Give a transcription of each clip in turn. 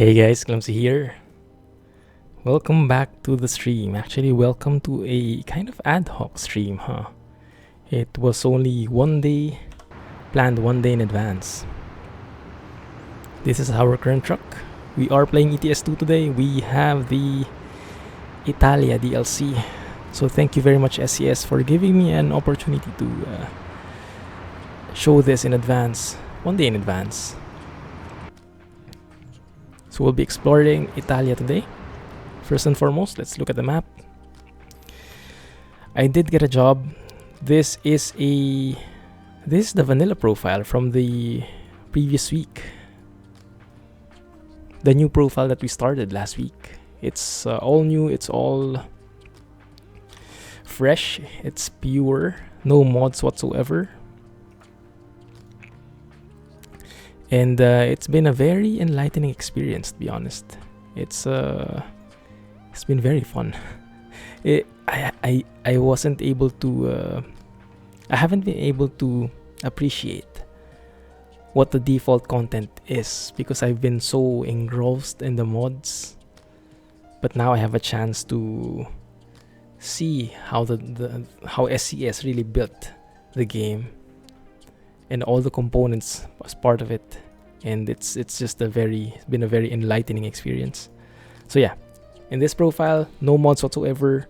Hey guys, Clumsy here. Welcome back to the stream. Actually, welcome to a kind of ad hoc stream, huh? It was only one day, planned one day in advance. This is our current truck. We are playing ETS2 today. We have the Italia DLC. So thank you very much SCS for giving me an opportunity to show this in advance, one day in advance. So we'll be exploring Italia today. First and foremost, let's look at the map. I did get a job. This is the vanilla profile from the previous week. The new profile that we started last week. It's all new, it's all fresh, it's pure, no mods whatsoever. And it's been a very enlightening experience, to be honest. It's been very fun. I wasn't able to I haven't been able to appreciate what the default content is because I've been so engrossed in the mods. But now I have a chance to see how how SCS really built the game and all the components as part of it, and it's just been a very enlightening experience. So yeah, in this profile, no mods whatsoever,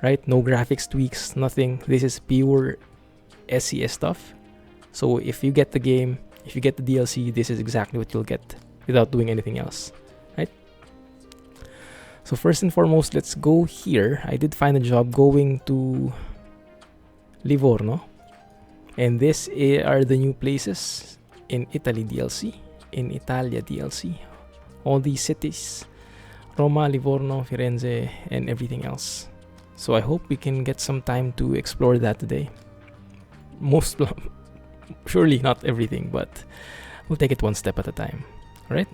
right? No graphics tweaks, nothing. This is pure SCS stuff. So if you get the game, if you get the DLC, this is exactly what you'll get without doing anything else, right? So first and foremost, let's go here. I did find a job going to Livorno. And these are the new places in Italy DLC, in Italia DLC. All these cities, Roma, Livorno, Firenze, and everything else. So I hope we can get some time to explore that today. Surely not everything, but we'll take it one step at a time. Alright?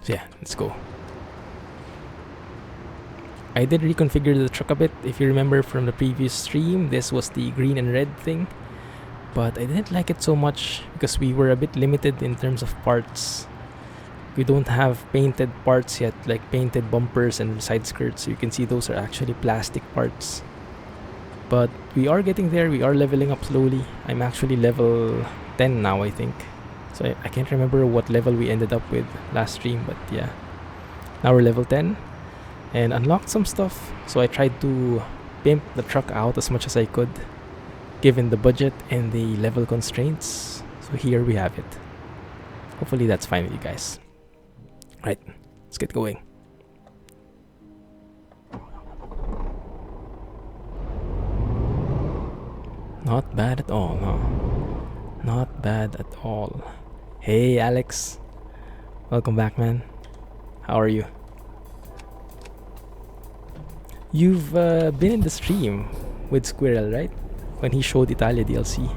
So yeah, let's go. I did reconfigure the truck a bit. If you remember from the previous stream, this was the green and red thing. But I didn't like it so much because we were a bit limited in terms of parts. We don't have painted parts yet, like painted bumpers and side skirts. So you can see those are actually plastic parts. But we are getting there. We are leveling up slowly. I'm actually level 10 now, I think. So I can't remember what level we ended up with last stream, but yeah. Now we're level 10. And unlocked some stuff, so I tried to pimp the truck out as much as I could given the budget and the level constraints. So here we have it. Hopefully that's fine with you guys. Right, let's get going. Not bad at all, huh? Not bad at all. Hey Alex, welcome back, man. How are you? You've been in the stream with Squirrel, right? When he showed Italia DLC.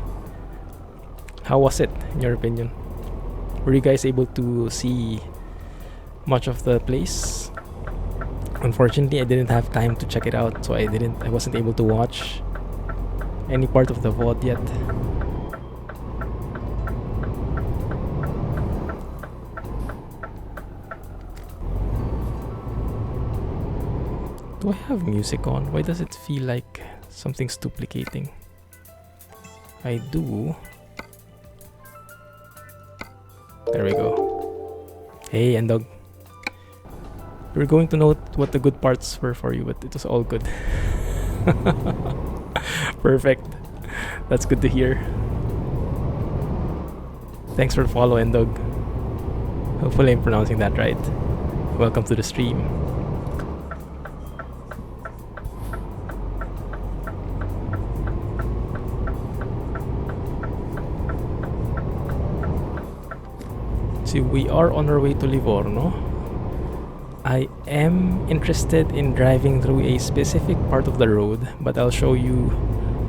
How was it, in your opinion? Were you guys able to see much of the place? Unfortunately, I didn't have time to check it out, so I wasn't able to watch any part of the VOD yet. Do I have music on? Why does it feel like something's duplicating? I do. There we go. Hey, Endog. We're going to note what the good parts were for you, but it was all good. Perfect. That's good to hear. Thanks for the follow, Endog. Hopefully I'm pronouncing that right. Welcome to the stream. We are on our way to Livorno. I am interested in driving through a specific part of the road, but I'll show you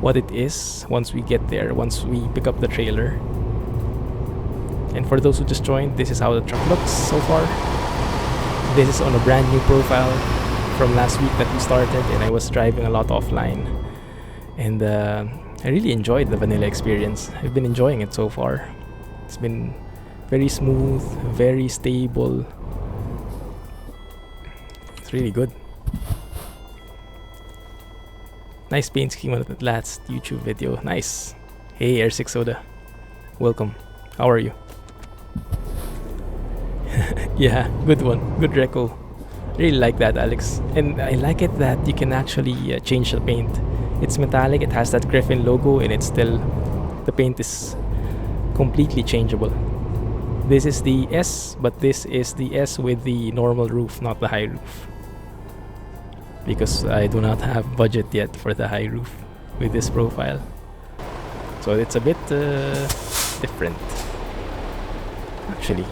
what it is once we get there, once we pick up the trailer. And for those who just joined, this is how the truck looks so far. This is on a brand new profile from last week that we started, and I was driving a lot offline. And I really enjoyed the vanilla experience. I've been enjoying it so far. It's been Very smooth, very stable. It's really good. Nice paint scheme on that last YouTube video. Nice. Hey, Air6 Soda. Welcome. How are you? Yeah, good one. Good reco. Really like that, Alex. And I like it that you can actually change the paint. It's metallic, it has that Griffin logo, and it's still... the paint is completely changeable. This is the S, but this is the S with the normal roof, not the high roof. Because I do not have budget yet for the high roof with this profile. So it's a bit different. Actually.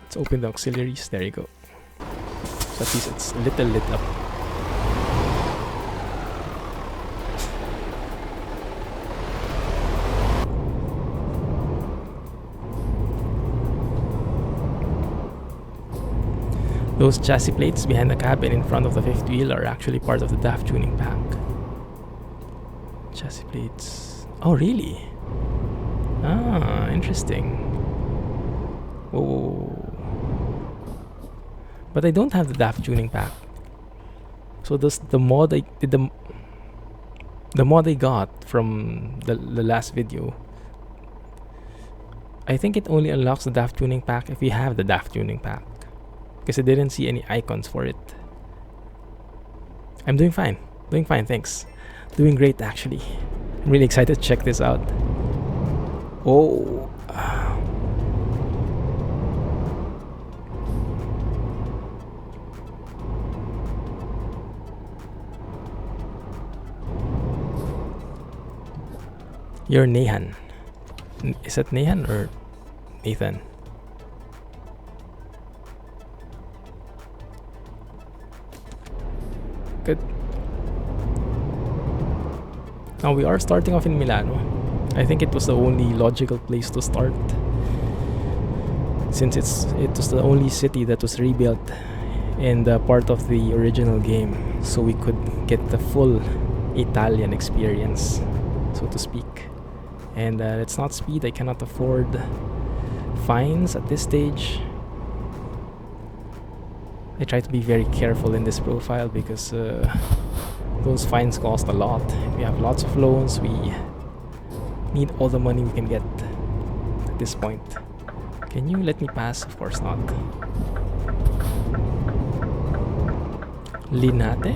Let's open the auxiliaries. There you go. So at least it's a little lit up. Those chassis plates behind the cab and in front of the fifth wheel are actually part of the DAF tuning pack. Chassis plates. Oh, really? Ah, interesting. Whoa. But I don't have the DAF tuning pack. So does the mod I did the mod I got from the last video, I think it only unlocks the DAF tuning pack if you have the DAF tuning pack. Because I didn't see any icons for it. I'm doing fine. Doing fine, thanks. Doing great, actually. I'm really excited to check this out. Oh. You're Nehan. Is that Nehan or Nathan? Good. Now we are starting off in Milano. I think it was the only logical place to start, since it was the only city that was rebuilt in the part of the original game, so we could get the full Italian experience, so to speak. And let's not speed. I cannot afford fines at this stage. I try to be very careful in this profile because those fines cost a lot. We have lots of loans. We need all the money we can get at this point. Can you let me pass? Of course not. Linate?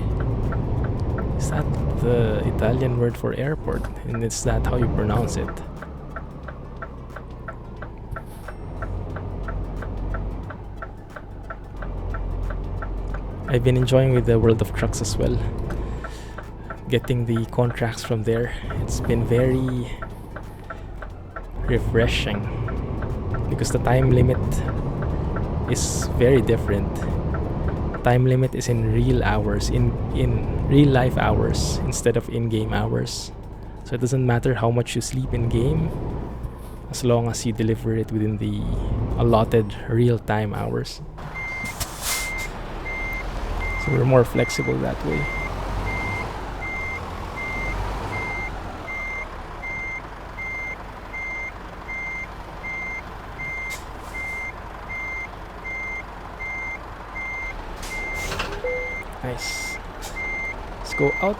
Is that the Italian word for airport? And is that how you pronounce it? I've been enjoying with the World of Trucks as well. Getting the contracts from there. It's been very refreshing because the time limit is very different. Time limit is in real hours, in real life hours instead of in-game hours. So it doesn't matter how much you sleep in game as long as you deliver it within the allotted real-time hours. So we're more flexible that way. Nice. Let's go out,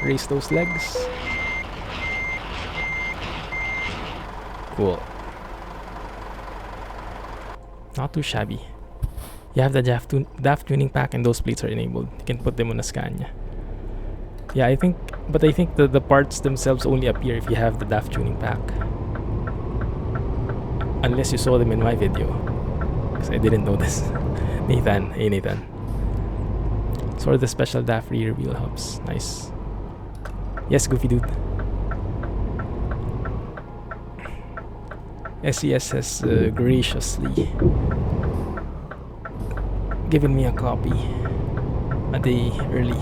raise those legs. Cool. Not too shabby. You have the DAF tuning pack and those plates are enabled. You can put them on a Scania. Yeah, I think the parts themselves only appear if you have the DAF tuning pack. Unless you saw them in my video. Because I didn't know this. Nathan, hey Nathan. So are the special DAF rear wheel hubs. Nice. Yes, Goofy Dude. SES has graciously given me a copy a day early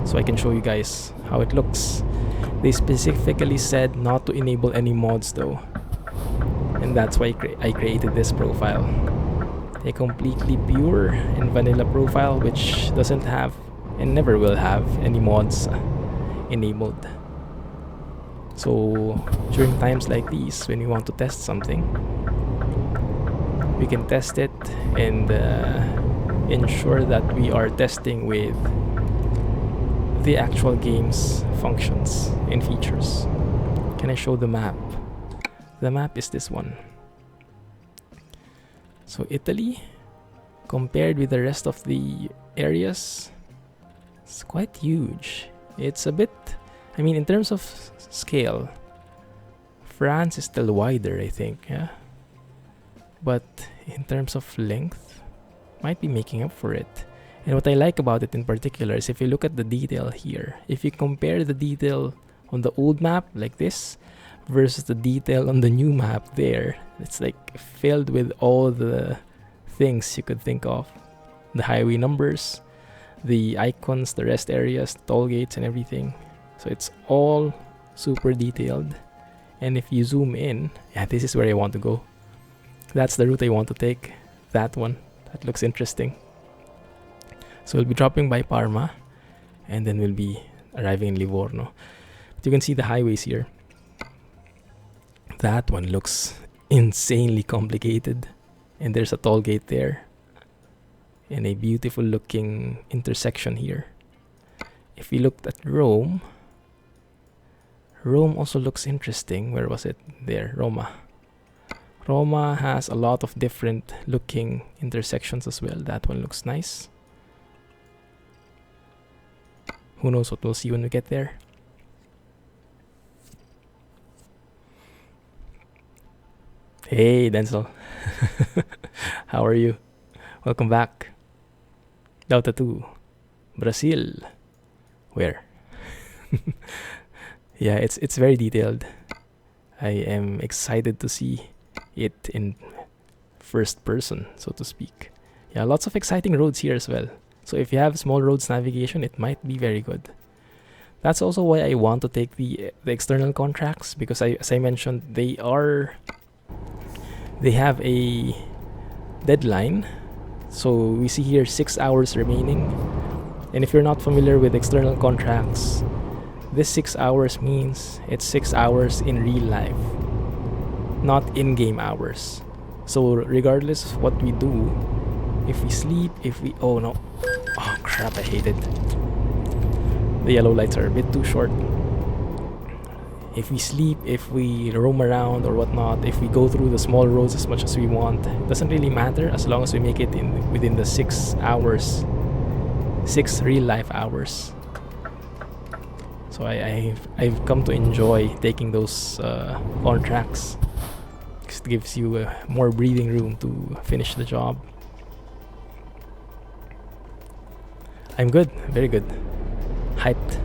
so I can show you guys how it looks. They specifically said not to enable any mods though, and that's why I created this profile. A completely pure and vanilla profile which doesn't have and never will have any mods enabled. So during times like these, when we want to test something, we can test it and ensure that we are testing with the actual game's functions and features. Can I show the map? The map is this one. So Italy, compared with the rest of the areas, it's quite huge. It's a bit, I mean, in terms of scale, France is still wider, I think, yeah. But in terms of length, might be making up for it. And what I like about it in particular is if you look at the detail here, if you compare the detail on the old map like this versus the detail on the new map there, it's like filled with all the things you could think of. The highway numbers, the icons, the rest areas, the toll gates and everything. So it's all super detailed. And if you zoom in, yeah, this is where I want to go. That's the route I want to take. That one. That looks interesting. So we'll be dropping by Parma and then we'll be arriving in Livorno. But you can see the highways here. That one looks insanely complicated. And there's a toll gate there. And a beautiful looking intersection here. If we looked at Rome, Rome also looks interesting. Where was it? There, Roma. Roma has a lot of different looking intersections as well. That one looks nice. Who knows what we'll see when we get there. Hey, Denzel. How are you? Welcome back. Dota 2. Brazil. Where? Yeah, it's very detailed. I am excited to see it in first person, so to speak. Yeah, lots of exciting roads here as well. So if you have small roads navigation, it might be very good. That's also why I want to take the external contracts, because as I mentioned, they have a deadline. So we see here 6 hours remaining. And if you're not familiar with external contracts, this 6 hours means it's 6 hours in real life, not in-game hours. So regardless of what we do, if we sleep, oh no, oh crap, I hate it. The yellow lights are a bit too short. If we sleep, if we roam around or whatnot, if we go through the small roads as much as we want, it doesn't really matter as long as we make it within the 6 hours, 6 real life hours. So I've come to enjoy taking those contracts. It gives you more breathing room to finish the job. I'm good, very good. Hyped.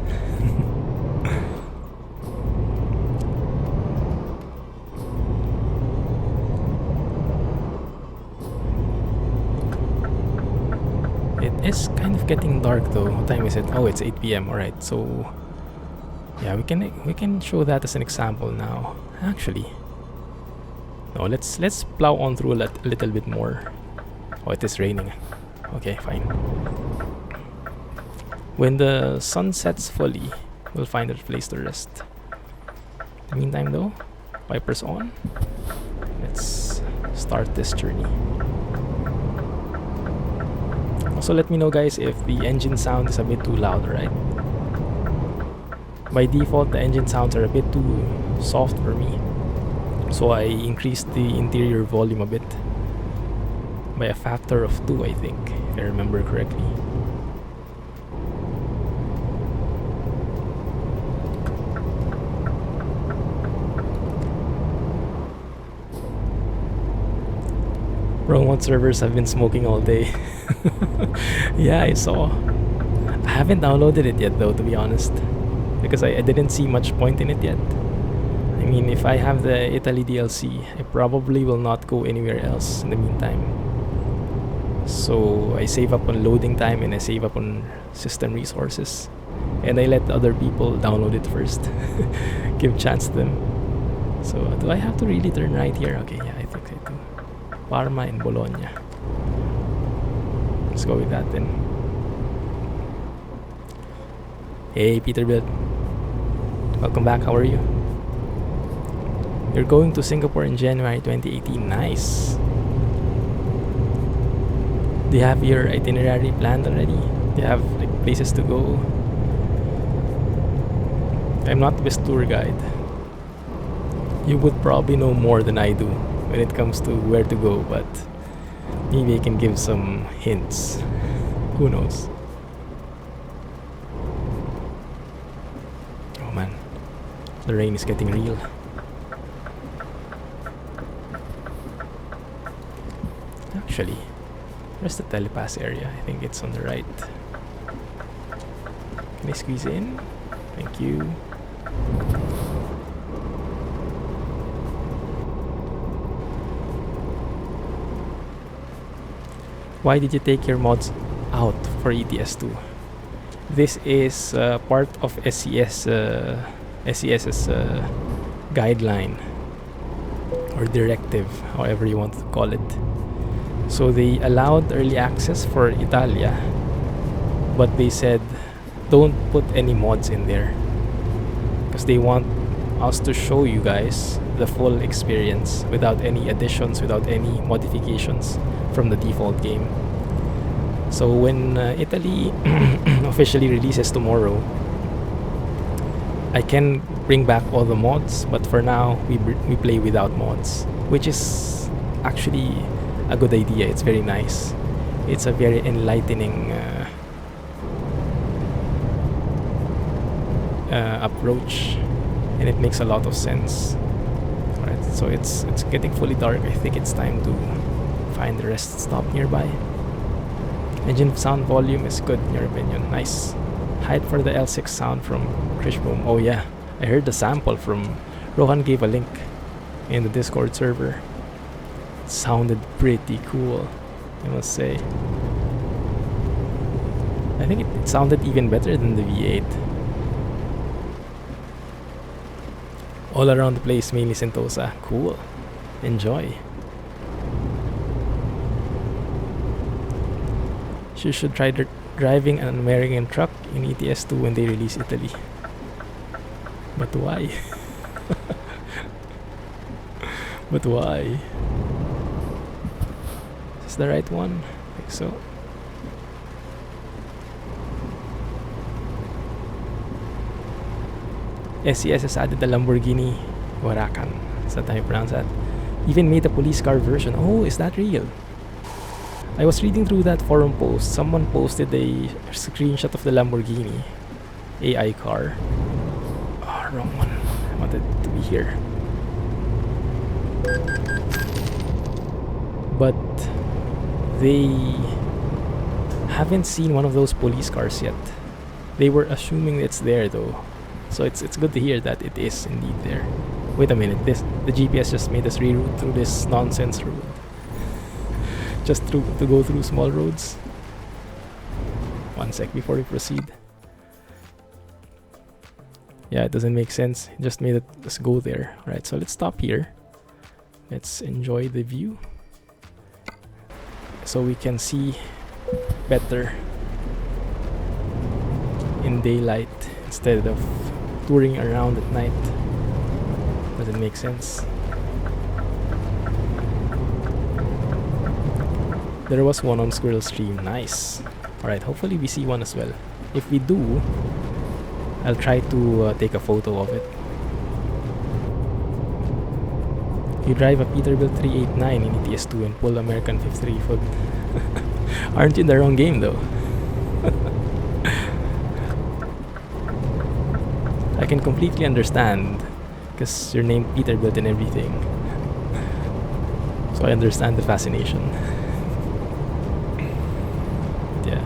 It is kind of getting dark though. What time is it? Oh, it's 8 p.m. Alright, so yeah, we can show that as an example now. Actually, no, let's plow on through a little bit more. Oh, it is raining. Okay, fine. When the sun sets fully, we'll find a place to rest. In the meantime though, wipers on. Let's start this journey. Also let me know guys if the engine sound is a bit too loud, right? By default, the engine sounds are a bit too soft for me. So I increased the interior volume a bit. By a factor of 2, I think, if I remember correctly. Remote servers have been smoking all day. Yeah, I saw. I haven't downloaded it yet though, to be honest, because I didn't see much point in it yet. I mean, if I have the Italy DLC, I probably will not go anywhere else in the meantime. So I save up on loading time and I save up on system resources, and I let other people download it first. Give chance to them. So do I have to really turn right here? Okay, yeah, I think I do. Parma and Bologna. Let's go with that then. Hey Peterbilt, welcome back. How are you? You're going to Singapore in January 2018. Nice. Do you have your itinerary planned already? Do you have like places to go? I'm not the best tour guide. You would probably know more than I do when it comes to where to go, but maybe I can give some hints. Who knows? Oh man, the rain is getting real. Actually, where's the telepass area? I think it's on the right. Can I squeeze in? Thank you. Why did you take your mods out for ETS2? This is part of SCS's guideline or directive, however you want to call it. So they allowed early access for Italia, but they said don't put any mods in there because they want us to show you guys the full experience without any additions, without any modifications from the default game. So when Italy officially releases tomorrow, I can bring back all the mods, but for now we play without mods, which is actually a good idea. It's very nice. It's a very enlightening approach, and it makes a lot of sense. Alright, so it's getting fully dark. I think it's time to find the rest stop nearby. Engine sound volume is good in your opinion. Nice. Hide for the L6 sound from Krishboom. Oh yeah, I heard the sample from Rohan, gave a link in the Discord server. It sounded pretty cool, I must say. I think it sounded even better than the V8. All around the place, mainly Sentosa. Cool. Enjoy. You should try driving an American truck in ETS2 when they release Italy. But why? But why? Is this the right one? I think so. SCS has added the Lamborghini Huracan. Is that how you pronounce that? Even made a police car version. Oh, is that real? I was reading through that forum post. Someone posted a screenshot of the Lamborghini AI car. Oh, wrong one. I wanted to be here. But they haven't seen one of those police cars yet. They were assuming it's there though. So it's good to hear that it is indeed there. Wait a minute, the GPS just made us reroute through this nonsense road. Just to go through small roads. One sec before we proceed. Yeah, it doesn't make sense. It just made us go there. Alright, so let's stop here. Let's enjoy the view, so we can see better in daylight instead of touring around at night. Doesn't make sense. There was one on Squirrel Stream. Nice. Alright, hopefully we see one as well. If we do, I'll try to take a photo of it. You drive a Peterbilt 389 in ETS2 and pull American 53 foot. Aren't you in the wrong game though? I can completely understand, because you're named Peterbilt and everything. So I understand the fascination. Yeah.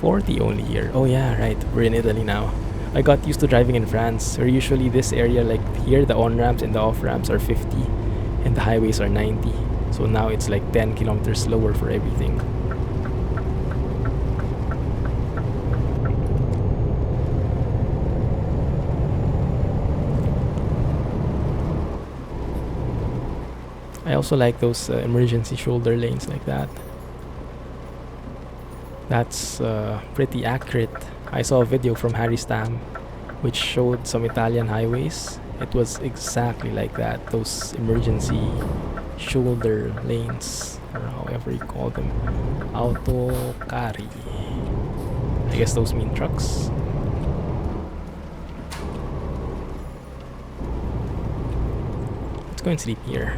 $40 only here. Oh yeah, right. We're in Italy now. I got used to driving in France, where usually this area, like here, the on-ramps and the off-ramps are 50 and the highways are 90. So now it's like 10 kilometers slower for everything. I also like those emergency shoulder lanes like that. That's pretty accurate I saw a video from Harry Stam which showed some Italian highways. It was exactly like that. Those emergency shoulder lanes, or however you call them. Autocari. I guess those mean trucks. Let's go and sleep here.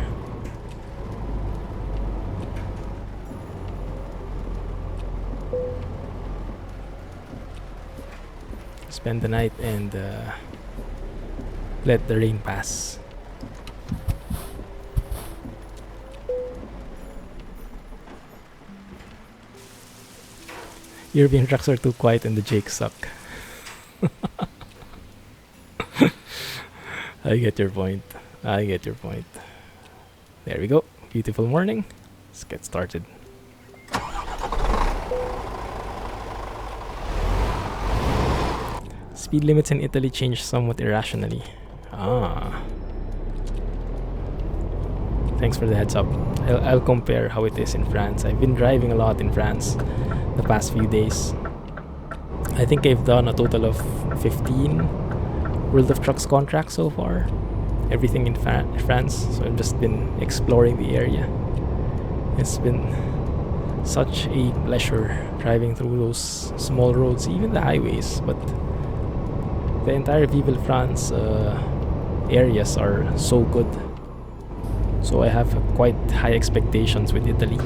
Spend the night and let the rain pass. European trucks are too quiet and the Jakes suck. I get your point. I get your point. There we go. Beautiful morning. Let's get started. Speed limits in Italy change somewhat irrationally. Ah. Thanks for the heads up. I'll compare how it is in France. I've been driving a lot in France the past few days. I think I've done a total of 15 World of Trucks contracts so far. Everything in France. So I've just been exploring the area. It's been such a pleasure driving through those small roads, even the highways, but the entire Vive France areas are so good. So I have quite high expectations with Italy.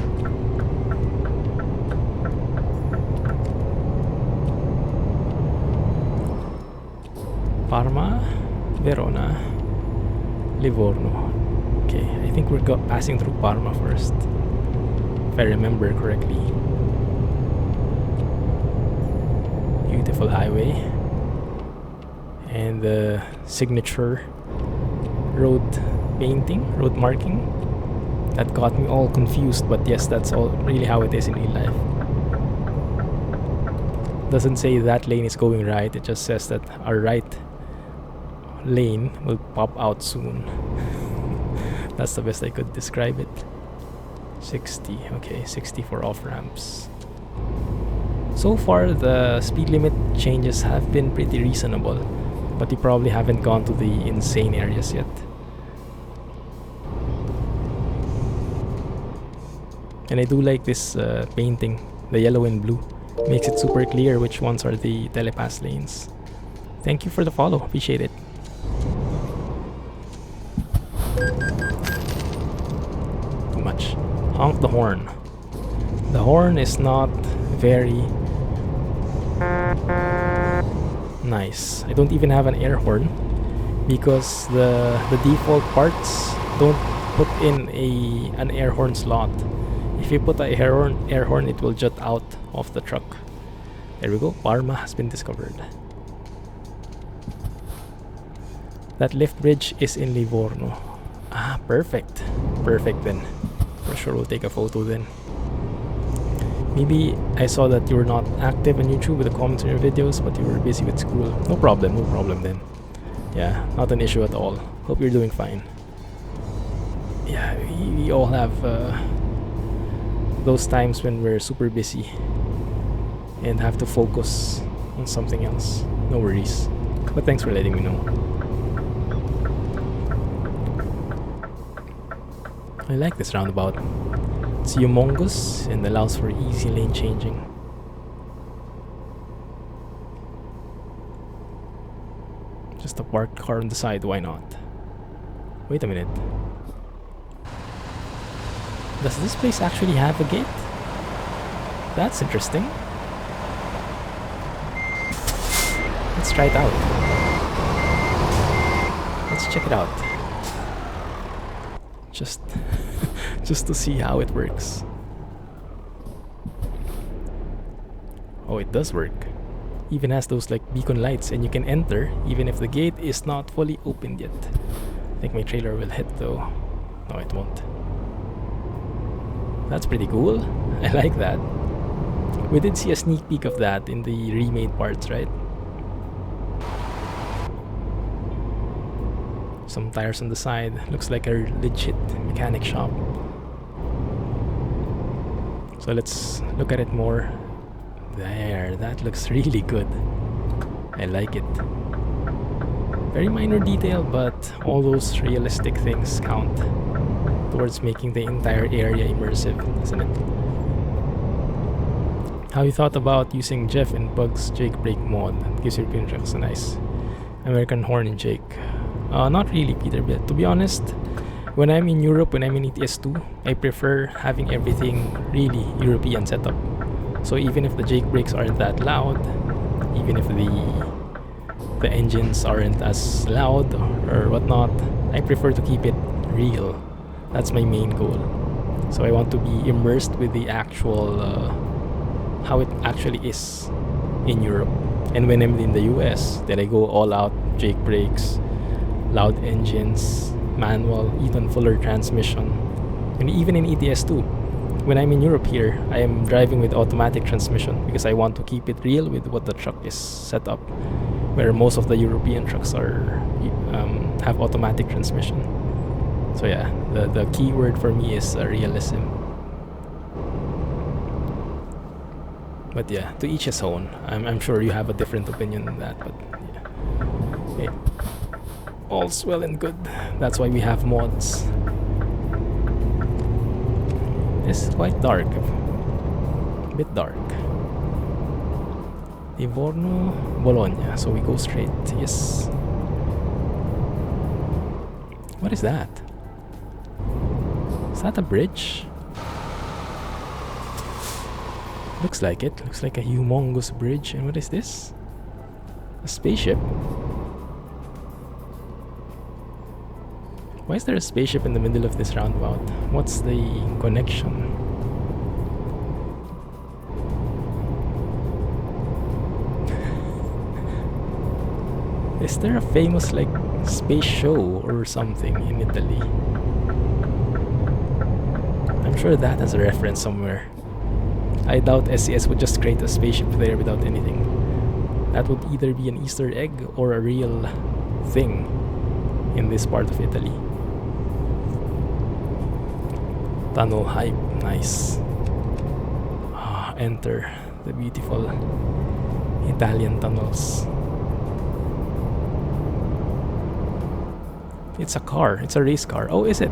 Parma, Verona, Livorno. Okay, I think we're passing through Parma first, if I remember correctly. Beautiful highway. And the signature road painting, road marking, that got me all confused, but yes, that's all really how it is in real life. Doesn't say that lane is going right, it just says that our right lane will pop out soon. That's the best I could describe it. 60, okay, 60 for off-ramps. So far the speed limit changes have been pretty reasonable, but you probably haven't gone to the insane areas yet. And I do like this painting, the yellow and blue. Makes it super clear which ones are the telepass lanes. Thank you for the follow, appreciate it. Too much. Honk the horn. The horn is not very nice. I don't even have an air horn because the default parts don't put in an air horn slot. If you put an air horn, it will jut out of the truck. There we go. Parma has been discovered. That lift bridge is in Livorno. Ah, perfect. Perfect then. For sure we'll take a photo then. Maybe I saw that you were not active on YouTube with the comments on your videos, but you were busy with school. No problem then. Yeah, not an issue at all. Hope you're doing fine. Yeah, we all have those times when we're super busy and have to focus on something else. No worries. But thanks for letting me know. I like this roundabout. It's humongous and allows for easy lane changing. Just a parked car on the side, why not? Wait a minute. Does this place actually have a gate? That's interesting. Let's try it out. Let's check it out. Just to see how it works. Oh, it does work. Even has those like beacon lights and you can enter even if the gate is not fully opened yet. I think my trailer will hit though. No, it won't. That's pretty cool. I like that. We did see a sneak peek of that in the remade parts, right? Some tires on the side. Looks like a legit mechanic shop. So let's look at it more. There, that looks really good. I like it. Very minor detail, but all those realistic things count towards making the entire area immersive, isn't it? How you thought about using Jeff in Bug's Jake Break mod? Gives European trucks a nice American horn in Jake. Not really, Peter, but to be honest, when I'm in Europe, when I'm in ETS2, I prefer having everything really European setup. So even if the Jake brakes aren't that loud, even if the engines aren't as loud or whatnot, I prefer to keep it real. That's my main goal. So I want to be immersed with the actual how it actually is in Europe. And when I'm in the US, then I go all out, Jake brakes, loud engines, manual, even fuller transmission. And even in ETS2, when I'm in Europe here, I am driving with automatic transmission because I want to keep it real with what the truck is set up, where most of the European trucks are have automatic transmission. So yeah, the key word for me is realism. But yeah, to each his own. I'm sure you have a different opinion than that, but yeah. All's well and good. That's why we have mods. It's quite dark. A bit dark. Livorno, Bologna. So we go straight. Yes. What is that? Is that a bridge? Looks like it. Looks like a humongous bridge. And what is this? A spaceship? Why is there a spaceship in the middle of this roundabout? What's the connection? Is there a famous like space show or something in Italy? I'm sure that has a reference somewhere. I doubt SES would just create a spaceship there without anything. That would either be an Easter egg or a real thing in this part of Italy. Tunnel hype, nice. Enter the beautiful Italian tunnels. It's a car, it's a race car. Oh, is it?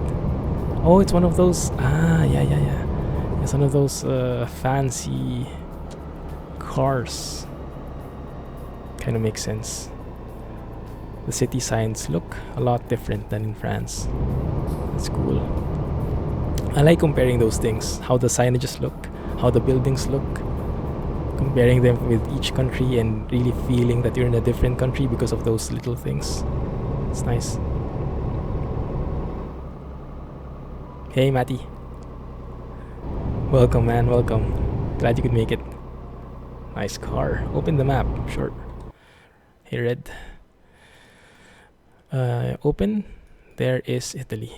Oh, it's one of those. Yeah. It's one of those fancy cars. Kind of makes sense. The city signs look a lot different than in France. That's cool. I like comparing those things. How the signages look, how the buildings look. Comparing them with each country and really feeling that you're in a different country because of those little things. It's nice. Hey, Matty. Welcome, man, welcome. Glad you could make it. Nice car. Open the map, sure. Hey, Red. Open. There is Italy.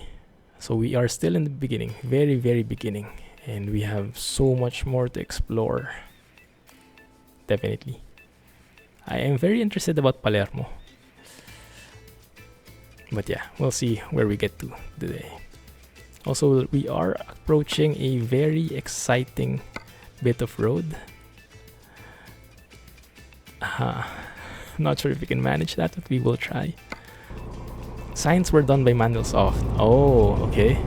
So we are still in the beginning. Very, very beginning. And we have so much more to explore. Definitely. I am very interested about Palermo. But yeah, we'll see where we get to today. Also, we are approaching a very exciting bit of road. Not sure if we can manage that, but we will try. Signs were done by Mandelsoft. Oh, okay.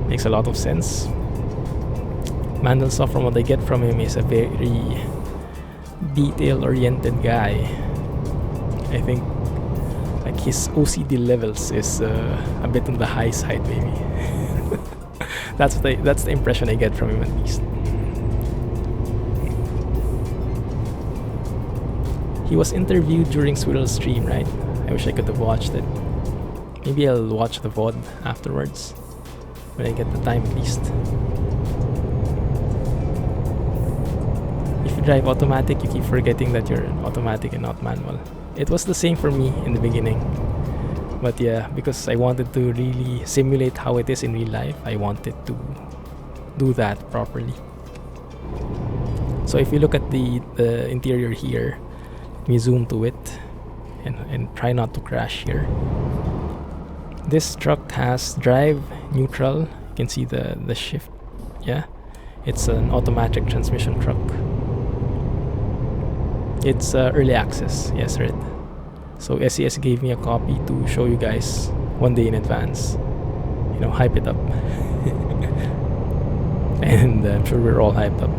Makes a lot of sense. Mandelsoft, from what I get from him, is a very detail-oriented guy. I think like his OCD levels is a bit on the high side, maybe. That's the impression I get from him, at least. He was interviewed during Swirl's stream, right? I wish I could have watched it. Maybe I'll watch the VOD afterwards when I get the time, at least. If you drive automatic, you keep forgetting that you're automatic and not manual. It was the same for me in the beginning. But yeah, because I wanted to really simulate how it is in real life, I wanted to do that properly. So if you look at the interior here, let me zoom to it and try not to crash here. This truck has drive, neutral. You can see the shift. Yeah, it's an automatic transmission truck. It's early access, yes, Red. So SES gave me a copy to show you guys one day in advance. You know, hype it up. And I'm sure we're all hyped up.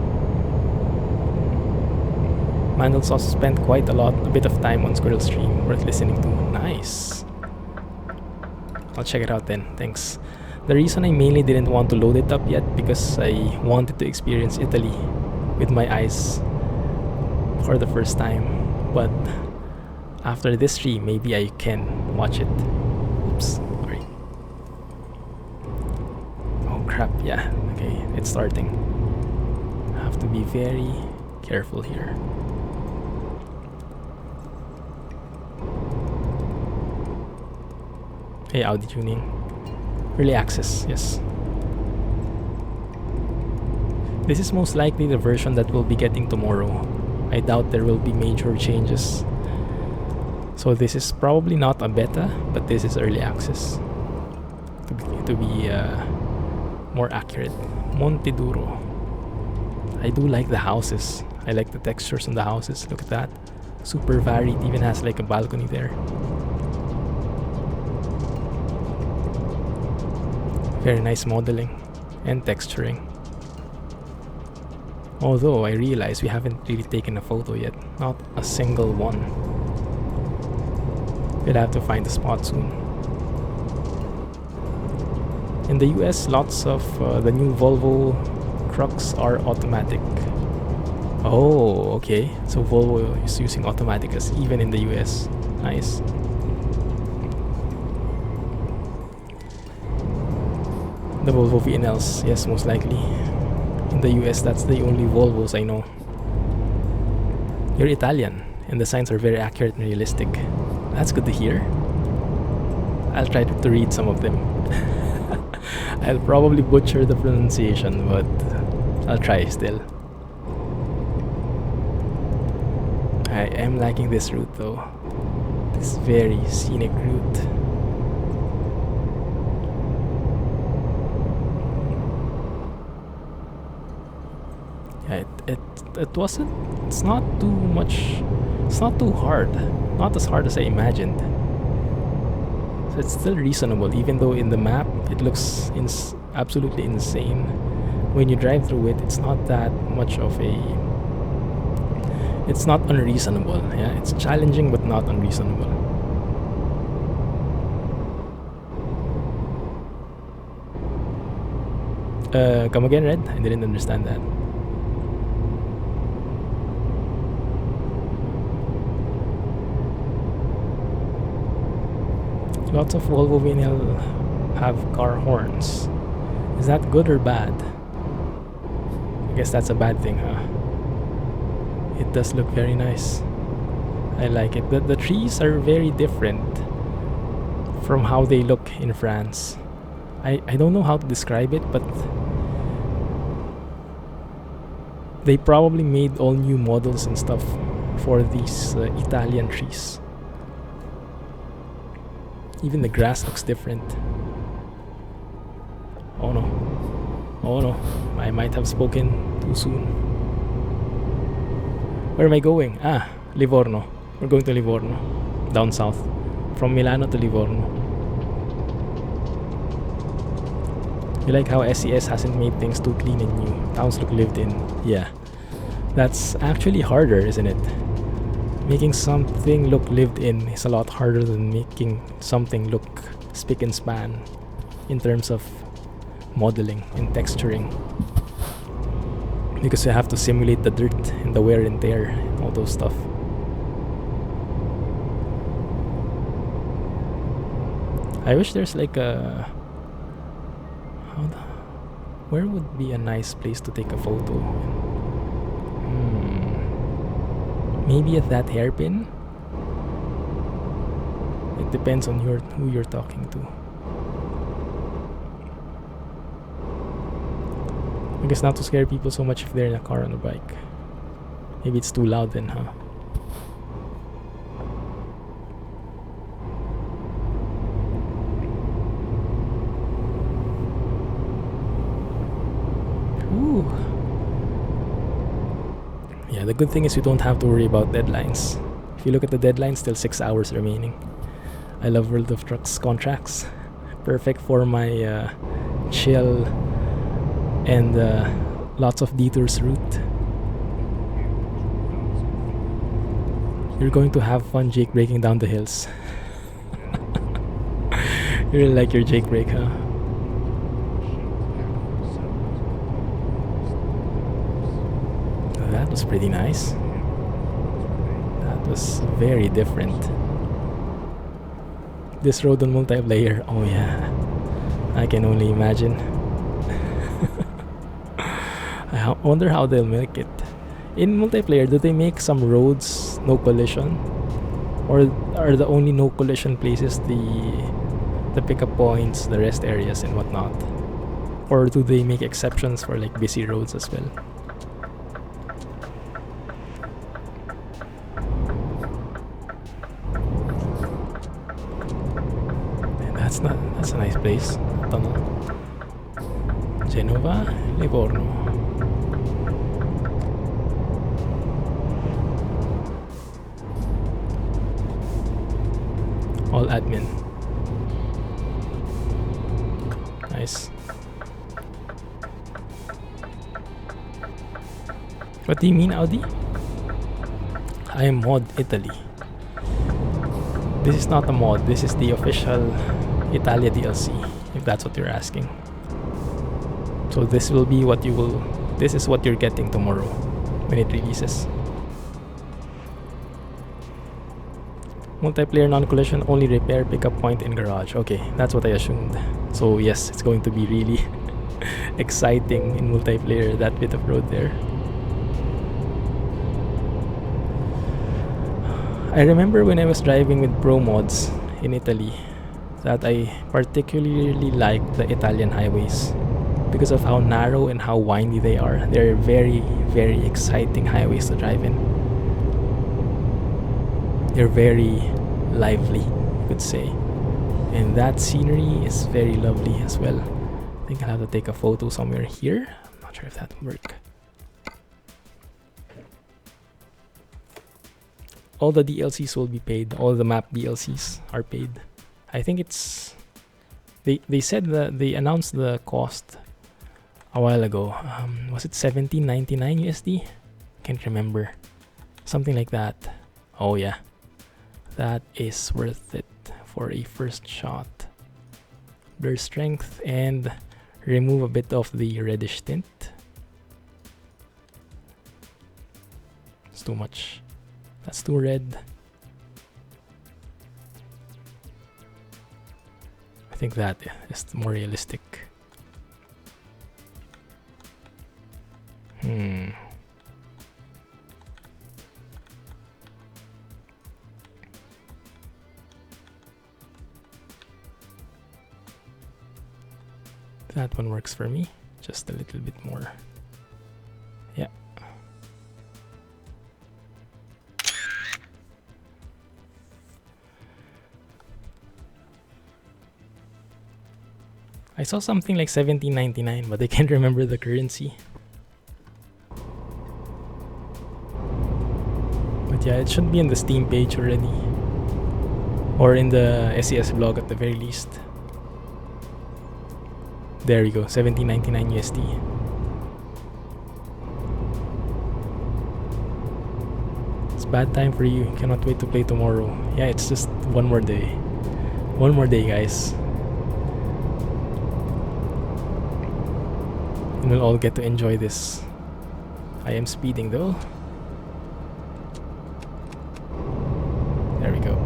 Mandels also spent quite a bit of time on Squirrel Stream, worth listening to. Nice. I'll check it out then, thanks. The reason I mainly didn't want to load it up yet because I wanted to experience Italy with my eyes for the first time. But after this stream, maybe I can watch it. Oops, sorry. Oh crap, yeah, okay, it's starting. I have to be very careful here. Hey, Audi tuning. Early access, yes. This is most likely the version that we'll be getting tomorrow. I doubt there will be major changes. So this is probably not a beta, but this is early access. To be more accurate. Monte Duro. I do like the houses. I like the textures on the houses. Look at that. Super varied. Even has like a balcony there. Very nice modeling and texturing. Although I realize we haven't really taken a photo yet. Not a single one. We'll have to find a spot soon. In the US, lots of the new Volvo trucks are automatic. Oh, okay. So Volvo is using automaticas even in the US. Nice. The Volvo VNLs, yes, most likely. In the US, that's the only Volvos I know. You're Italian, and the signs are very accurate and realistic. That's good to hear. I'll try to read some of them. I'll probably butcher the pronunciation, but I'll try still. I am liking this route though. This very scenic route. It's not too much, it's not too hard, not as hard as I imagined. So it's still reasonable, even though in the map it looks absolutely insane. When you drive through it, it's not that much of a, it's not unreasonable. Yeah, it's challenging but not unreasonable. Come again, Red? I didn't understand that. Lots of Volvo VNL have car horns. Is that good or bad? I guess that's a bad thing, huh? It does look very nice. I like it. The trees are very different from how they look in France. I don't know how to describe it, but they probably made all new models and stuff for these Italian trees. Even the grass looks different. Oh no. Oh no. I might have spoken too soon. Where am I going? Ah, Livorno. We're going to Livorno. Down south. From Milano to Livorno. You like how SES hasn't made things too clean and new. Towns look lived in. Yeah. That's actually harder, isn't it? Making something look lived in is a lot harder than making something look spick and span in terms of modeling and texturing, because you have to simulate the dirt and the wear and tear and all those stuff. I wish there's like a where would be a nice place to take a photo? Maybe at that hairpin? It depends on who you're talking to. I guess not to scare people so much if they're in a car or on a bike. Maybe it's too loud then, huh? Ooh. Yeah, the good thing is you don't have to worry about deadlines. If you look at the deadline, still 6 hours remaining. I love World of Trucks contracts. Perfect for my chill and lots of detours route. You're going to have fun Jake breaking down the hills. You really like your Jake break, huh? That was pretty nice. That was very different. This road on multiplayer, oh yeah, I can only imagine. I wonder how they'll make it. In multiplayer, do they make some roads no collision? Or are the only no collision places the pickup points, the rest areas and whatnot? Or do they make exceptions for like busy roads as well? That's a nice place. Tunnel. Genova, Livorno. All admin. Nice. What do you mean, Audi? I am mod Italy. This is not a mod, this is the official Italia DLC, if that's what you're asking. So this will be what you will, this is what you're getting tomorrow when it releases. Multiplayer non-collision, only repair, pickup point in garage. Okay, that's what I assumed. So yes, it's going to be really exciting in multiplayer, that bit of road there. I remember when I was driving with pro mods in Italy that I particularly liked the Italian highways because of how narrow and how windy they are. They're very, very exciting highways to drive in. They're very lively, you could say. And that scenery is very lovely as well. I think I'll have to take a photo somewhere here. I'm not sure if that will work. All the DLCs will be paid. All the map DLCs are paid. I think it's... They said that they announced the cost a while ago. Was it $17.99 USD? Can't remember. Something like that. Oh yeah. That is worth it for a first shot. Blur strength and remove a bit of the reddish tint. It's too much. That's too red. I think that is more realistic. That one works for me. Just a little bit more. Yeah. I saw something like $17.99, but I can't remember the currency. But yeah, it should be in the Steam page already. Or in the SES blog at the very least. There you go, $17.99 USD. It's bad time for you. Cannot wait to play tomorrow. Yeah, it's just one more day. One more day, guys. And we'll all get to enjoy this. I am speeding though. There we go.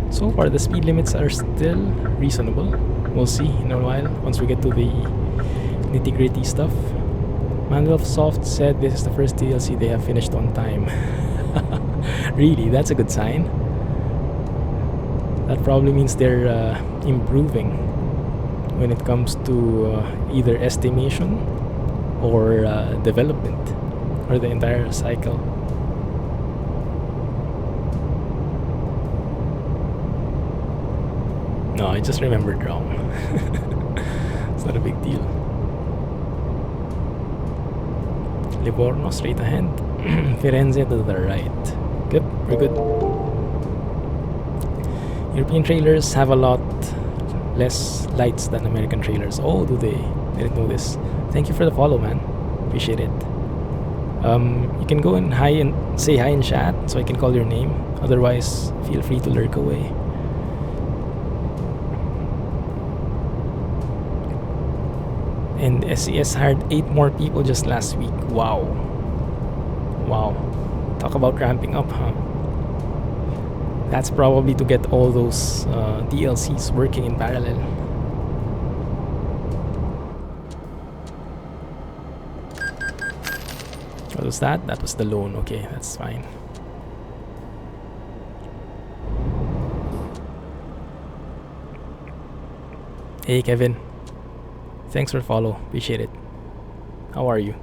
So far the speed limits are still reasonable. We'll see in a while once we get to the nitty-gritty stuff. Soft said this is the first DLC they have finished on time. Really, that's a good sign. That probably means they're improving when it comes to either estimation or development or the entire cycle. No, I just remembered wrong. It's not a big deal. Livorno straight ahead. Firenze to the right. Good, we're good. European trailers have a lot less lights than American trailers. Oh, do they? I didn't know this. Thank you for the follow, man. Appreciate it. You can go and say hi in chat so I can call your name. Otherwise, feel free to lurk away. And SES hired 8 more people just last week. Wow. Wow. Talk about ramping up, huh? That's probably to get all those DLCs working in parallel. What was that? That was the loan. Okay, that's fine. Hey Kevin, thanks for follow. Appreciate it. How are you?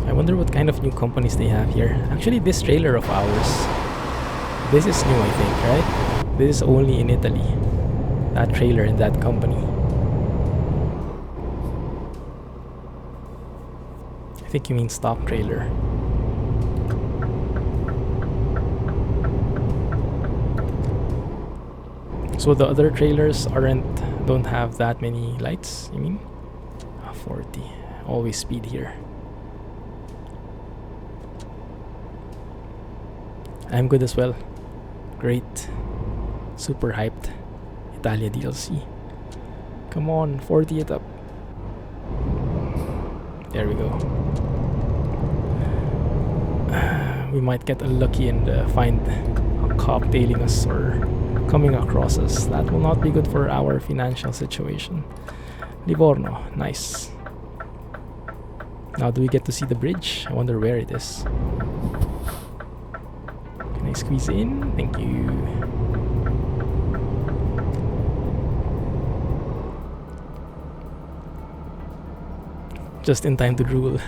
I wonder what kind of new companies they have here. Actually, this trailer of ours, this is new, I think, right? This is only in Italy. That trailer in that company. I think you mean stock trailer. So the other trailers don't have that many lights, you mean? 40. Always speed here. I'm good as well. Great. Super hyped. Italia DLC. Come on, 40 it up. There we go. We might get unlucky and find a cop tailing us or coming across us. That will not be good for our financial situation. Livorno, nice. Now do we get to see the bridge? I wonder where it is. Can I squeeze in? Thank you. Just in time to drool.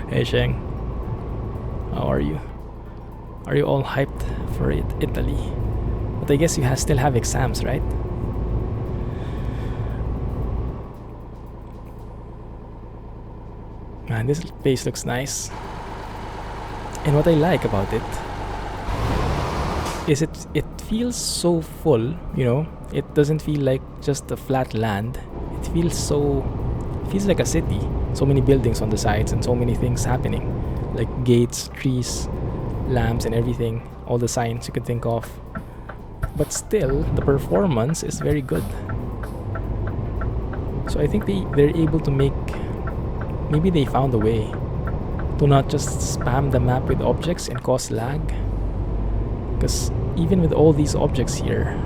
Hey Sheng, how are you? Are you all hyped for Italy? But I guess you still have exams, right? Man, this place looks nice. And what I like about it is it feels so full, you know? It doesn't feel like just a flat land. It feels like a city. So many buildings on the sides and so many things happening. Like gates, trees, lamps and everything. All the signs you could think of. But still, the performance is very good. So I think they're able to make... Maybe they found a way to not just spam the map with objects and cause lag. Because even with all these objects here,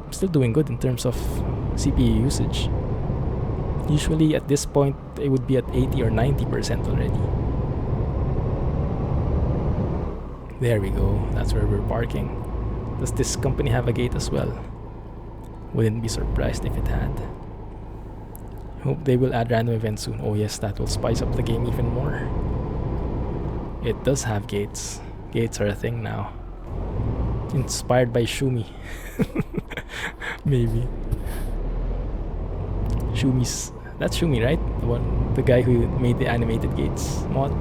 I'm still doing good in terms of CPU usage. Usually at this point, it would be at 80 or 90% already. There we go. That's where we're parking. Does this company have a gate as well? Wouldn't be surprised if it had. Hope they will add random events soon. Oh yes, that will spice up the game even more. It does have gates. Gates are a thing now. Inspired by Shumi. Maybe. Shumi's... That's Shumi, right? The guy who made the animated gates mod.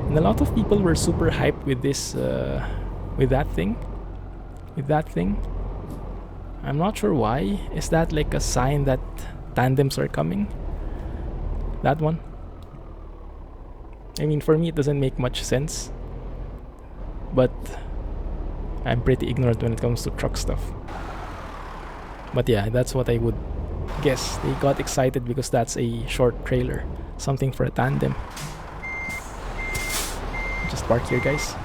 And a lot of people were super hyped with this, with that thing. I'm not sure why. Is that like a sign that tandems are coming? That one? I mean, for me, it doesn't make much sense. But I'm pretty ignorant when it comes to truck stuff. But yeah, that's what I would guess. They got excited because that's a short trailer. Something for a tandem. Just park here, guys.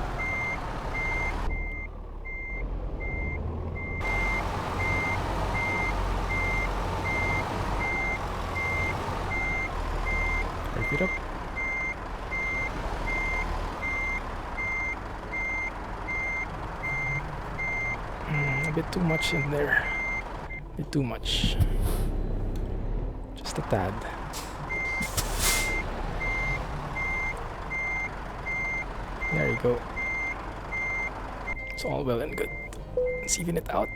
Pick it up. A bit too much in there. Bit too much. Just a tad. There you go. It's all well and good. Let's even it out.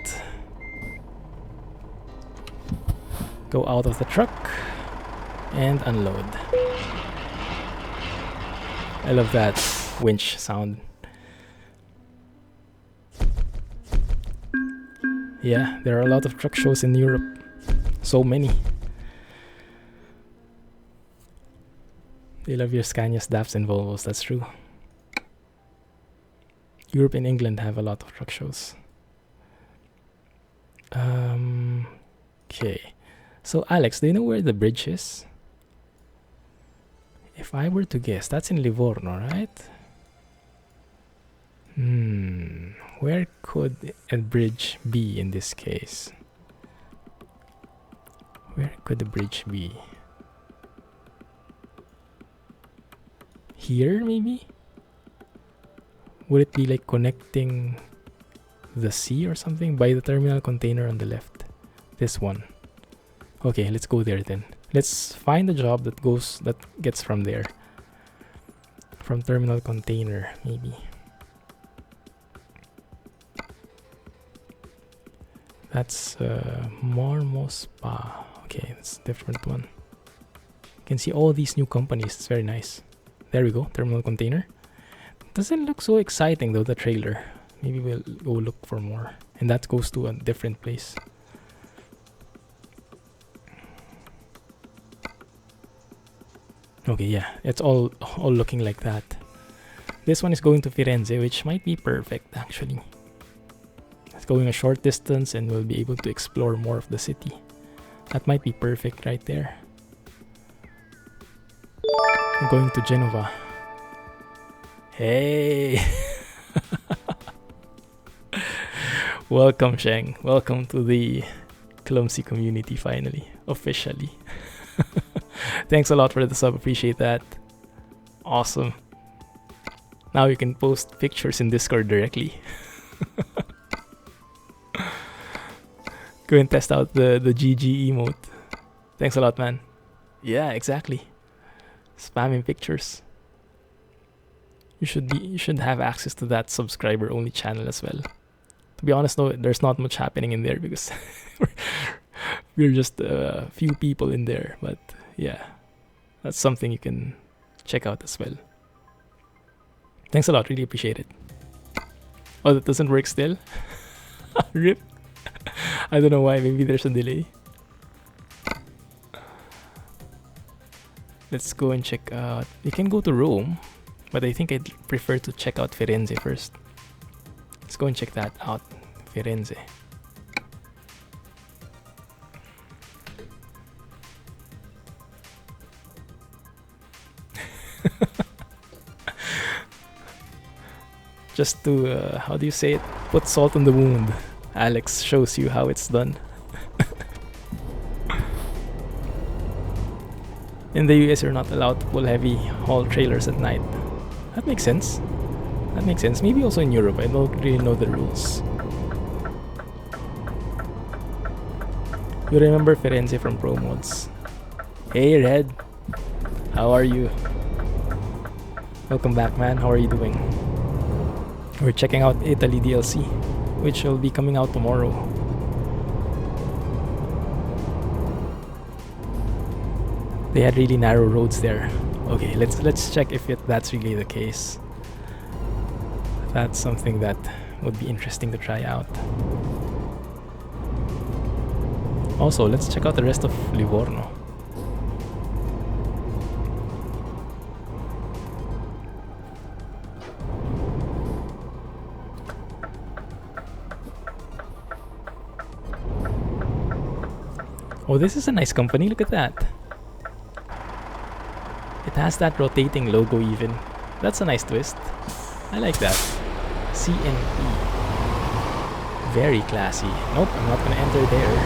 Go out of the truck and unload. I love that winch sound. Yeah, there are a lot of truck shows in Europe. So many. They love your Scanias, DAFs, and Volvos, that's true. Europe and England have a lot of truck shows. Okay. So Alex, do you know where the bridge is? If I were to guess, that's in Livorno, right? Where could a bridge be in this case? Where could the bridge be? Here, maybe? Would it be like connecting the sea or something? By the terminal container on the left. This one. Okay, let's go there then. Let's find a job that gets from there. From terminal container, maybe. That's Marmo Spa. Okay, that's a different one. You can see all these new companies. It's very nice. There we go, terminal container. Doesn't look so exciting though, the trailer. Maybe we'll go look for more. And that goes to a different place. Okay, yeah, it's all looking like that. This one is going to Firenze, which might be perfect actually. It's going a short distance and we'll be able to explore more of the city. That might be perfect right there. I'm going to Genova. Hey! Welcome, Sheng. Welcome to the Clumsy community finally. Officially. Thanks a lot for the sub. Appreciate that. Awesome. Now you can post pictures in Discord directly. Go and test out the GG emote. Thanks a lot, man. Yeah, exactly. Spamming pictures. You should have access to that subscriber only channel as well. To be honest though, there's not much happening in there because we're just a few people in there, but yeah, that's something you can check out as well. Thanks a lot, really appreciate it. Oh, that doesn't work still? RIP. I don't know why, maybe there's a delay. Let's go and check out. You can go to Rome, but I think I'd prefer to check out Firenze first. Let's go and check that out. Firenze. Just to, how do you say it? Put salt on the wound. Alex shows you how it's done. In the US, you're not allowed to pull heavy haul trailers at night. That makes sense. That makes sense. Maybe also in Europe. I don't really know the rules. You remember Firenze from Pro Mods. Hey Red, how are you? Welcome back, man. How are you doing? We're checking out Italy DLC, which will be coming out tomorrow. They had really narrow roads there. Okay, let's check if that's really the case. That's something that would be interesting to try out. Also, let's check out the rest of Livorno. Oh, this is a nice company. Look at that. It has that rotating logo even. That's a nice twist. I like that. CNP. Very classy. Nope, I'm not gonna enter there.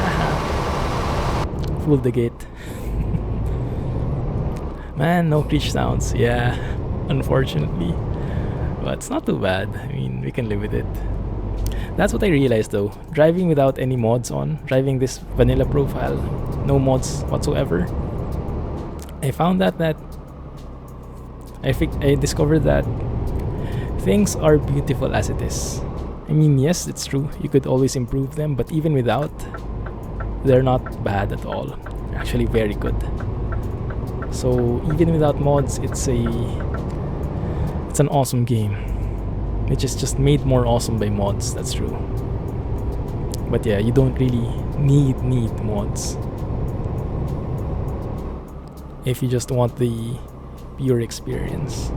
Haha. Fooled the gate. Man, no creech sounds. Yeah, unfortunately. But it's not too bad. I mean, we can live with it. That's what I realized though. Driving without any mods on, driving this vanilla profile, no mods whatsoever. I found that I discovered that things are beautiful as it is. I mean, yes, it's true. You could always improve them, but even without, they're not bad at all. They're actually very good. So even without mods, it's an awesome game, which is just made more awesome by mods. That's true. But yeah, you don't really need mods if you just want the pure experience.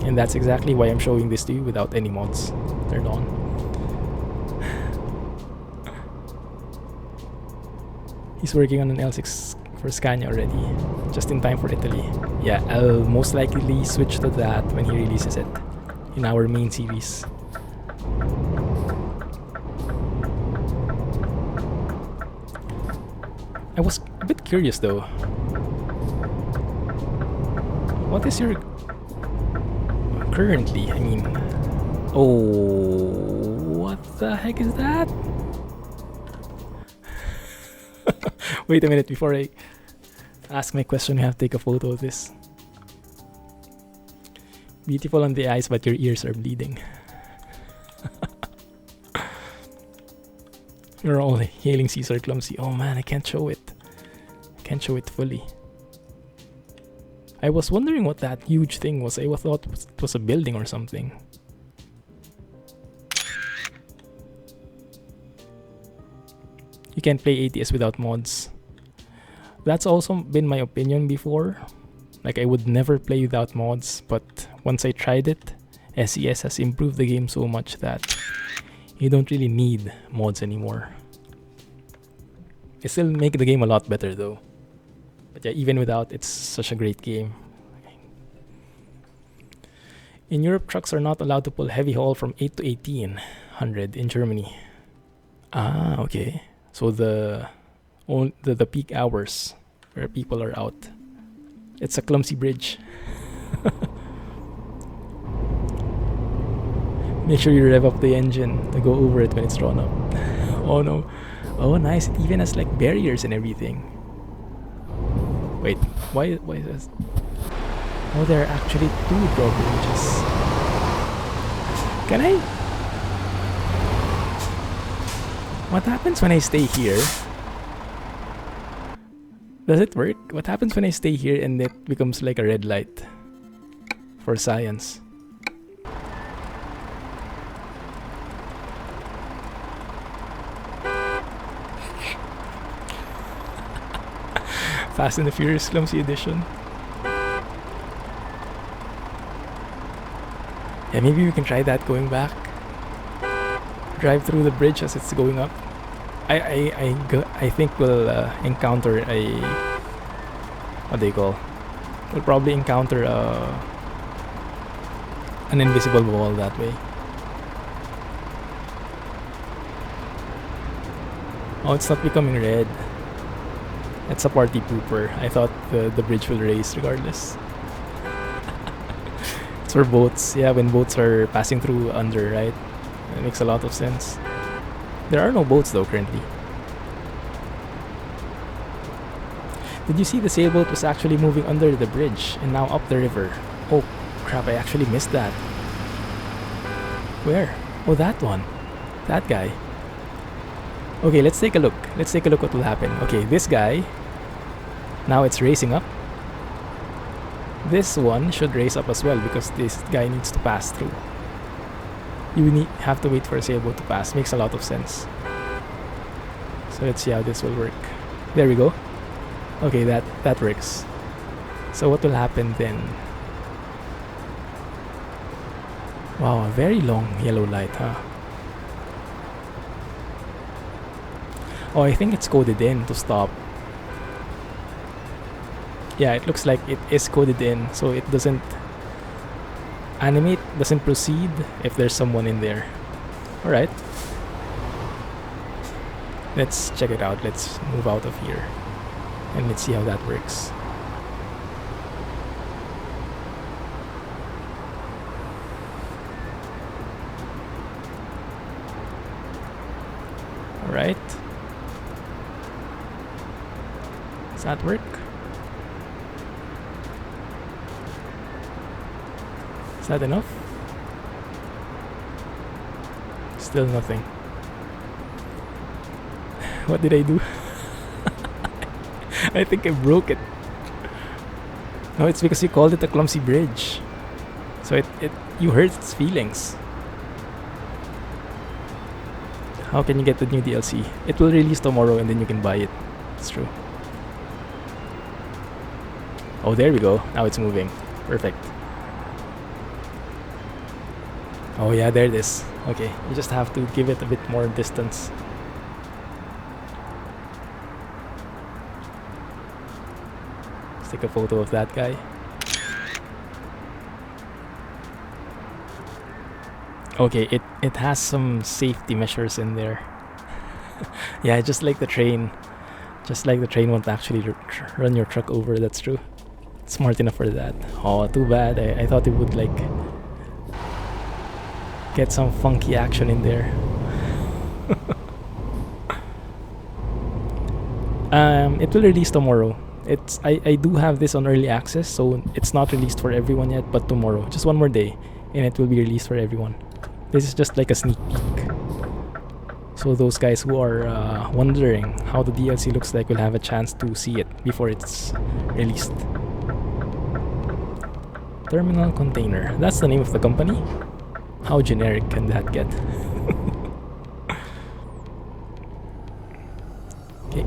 And that's exactly why I'm showing this to you without any mods turned on. He's working on an L6 for Scania already, just in time for Italy. Yeah, I'll most likely switch to that when he releases it in our main series. I was a bit curious though. What is your currently? I mean, oh, what the heck is that? Wait a minute, before I ask my question, I have to take a photo of this. Beautiful on the eyes, but your ears are bleeding. You're all hailing Caesar Clumsy. Oh man, I can't show it. I can't show it fully. I was wondering what that huge thing was. I thought it was a building or something. You can't play ATS without mods. That's also been my opinion before. Like, I would never play without mods, but once I tried it, SES has improved the game so much that you don't really need mods anymore. It still make the game a lot better though. But yeah, even without, it's such a great game. In Europe, trucks are not allowed to pull heavy haul from 8 to 1800 in Germany. Ah, okay. So the peak hours where people are out. It's a clumsy bridge. Make sure you rev up the engine to go over it when it's drawn up. Oh no. Oh nice, it even has like barriers and everything. Wait, why is this? Oh, there are actually 2 drawbridges. Can I? What happens when I stay here? Does it work? What happens when I stay here and it becomes like a red light? For science. Fast and the Furious Clumsy Edition. Yeah, maybe we can try that going back. Drive through the bridge as it's going up. I think we'll encounter a... what do you call? We'll probably encounter an invisible wall that way. Oh, it's not becoming red. It's a party pooper. I thought the bridge will raise regardless. It's for boats. Yeah, when boats are passing through under, right? It makes a lot of sense. There are no boats though currently. Did you see the sailboat was actually moving under the bridge and now up the river? Oh crap, I actually missed that. Where? Oh, that one. That guy. Okay, let's take a look. Let's take a look what will happen. Okay, this guy. Now it's racing up. This one should race up as well because this guy needs to pass through. You have to wait for a sailboat to pass. Makes a lot of sense. So let's see how this will work. There we go. Okay, that works. So what will happen then? Wow, a very long yellow light, huh? Oh, I think it's coded in to stop. Yeah, it looks like it is coded in, so it doesn't animate, doesn't proceed if there's someone in there. Alright. Let's check it out. Let's move out of here. And let's see how that works. that work? Is that enough? Still nothing. What did I do? I think I broke it. No, it's because you called it a clumsy bridge. So you hurt its feelings. How can you get the new DLC? It will release tomorrow and then you can buy it. It's true. Oh, there we go. Now it's moving. Perfect. Oh yeah, there it is. Okay, you just have to give it a bit more distance. Let's take a photo of that guy. Okay, it has some safety measures in there. Yeah, just like the train. Just like the train won't actually run your truck over, that's true. Smart enough for that. Oh, too bad. I thought it would like get some funky action in there. It will release tomorrow. I do have this on early access, so it's not released for everyone yet, but tomorrow, just one more day, and it will be released for everyone. This is just like a sneak peek. So those guys who are wondering how the DLC looks like will have a chance to see it before it's released. Terminal Container. That's the name of the company? How generic can that get? Okay.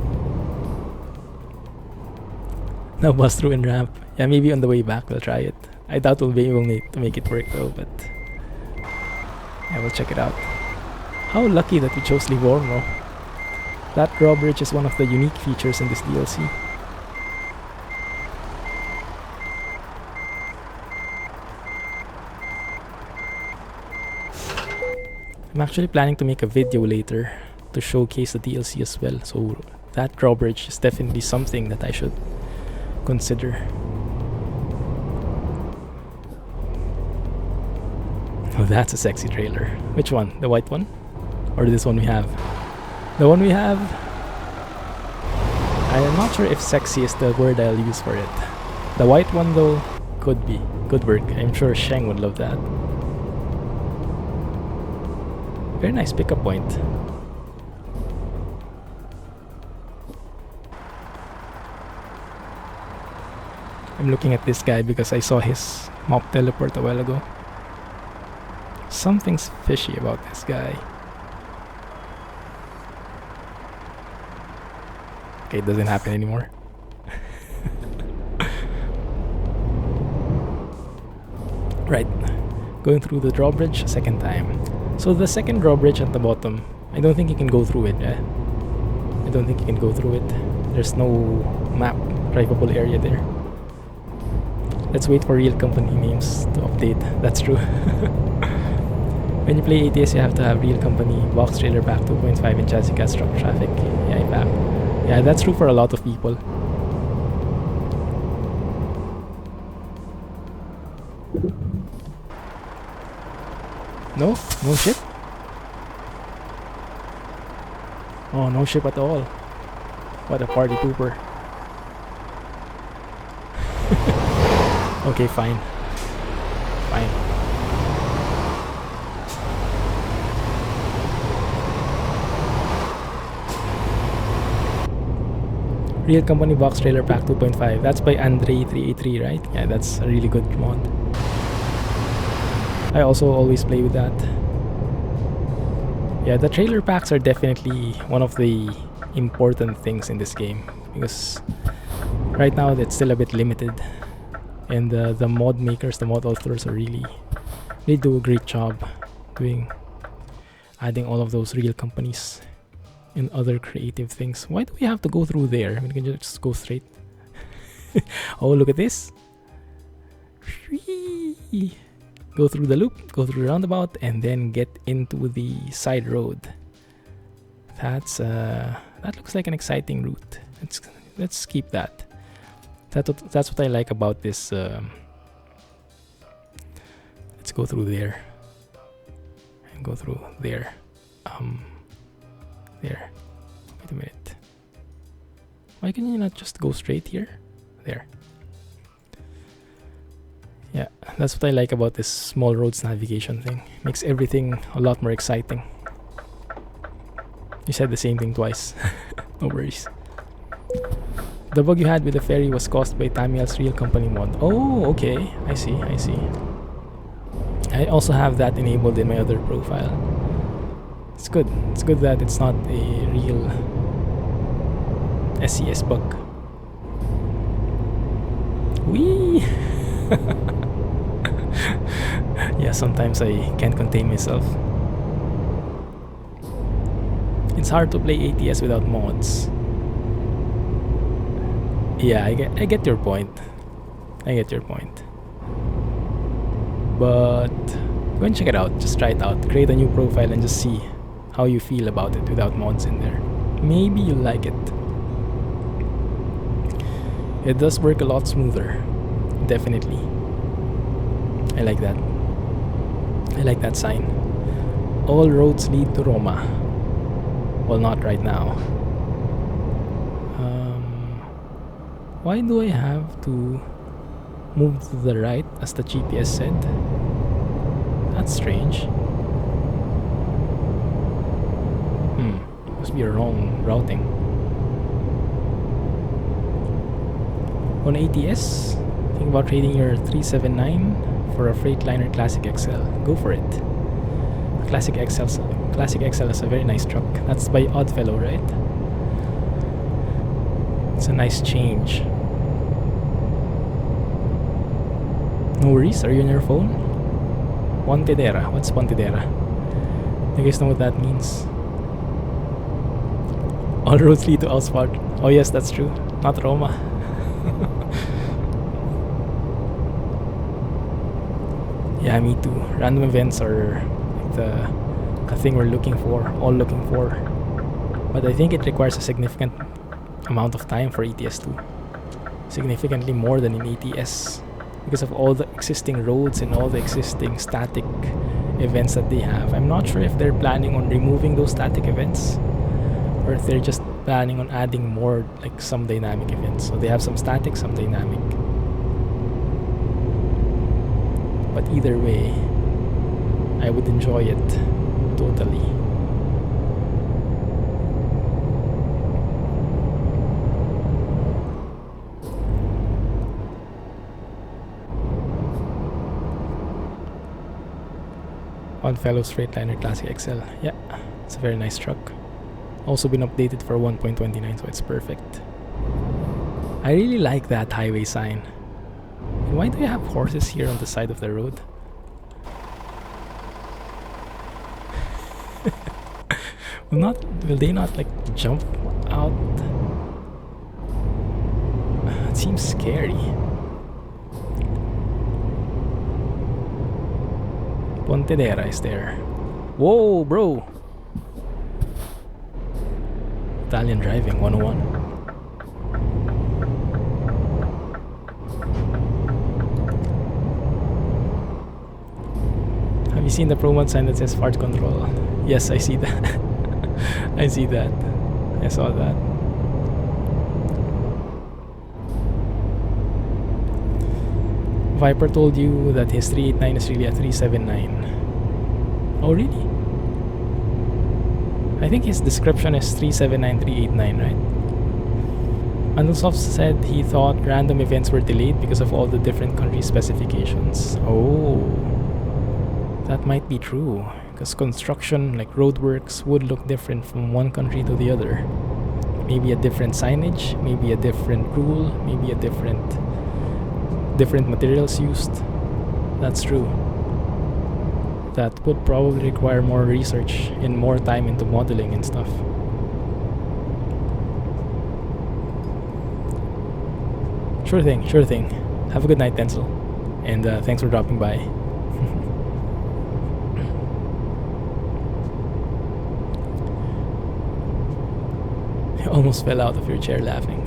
Now bus through and ramp. Yeah, maybe on the way back we'll try it. I doubt we'll be able to make it work though, but yeah, we'll check it out. How lucky that we chose Livorno. That drawbridge is one of the unique features in this DLC. I'm actually planning to make a video later to showcase the DLC as well, so that drawbridge is definitely something that I should consider. Oh, that's a sexy trailer. Which one? The white one? Or this one we have? The one we have? I am not sure if sexy is the word I'll use for it. The white one though, could be. Good work. I'm sure Sheng would love that. Very nice pickup point. I'm looking at this guy because I saw his mop teleport a while ago. Something's fishy about this guy. Okay, it doesn't happen anymore. Right, going through the drawbridge second time. So the second drawbridge at the bottom, I don't think you can go through it. I don't think you can go through it. There's no map drivable area there. Let's wait for real company names to update. That's true. When you play ATS, you have to have real company, box trailer pack 2.5 and chassis cast truck traffic. Yeah, that's true for a lot of people. No ship? Oh, no ship at all. What a party pooper. Okay, fine. Real company box trailer pack 2.5. That's by Andre383, right? Yeah, that's a really good mod. I also always play with that. Yeah, the trailer packs are definitely one of the important things in this game, because right now it's still a bit limited, and the mod makers, the mod authors they do a great job adding all of those real companies and other creative things. Why do we have to go through there? I mean, we can just go straight. Oh, look at this. Go through the loop, go through the roundabout, and then get into the side road. That looks like an exciting route. Let's keep that. That's what I like about this. Let's go through there and go through there. There. Wait a minute. Why can you not just go straight here? There. Yeah, that's what I like about this small roads navigation thing. Makes everything a lot more exciting. You said the same thing twice. No worries. The bug you had with the ferry was caused by Tamiel's real company mod. Oh, okay. I see. I also have that enabled in my other profile. It's good. It's good that it's not a real SES bug. Whee! Yeah, sometimes I can't contain myself. It's hard to play ATS without mods. Yeah, I get your point. But go and check it out. Just try it out. Create a new profile and just see how you feel about it without mods in there. Maybe you'll like it. It does work a lot smoother. Definitely. I like that. I like that sign. All roads lead to Roma. Well, not right now. Why do I have to move to the right as the GPS said? That's strange. Must be a wrong routing. On ATS, think about trading your 379 for a Freightliner Classic XL. Go for it. Classic XL is a very nice truck. That's by Oddfellow, right? It's a nice change. No worries, are you on your phone? Pontedera. What's Pontedera? You guys know what that means? All roads lead to Ausfahrt. Oh yes, that's true. Not Roma. Yeah, me too. Random events are the thing we're all looking for. But I think it requires a significant amount of time for ETS2. Significantly more than in ATS. Because of all the existing roads and all the existing static events that they have. I'm not sure if they're planning on removing those static events or if they're just planning on adding more, like some dynamic events. So they have some static, some dynamic. But either way, I would enjoy it totally. Oddfellow's Freightliner Classic XL. Yeah, it's a very nice truck. Also been updated for 1.29, so it's perfect. I really like that highway sign. And why do you have horses here on the side of the road? Will they not like jump out? It seems scary. Pontedera is there. Whoa, bro! Italian driving 101. Have you seen the promo sign that says fart control? Yes, I see that. I see that. I saw that. Viper told you that his 389 is really a 379. Oh, really? I think his description is 379, 389, right? Andalsoft said he thought random events were delayed because of all the different country specifications. Oh, that might be true. Because construction, like roadworks, would look different from one country to the other. Maybe a different signage, maybe a different rule, maybe a different materials used. That's true. That would probably require more research and more time into modeling and stuff. Sure thing. Have a good night, Denzel. And thanks for dropping by. You almost fell out of your chair laughing.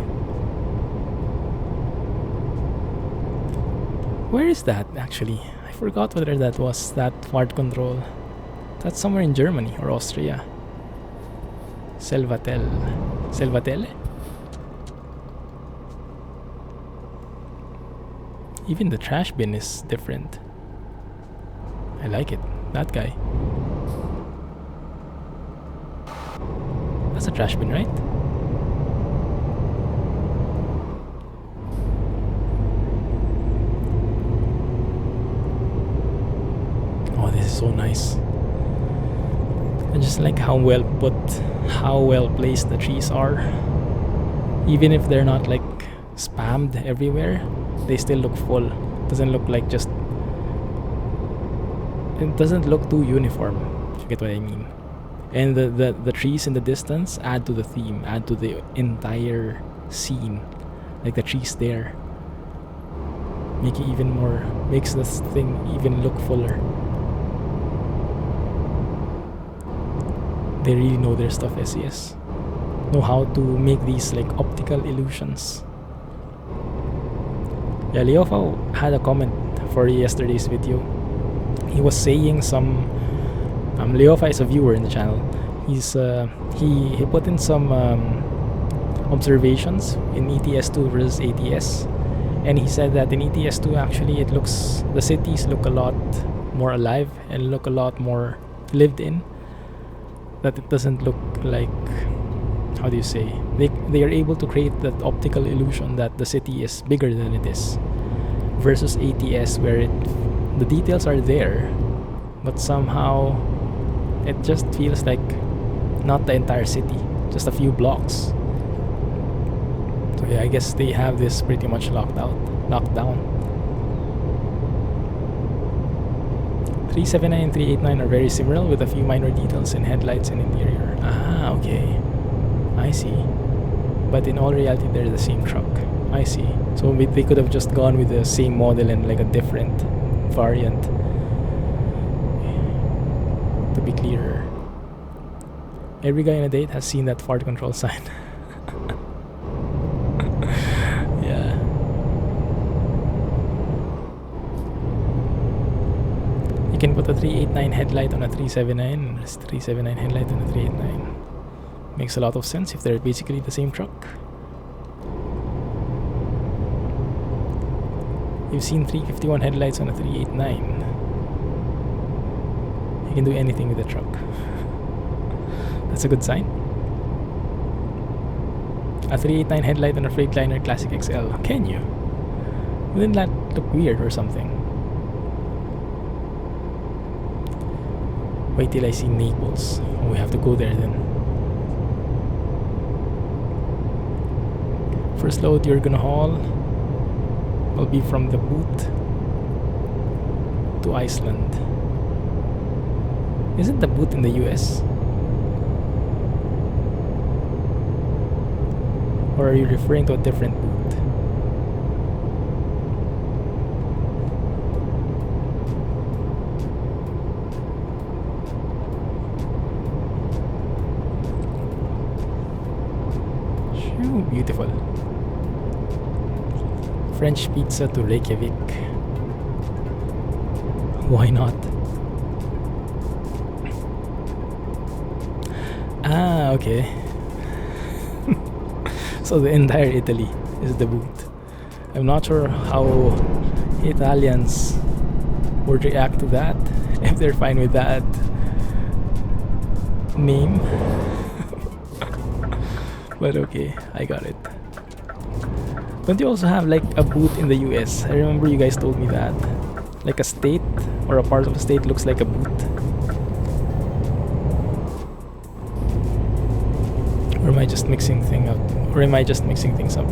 Where is that actually? I forgot whether that was that fart control. That's somewhere in Germany or Austria. Selvatelle. Even the trash bin is different. I like it. That guy. That's a trash bin, right? Oh, this is so nice. I just like how well put, how well placed the trees are. Even if they're not like spammed everywhere, they still look full. Doesn't look like just, it doesn't look too uniform, if you get what I mean. And the trees in the distance add to the theme, add to the entire scene. Like the trees there make it even more, makes this thing even look fuller. They really know their stuff, SES. Know how to make these like optical illusions. Yeah, Leofa had a comment for yesterday's video. He was saying some Leofa is a viewer in the channel. He's he put in some observations in ETS2 versus ATS, and he said that in ETS2 actually it looks, the cities look a lot more alive and look a lot more lived in. That it doesn't look like, how do you say, they are able to create that optical illusion that the city is bigger than it is, versus ATS where the details are there, but somehow it just feels like not the entire city, just a few blocks. So yeah, I guess they have this pretty much locked down. 379 and 389 are very similar with a few minor details in headlights and interior. Ah, okay. I see. But in all reality, they're the same truck. I see. So they could have just gone with the same model and like a different variant. To be clearer. Every guy in a date has seen that fart control sign. Yeah. You can put a 389 headlight on a 379 and a 379 headlight on a 389. Makes a lot of sense if they're basically the same truck. You've seen 351 headlights on a 389. You can do anything with the truck. That's a good sign. A 389 headlight on a Freightliner Classic XL. Can you? Wouldn't that look weird or something? Wait till I see Naples. Oh, we have to go there then. First load you're gonna haul will be from the boot to Iceland. Isn't the boot in the US? Or are you referring to a different boot? Shoo, beautiful. French pizza to Reykjavik. Why not? Ah, okay. So the entire Italy is the boot. I'm not sure how Italians would react to that, if they're fine with that name. But okay, I got it. Don't you also have like a boot in the US? I remember you guys told me that. Like a state or a part of a state looks like a boot. Or am I just mixing things up?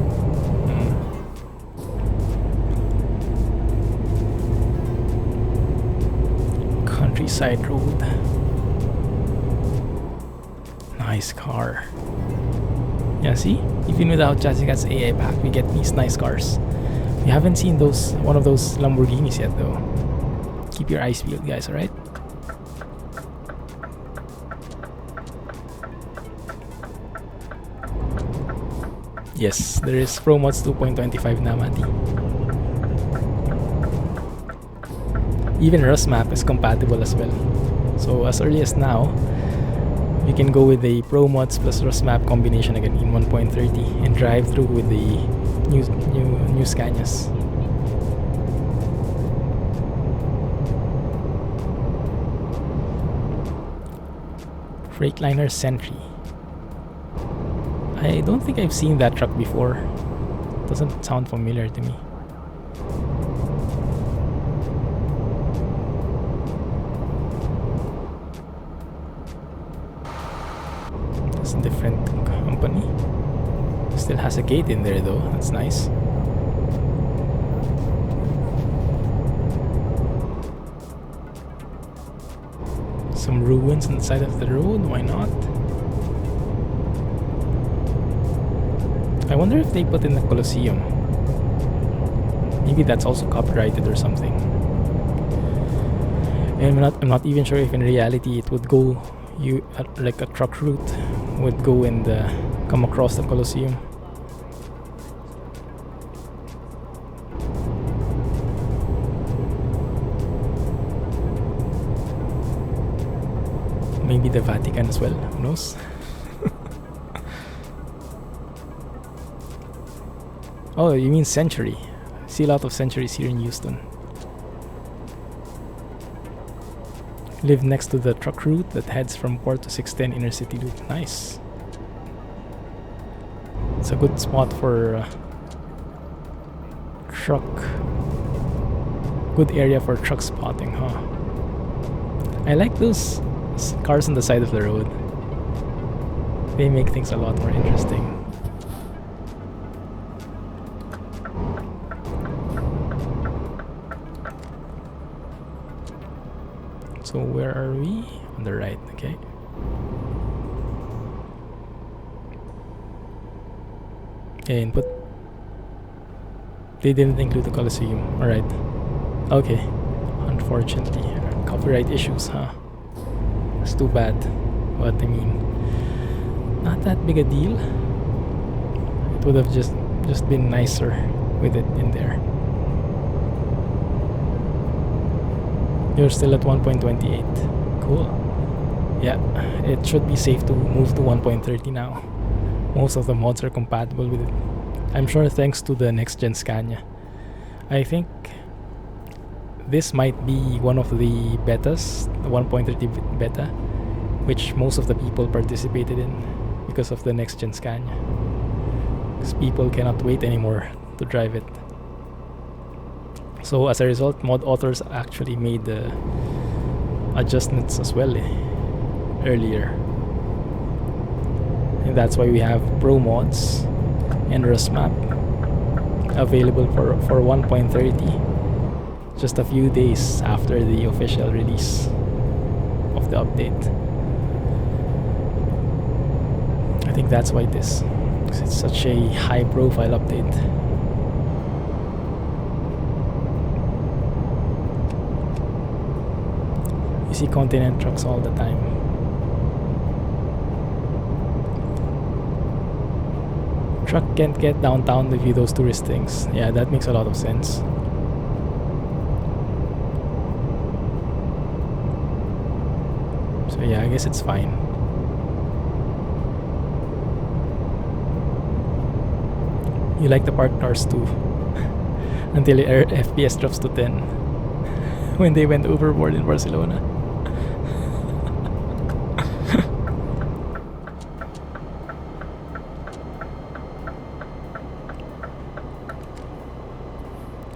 Countryside road. Nice car. Yeah, see? Even without Chassis Cat's AI pack, we get these nice cars. We haven't seen one of those Lamborghinis yet though. Keep your eyes peeled, guys, alright? Yes, there is ProMods 2.25 na, Mati. Even RusMap is compatible as well. So as early as now, you can go with the ProMods plus RusMap combination again in 1.30 and drive through with the new Scanias. Freightliner Sentry. I don't think I've seen that truck before. Doesn't sound familiar to me. It's a different company. Still has a gate in there though. That's nice. Some ruins on the side of the road. Why not? I wonder if they put in the Colosseum. Maybe that's also copyrighted or something. And I'm not even sure if in reality it would go like a truck route would go and come across the Colosseum. Maybe the Vatican as well. Who knows? Oh, you mean Century? I see a lot of Centuries here in Houston. Live next to the truck route that heads from Port to 610 inner city loop. Nice. It's a good spot for truck. Good area for truck spotting, huh? I like those cars on the side of the road. They make things a lot more interesting. So where are we? On the right, okay. Input. They didn't include the Colosseum. Alright. Okay. Unfortunately. Copyright issues, huh? It's too bad. But I mean, not that big a deal. It would have just been nicer with it in there. You're still at 1.28. Cool. Yeah, it should be safe to move to 1.30 now. Most of the mods are compatible with it. I'm sure thanks to the next gen Scania. I think this might be one of the betas, the 1.30 beta, which most of the people participated in because of the next gen Scania. Because people cannot wait anymore to drive it. So as a result, mod authors actually made the adjustments as well earlier. And that's why we have Pro mods and Map available for 1.30 just a few days after the official release of the update. I think that's why it is, because it's such a high profile update. You see continent trucks all the time. Truck can't get downtown to view those tourist things. Yeah, that makes a lot of sense. So yeah, I guess it's fine. You like the parked cars too. Until your FPS drops to 10. When they went overboard in Barcelona.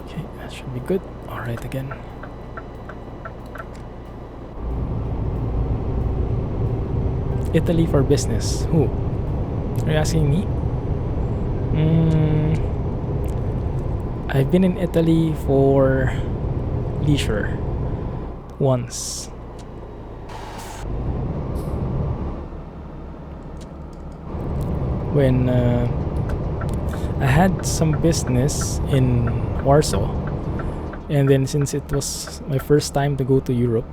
Okay, that should be good. Alright again. Italy for business. Who? Are you asking me? I've been in Italy for leisure once. When I had some business in Warsaw, and then since it was my first time to go to Europe,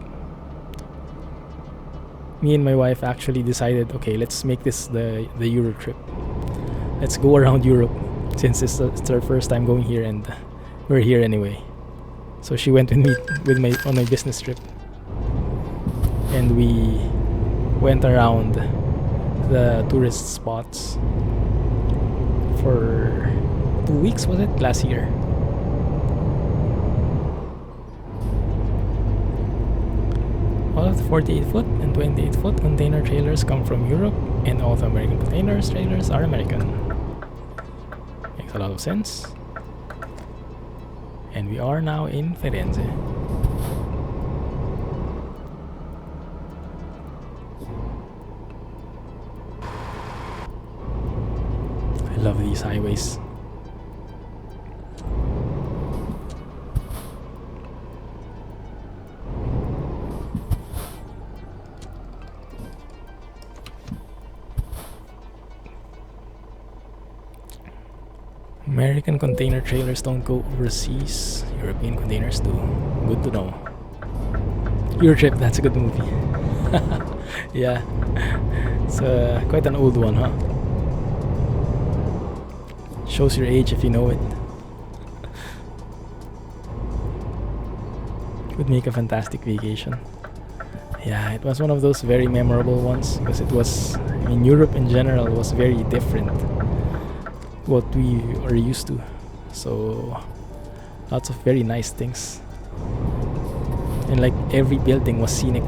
me and my wife actually decided, okay, let's make this the Euro trip. Let's go around Europe since it's our first time going here and we're here anyway. So she went with me on my business trip, and we went around the tourist spots for 2 weeks, was it? Last year. All of the 48-foot and 28-foot container trailers come from Europe, and all the American containers trailers are American. Makes a lot of sense. And we are now in Firenze. I love these highways. American container trailers don't go overseas. European containers do. Good to know. Eurotrip, that's a good movie. Yeah. It's quite an old one, huh? Shows your age if you know it. Would make a fantastic vacation. Yeah, it was one of those very memorable ones because it was, I mean, Europe in general was very different what we are used to, so lots of very nice things, and like every building was scenic,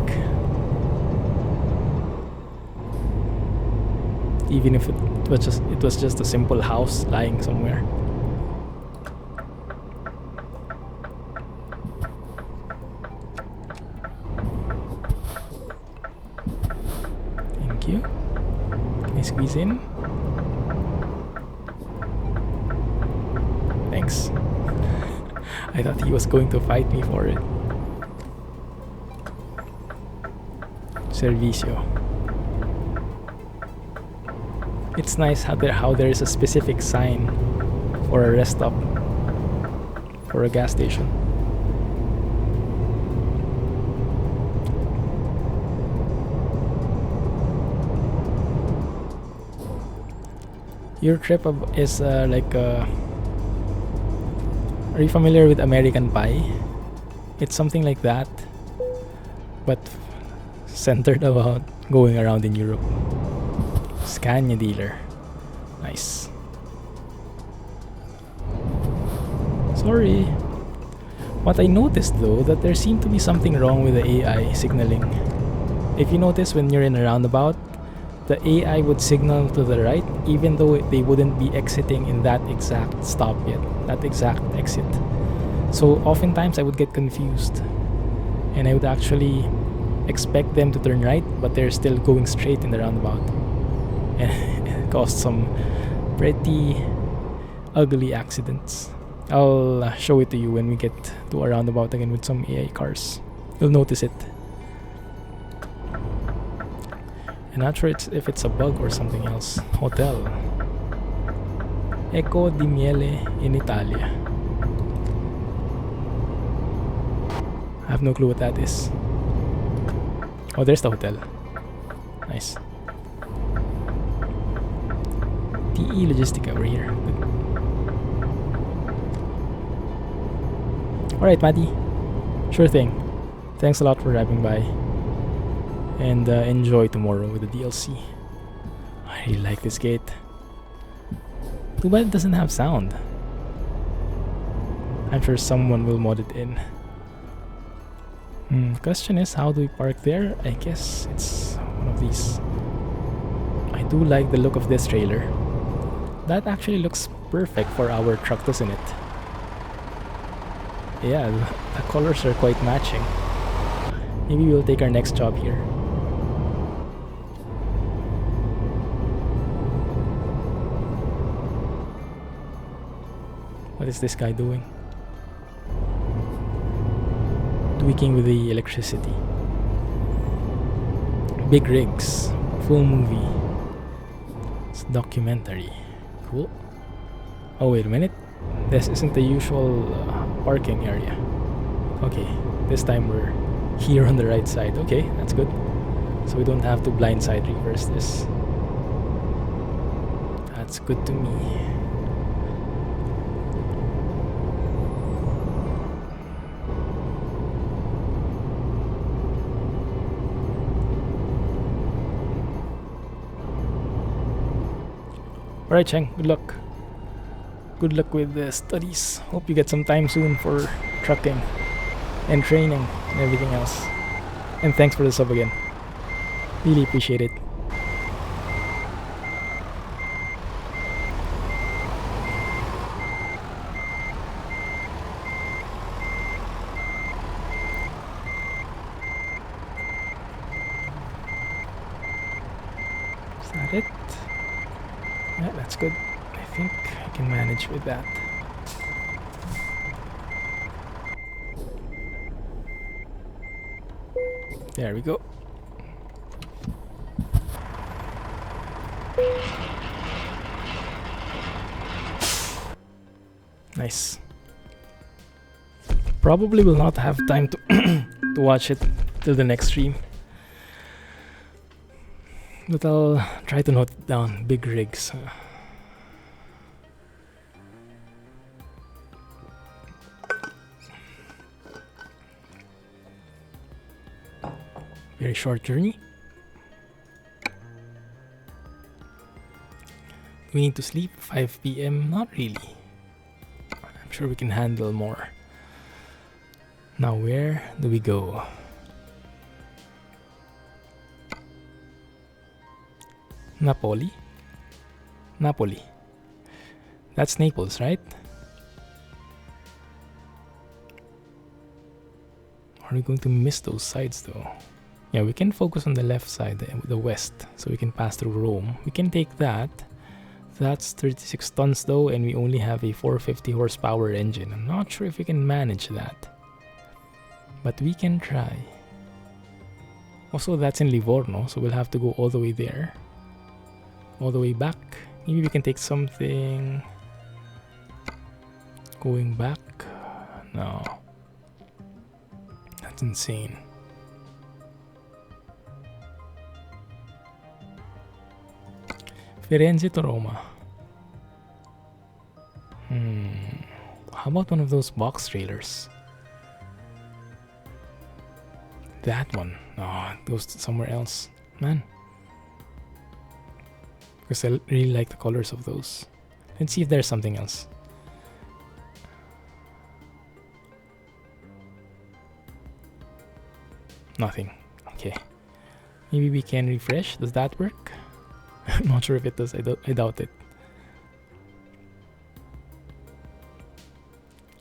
even if it was just a simple house lying somewhere. Thank you. Can I squeeze in? Thanks. I thought he was going to fight me for it. Servicio. It's nice how there is a specific sign for a rest stop, for a gas station. Your trip is like are you familiar with American Pie? It's something like that, but centered about going around in Europe. Scania dealer. Nice. Sorry. What I noticed though, that there seemed to be something wrong with the AI signaling. If you notice, when you're in a roundabout, the AI would signal to the right even though they wouldn't be exiting in that exact stop yet, that exact exit. So oftentimes I would get confused and I would actually expect them to turn right, but they're still going straight in the roundabout, and it caused some pretty ugly accidents. I'll show it to you when we get to a roundabout again with some AI cars. You'll notice it. I'm not sure if it's a bug or something else. Hotel Eco di Miele in Italia. I have no clue what that is. Oh, there's the hotel. Nice. TE Logistica over here. Alright, Matty. Sure thing. Thanks a lot for driving by. And enjoy tomorrow with the DLC. I really like this gate. Too bad it doesn't have sound. I'm sure someone will mod it in. Question is, how do we park there? I guess it's one of these. I do like the look of this trailer. That actually looks perfect for our truck, doesn't it? Yeah, the colors are quite matching. Maybe we'll take our next job here. What is this guy doing? Tweaking with the electricity. Big rigs. Full movie. It's a documentary. Cool. Oh, wait a minute. This isn't the usual parking area. Okay, this time we're here on the right side. Okay, that's good. So we don't have to blindside reverse this. That's good to me. Alright, Cheng, good luck. Good luck with the studies. Hope you get some time soon for trucking and training and everything else. And thanks for the sub again. Really appreciate it. Is that it? Yeah, that's good. I think I can manage with that. There we go. Nice. Probably will not have time to to watch it till the next stream. But I'll try to note down big rigs. Very short journey. We need to sleep 5 p.m. Not really. I'm sure we can handle more. Now where do we go? Napoli? Napoli. That's Naples, right? Are we going to miss those sides though? Yeah, we can focus on the left side, the west, so we can pass through Rome. We can take that. That's 36 tons though, and we only have a 450 horsepower engine. I'm not sure if we can manage that, but we can try. Also, that's in Livorno, so we'll have to go all the way there. All the way back. Maybe we can take something going back. No, that's insane. Firenze to Roma. How about one of those box trailers? That one. Oh, it goes to somewhere else. Man. Because I really like the colors of those. Let's see if there's something else. Nothing. Okay. Maybe we can refresh. Does that work? I'm not sure if it does. I doubt it.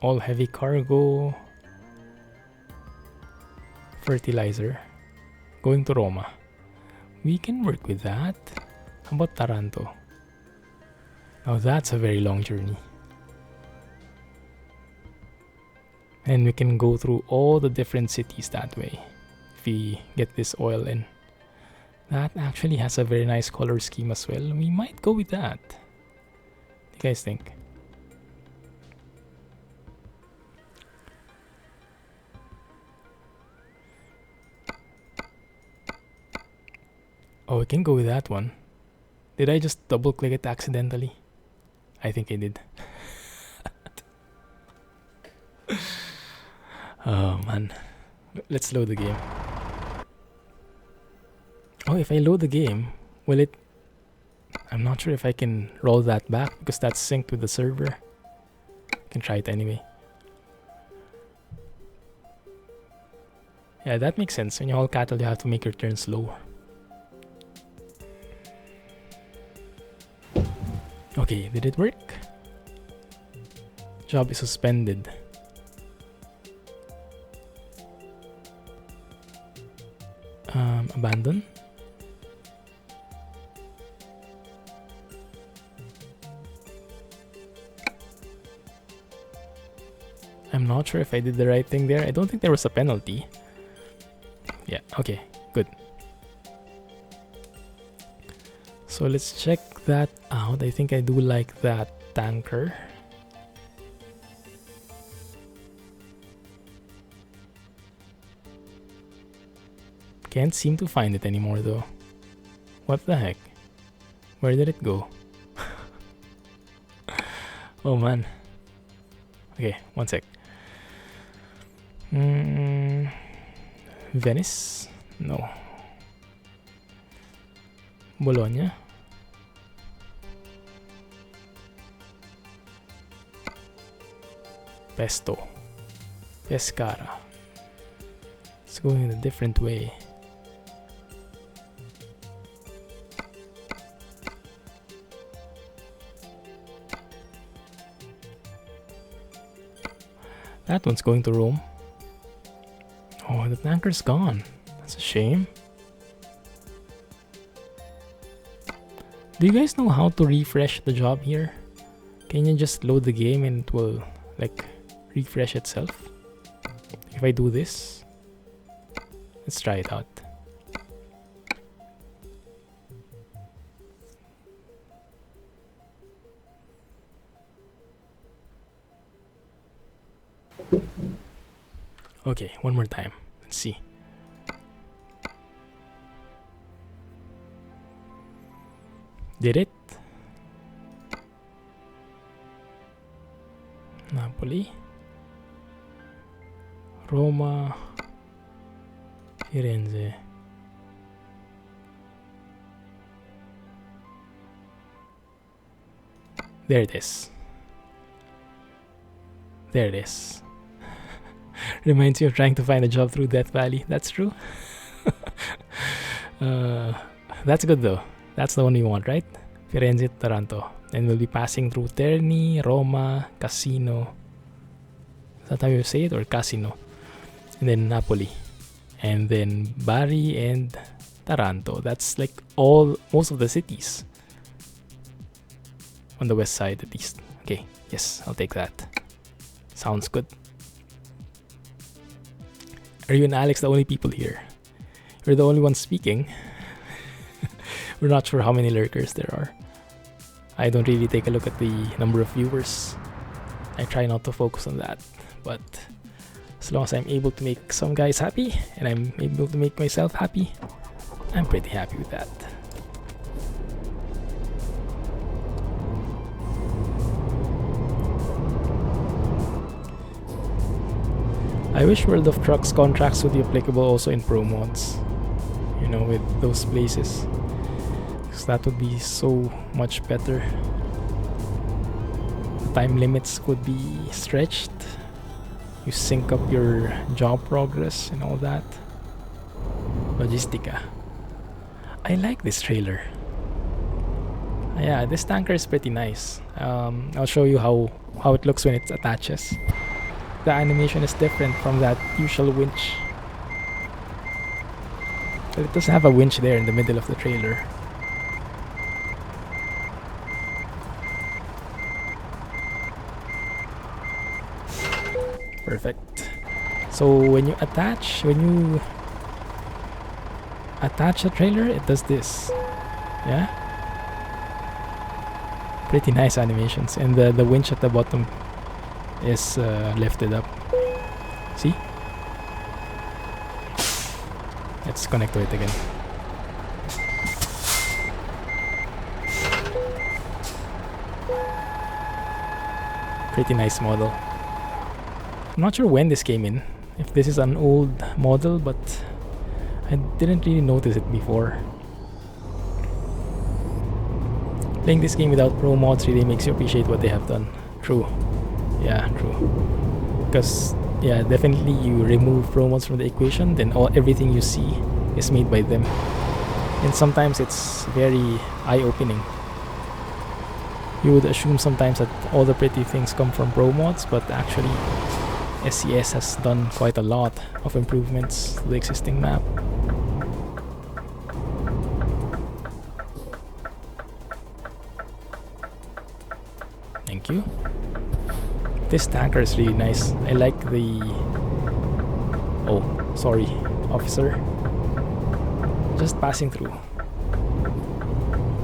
All heavy cargo. Fertilizer. Going to Roma. We can work with that. How about Taranto? Now that's a very long journey. And we can go through all the different cities that way. If we get this oil in. That actually has a very nice color scheme as well. We might go with that. What do you guys think? Oh, we can go with that one. Did I just double click it accidentally? I think I did. Oh man. Let's load the game. Oh, if I load the game, will it... I'm not sure if I can roll that back because that's synced with the server. I can try it anyway. Yeah, that makes sense. When you haul cattle, you have to make your turn slow. Okay, did it work? Job is suspended. Abandon. I'm not sure if I did the right thing there. I don't think there was a penalty. Yeah, okay, good. So let's check that out. I think I do like that tanker. Can't seem to find it anymore though. What the heck? Where did it go? Oh man. Okay, one sec. Venice? No. Bologna? Pesto. Pescara. It's going in a different way. That one's going to Rome. Oh, the tanker's gone. That's a shame. Do you guys know how to refresh the job here? Can you just load the game and it will like refresh itself? If I do this, let's try it out. Okay, one more time. Let's see. Did it? Napoli, Roma, Firenze. There it is. There it is. Reminds you of trying to find a job through Death Valley. That's true. That's good though. That's the one we want, right? Firenze, Taranto. And we'll be passing through Terni, Roma, Cassino. Is that how you say it? Or Cassino? And then Napoli. And then Bari and Taranto. That's like most of the cities. On the west side at least. Okay, yes, I'll take that. Sounds good. Are you and Alex the only people here? You're the only ones speaking. We're not sure how many lurkers there are. I don't really take a look at the number of viewers. I try not to focus on that. But as long as I'm able to make some guys happy and I'm able to make myself happy, I'm pretty happy with that. I wish World of Trucks contracts would be applicable also in pro mods. You know, with those places. Because that would be so much better. The time limits could be stretched. You sync up your job progress and all that. Logistica. I like this trailer. Yeah, this tanker is pretty nice. I'll show you how it looks when it attaches. The animation is different from that usual winch. But it doesn't have a winch there in the middle of the trailer. Perfect. So when you attach the trailer, it does this. Yeah? Pretty nice animations. And the winch at the bottom is lifted up. See? Let's connect to it again. Pretty nice model. I'm not sure when this came in. If this is an old model, but I didn't really notice it before. Playing this game without pro mods really makes you appreciate what they have done. True. Yeah, true. Because, yeah, definitely you remove pro mods from the equation, then everything you see is made by them. And sometimes it's very eye-opening. You would assume sometimes that all the pretty things come from pro mods, but actually SCS has done quite a lot of improvements to the existing map. Thank you. This tanker is really nice. I like the... Oh, sorry, officer. Just passing through.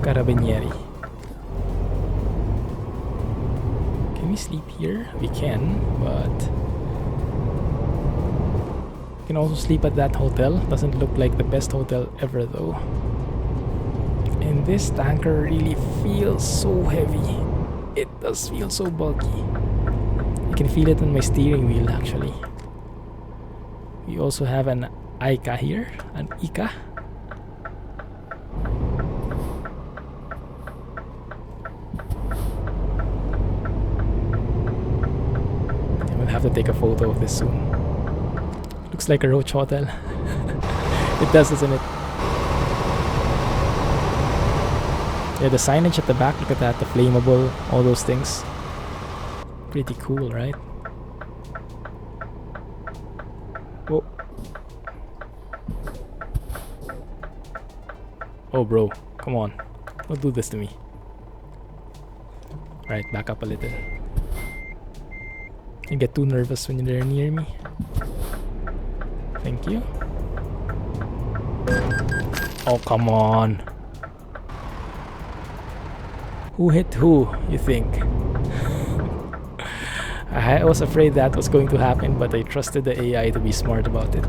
Carabinieri. Can we sleep here? We can, but... You can also sleep at that hotel. Doesn't look like the best hotel ever though. And this tanker really feels so heavy. It does feel so bulky. I can feel it on my steering wheel actually. We also have an ICA here, an ICA. And we'll have to take a photo of this soon. Looks like a roach hotel. It does, doesn't it? Yeah, the signage at the back, look at that, the flammable, all those things. Pretty cool, right? Whoa. Oh bro, come on. Don't do this to me. Right, back up a little. I get too nervous when you're near me. Thank you. Oh, come on. Who hit who, you think? I was afraid that was going to happen, but I trusted the AI to be smart about it.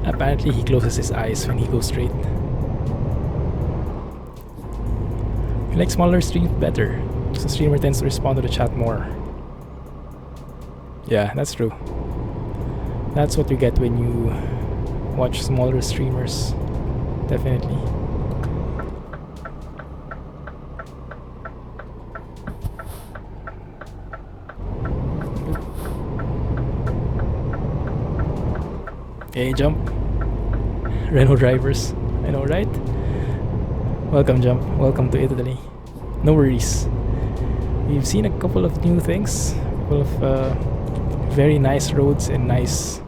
Apparently he closes his eyes when he goes straight. I like smaller streams better, because the streamer tends to respond to the chat more. Yeah, that's true. That's what you get when you watch smaller streamers. Definitely. Hey, Jump. Renault drivers. I know, right? Welcome, Jump. Welcome to Italy. No worries. We've seen a couple of new things. A couple of very nice roads and nice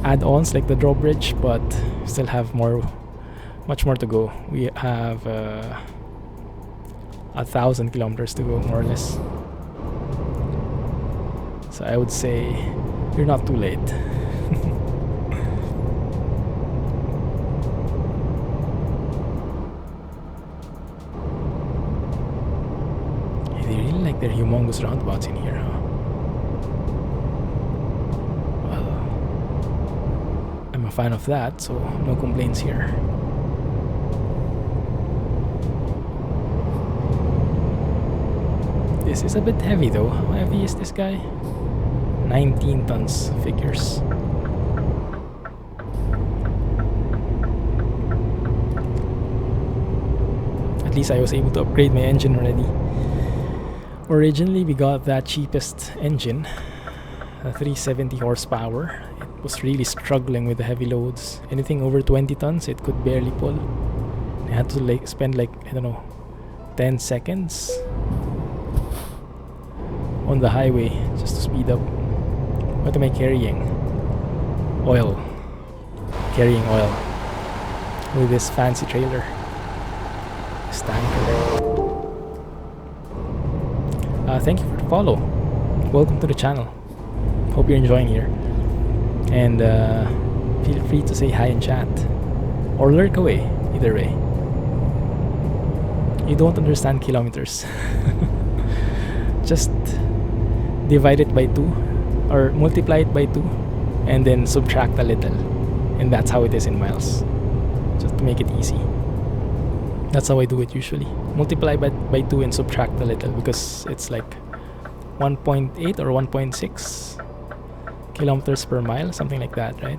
add-ons like the drawbridge, but still have much more to go. We have 1,000 kilometers to go, more or less. So I would say you're not too late. They really like their humongous roundabouts in here, huh? Well, I'm a fan of that, so no complaints here. This is a bit heavy though. How heavy is this guy? 19 tons, figures. At least I was able to upgrade my engine already. Originally we got that cheapest engine, a 370 horsepower. It was really struggling with the heavy loads. Anything over 20 tons it could barely pull. I had to spend I don't know, 10 seconds on the highway just to speed up. What am I carrying? Oil. Carrying oil with this fancy trailer. This tanker. Thank you for the follow. Welcome to the channel. Hope you're enjoying here. And feel free to say hi in chat. Or lurk away, either way. You don't understand kilometers. Just divide it by 2 or multiply it by 2 and then subtract a little, and that's how it is in miles, just to make it easy. That's how I do it usually. Multiply by 2 and subtract a little, because it's like 1.8 or 1.6 kilometers per mile, something like that, right?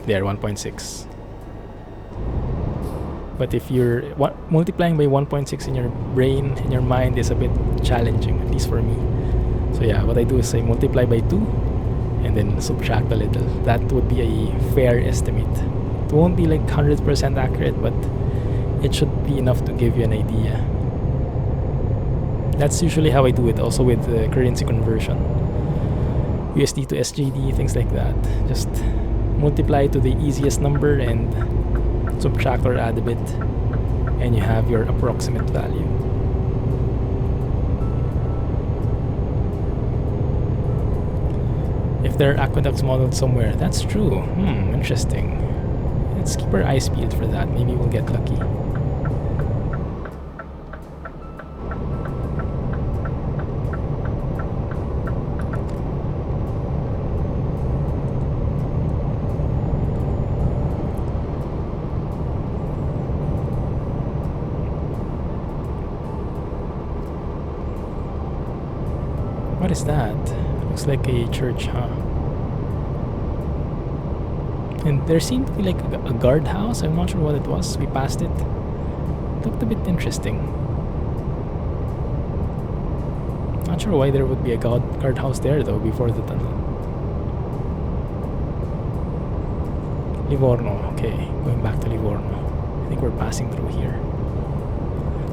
There, 1.6. But if you're multiplying by 1.6 in your brain, in your mind, is a bit challenging, at least for me. So yeah, what I do is I multiply by 2 and then subtract a little. That would be a fair estimate. It won't be like 100% accurate, but it should be enough to give you an idea. That's usually how I do it, also with currency conversion. USD to SGD, things like that. Just multiply to the easiest number and subtract or add a bit, and you have your approximate value. If there are aqueducts modeled somewhere, that's true. Interesting. Let's keep our eyes peeled for that. Maybe we'll get lucky. What is that? Looks like a church, huh? And there seemed to be like a guard house. I'm not sure what it was. We passed it. looked a bit interesting. Not sure why there would be a guardhouse there though before the tunnel. Livorno, okay, going back to Livorno. I think we're passing through here.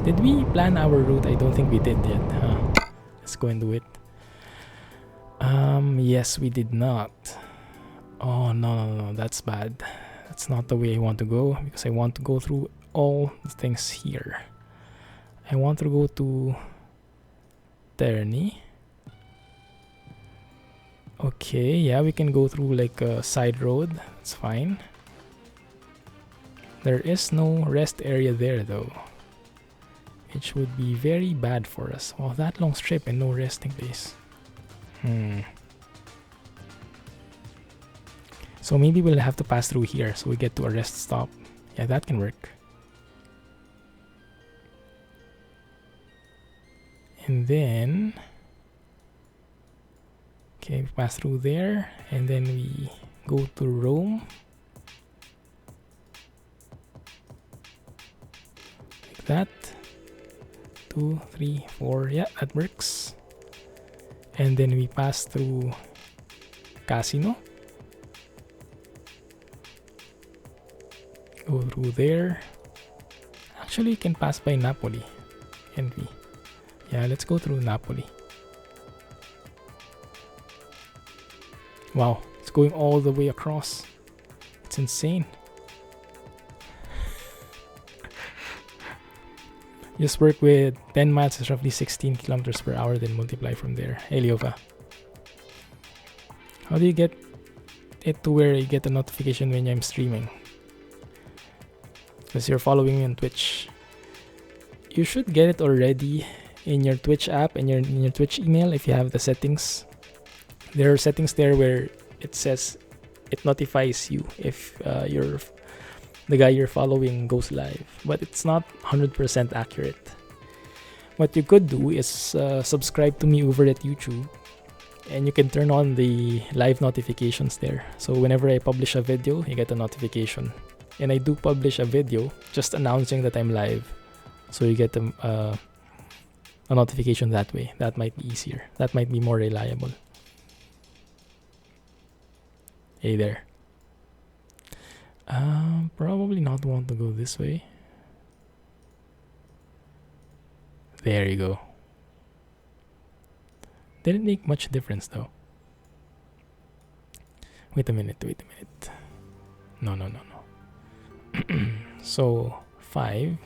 Did we plan our route? I don't think we did yet. Let's go and do it. Yes, we did not. Oh, no, that's bad. That's not the way I want to go, because I want to go through all the things here. I want to go to Terni. Okay, yeah, we can go through like a side road. That's fine. There is no rest area there though, which would be very bad for us. Oh, that long strip and no resting place. So maybe we'll have to pass through here so we get to a rest stop. Yeah, that can work. And then, okay, we pass through there and then we go to Rome. Like that. 2, 3, 4, yeah, that works. And then we pass through Casino. Go through there. Actually, you can pass by Napoli. Envy. Yeah, let's go through Napoli. Wow, it's going all the way across. It's insane. Just work with 10 miles is roughly 16 kilometers per hour, then multiply from there. Hey, Liova. How do you get it to where you get a notification when I'm streaming? Because you're following me on Twitch. You should get it already in your Twitch app and in your Twitch email if you have the settings. There are settings there where it says it notifies you if the guy you're following goes live, but it's not 100% accurate. What you could do is subscribe to me over at YouTube, and you can turn on the live notifications there. So whenever I publish a video, you get a notification. And I do publish a video just announcing that I'm live, so you get a notification that way. That might be easier. That might be more reliable. Hey there. Probably not want to go this way. There you go. Didn't make much difference though. Wait a minute. No. So 5,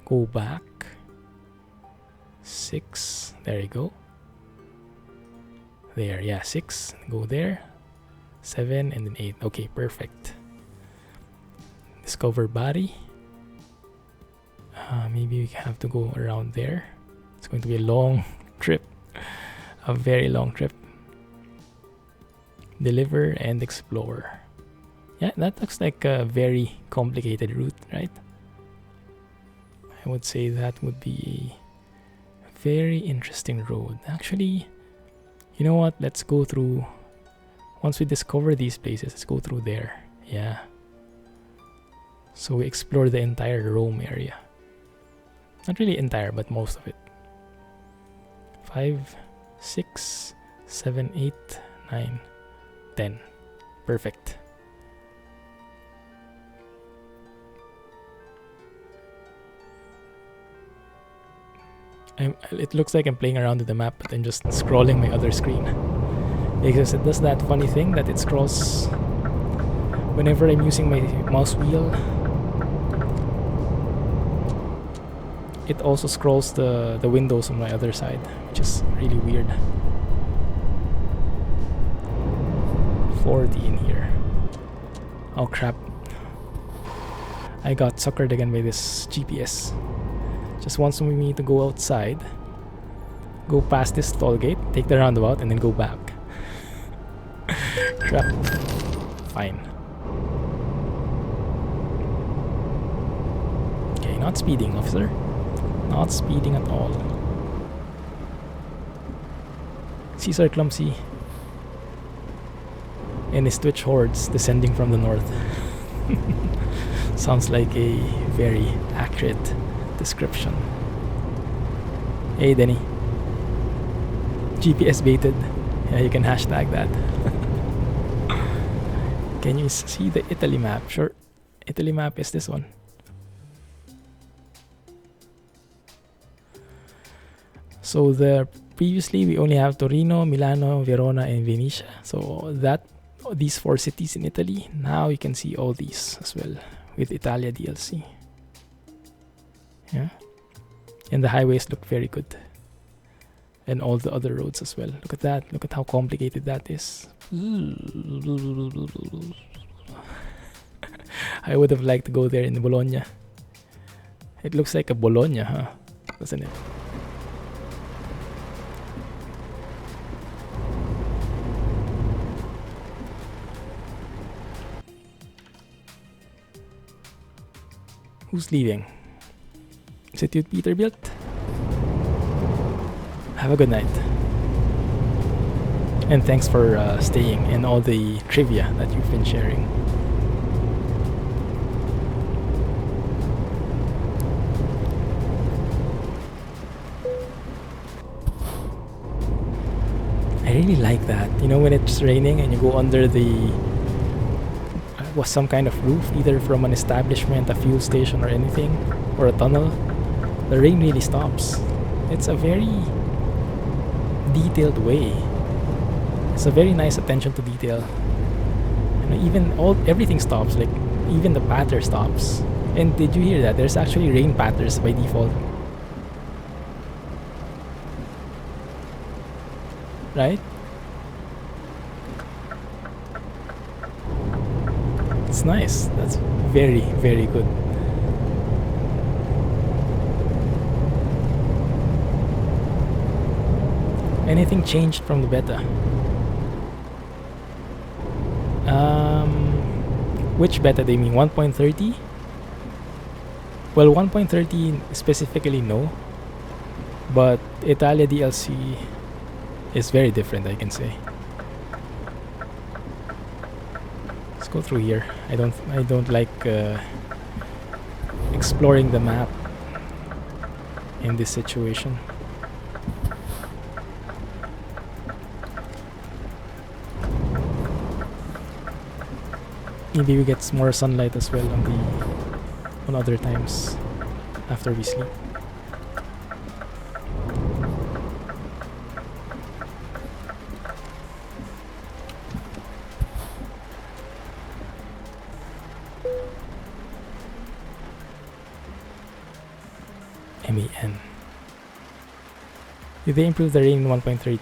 go back, 6, there you go. There, yeah, 6, go there, 7, and then 8. Okay, perfect. Discover body. Maybe we have to go around there. It's going to be a long trip, a very long trip. Deliver and explore. Yeah, that looks like a very complicated route, right? I would say that would be a very interesting road. Actually, you know what? Let's go through. Once we discover these places, let's go through there. Yeah. So we explore the entire Rome area. Not really entire, but most of it. 5, 6, 7, 8, 9, 10. Perfect. It looks like I'm playing around with the map, but I'm just scrolling my other screen. Because it does that funny thing that it scrolls whenever I'm using my mouse wheel. It also scrolls the windows on my other side, which is really weird. 40 in here. Oh crap. I got suckered again by this GPS. Just wants me to go outside, go past this toll gate, take the roundabout, and then go back. Crap. Fine. Okay, not speeding, officer. Not speeding at all. Caesar Clumsy and his Twitch hordes descending from the north. Sounds like a very accurate description. Hey Denny. GPS baited. Yeah, you can hashtag that. Can you see the Italy map? Sure. Italy map is this one. So previously we only have Torino, Milano, Verona, and Venezia. So these 4 cities in Italy. Now you can see all these as well with Italia DLC. Yeah, and the highways look very good, and all the other roads as well. Look at that. Look at how complicated that is. I would have liked to go there in Bologna. It looks like a Bologna, huh? Doesn't it? Who's leaving? Is it you, Peterbilt? Have a good night. And thanks for staying and all the trivia that you've been sharing. I really like that. You know, when it's raining and you go under the was some kind of roof, either from an establishment, a fuel station, or anything, or a tunnel, the rain really stops. It's a very detailed way. It's a very nice attention to detail. And even everything stops, like even the patter stops. And did you hear that? There's actually rain patters by default. Right? It's nice. That's very, very good. Anything changed from the beta? Which beta do you mean? 1.30? Well, 1.30 specifically no, but Italia DLC is very different, I can say. Let's go through here. I don't like exploring the map in this situation. Maybe we get more sunlight as well on other times after we sleep. MEN. Did they improve the rain in 1.30?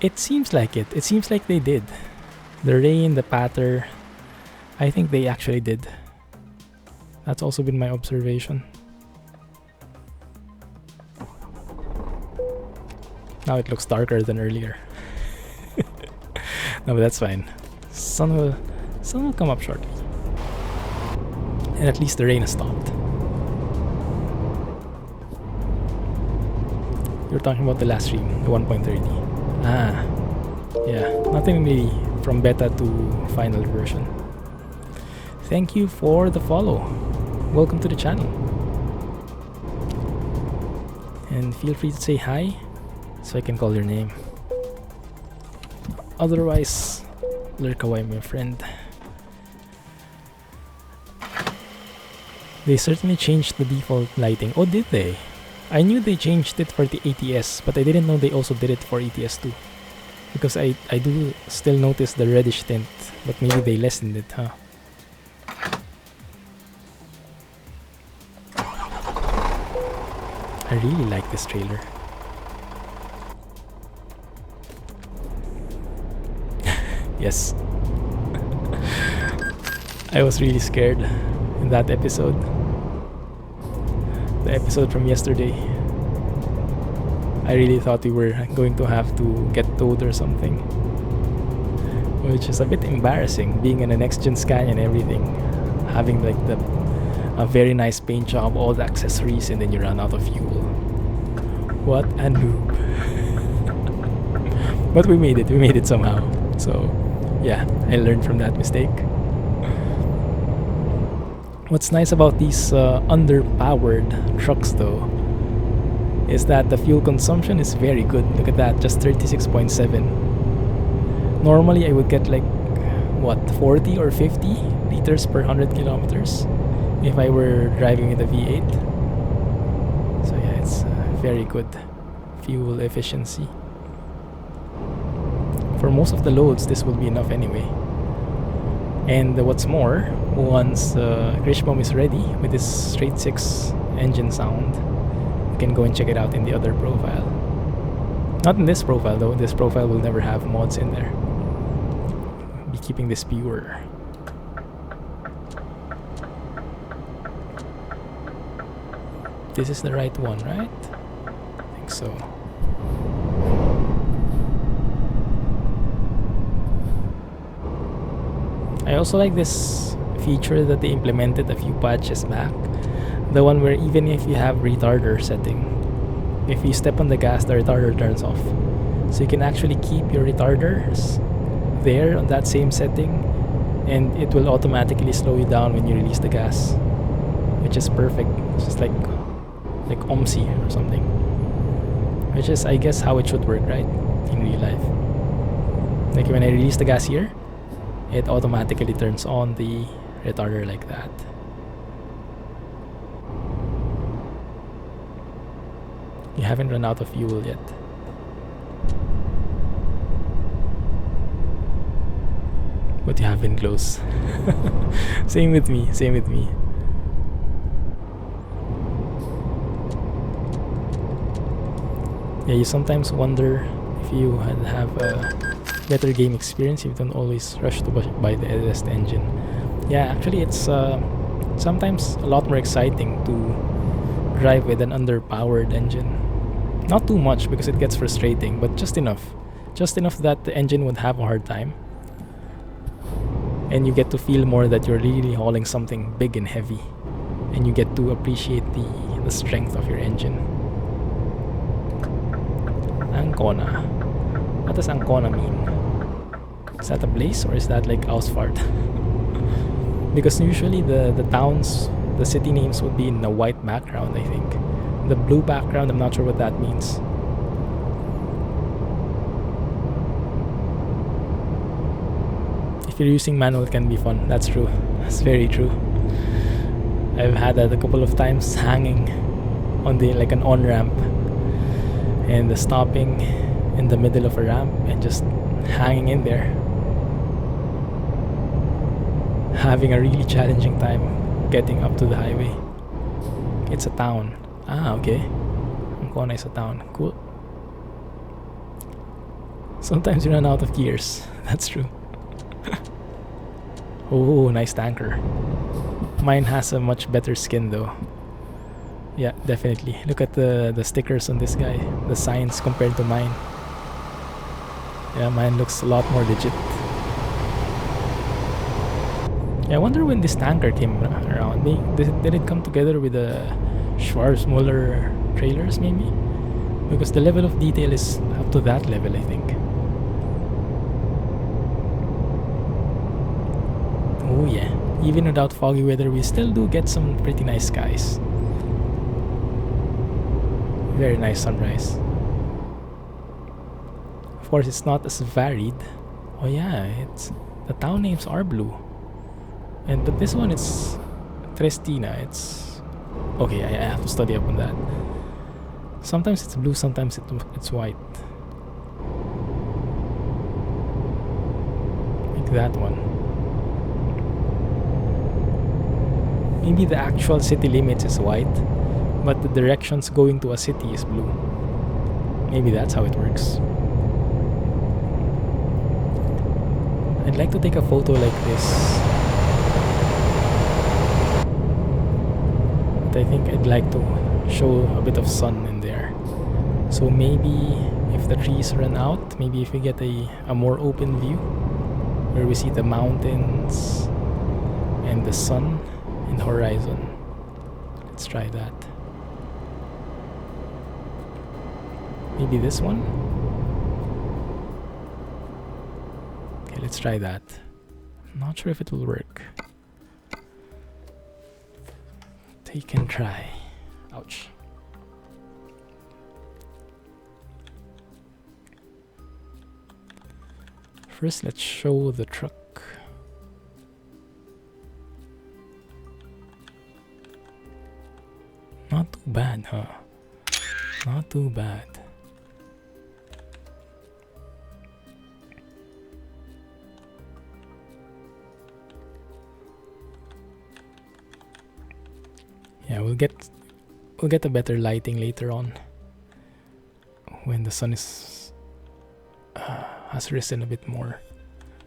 It seems like it. It seems like they did. The rain, the patter, I think they actually did. That's also been my observation. Now it looks darker than earlier. No, but that's fine. Sun will come up shortly. And at least the rain has stopped. You're talking about the last stream, the 1.30. Ah, yeah, nothing really from beta to final version. Thank you for the follow. Welcome to the channel. And feel free to say hi so I can call your name. Otherwise, lurk away, my friend. They certainly changed the default lighting. Oh, did they? I knew they changed it for the ATS, but I didn't know they also did it for ETS2. Because I do still notice the reddish tint, but maybe they lessened it, huh? I really like this trailer. Yes. I was really scared in that episode. The episode from yesterday. I really thought we were going to have to get towed or something. Which is a bit embarrassing, being in a next-gen Scania and everything. Having like a very nice paint job, all the accessories, and then you run out of fuel. What a noob. But we made it somehow. So yeah, I learned from that mistake. What's nice about these underpowered trucks though is that the fuel consumption is very good. Look at that, just 36.7. Normally I would get like what, 40 or 50 liters per 100 kilometers if I were driving with a V8. So yeah, it's very good fuel efficiency. For most of the loads this will be enough anyway. And what's more, once Grisham is ready with his straight 6 engine sound, you can go and check it out in the other profile. Not in this profile though, this profile will never have mods in there. Be keeping this pure. This is the right one, right? I think so. I also like this feature that they implemented a few patches back. The one where even if you have retarder setting, if you step on the gas, the retarder turns off. So you can actually keep your retarders there on that same setting, and it will automatically slow you down when you release the gas, which is perfect. It's just like OMSI or something, which is, I guess, how it should work, right, in real life. Like when I release the gas here, it automatically turns on the retarder like that. You haven't run out of fuel yet. But you have been close. Same with me, same with me. Yeah, you sometimes wonder if you have a better game experience if you don't always rush to buy the ETS engine. Yeah, actually it's sometimes a lot more exciting to drive with an underpowered engine. Not too much because it gets frustrating, but just enough. Just enough that the engine would have a hard time. And you get to feel more that you're really hauling something big and heavy. And you get to appreciate the strength of your engine. Ancona. What does Ancona mean? Is that a place or is that like Ausfahrt? Because usually the towns, the city names would be in a white background, I think. The blue background, I'm not sure what that means. If you're using manual, it can be fun. That's true. That's very true. I've had that a couple of times, hanging on the like an on-ramp and stopping in the middle of a ramp and just hanging in there, having a really challenging time getting up to the highway. It's a town. Ah, okay. Ancona is a town. Cool. Sometimes you run out of gears. That's true. Oh, nice tanker. Mine has a much better skin though. Yeah, definitely. Look at the stickers on this guy. The signs compared to mine. Yeah, mine looks a lot more legit. Yeah, I wonder when this tanker came around. Did it come together with the Schwarzmuller trailers maybe? Because the level of detail is up to that level, I think. Oh yeah, even without foggy weather, we still do get some pretty nice skies. Very nice sunrise. Of course, it's not as varied. Oh yeah, it's the town names are blue. But this one it's Trestina. It's okay. I have to study up on that. Sometimes it's blue, sometimes it's white. Like that one. Maybe the actual city limits is white, but the directions going to a city is blue. Maybe that's how it works. I'd like to take a photo like this, but I think I'd like to show a bit of sun in there. So maybe if the trees run out, maybe if we get a more open view where we see the mountains and the sun in the horizon. Let's try that. Maybe this one? Okay, let's try that. I'm not sure if it will work. Take and try. Ouch. First, let's show the truck. Not too bad, huh? Not too bad. Yeah, we'll get a better lighting later on when the sun is has risen a bit more.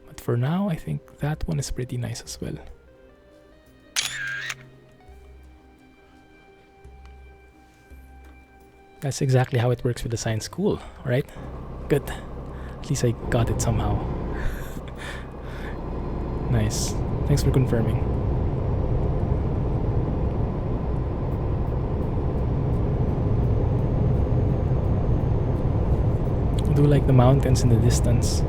But for now, I think that one is pretty nice as well. That's exactly how it works with the science school, right? Good. At least I got it somehow. Nice. Thanks for confirming. I do like the mountains in the distance.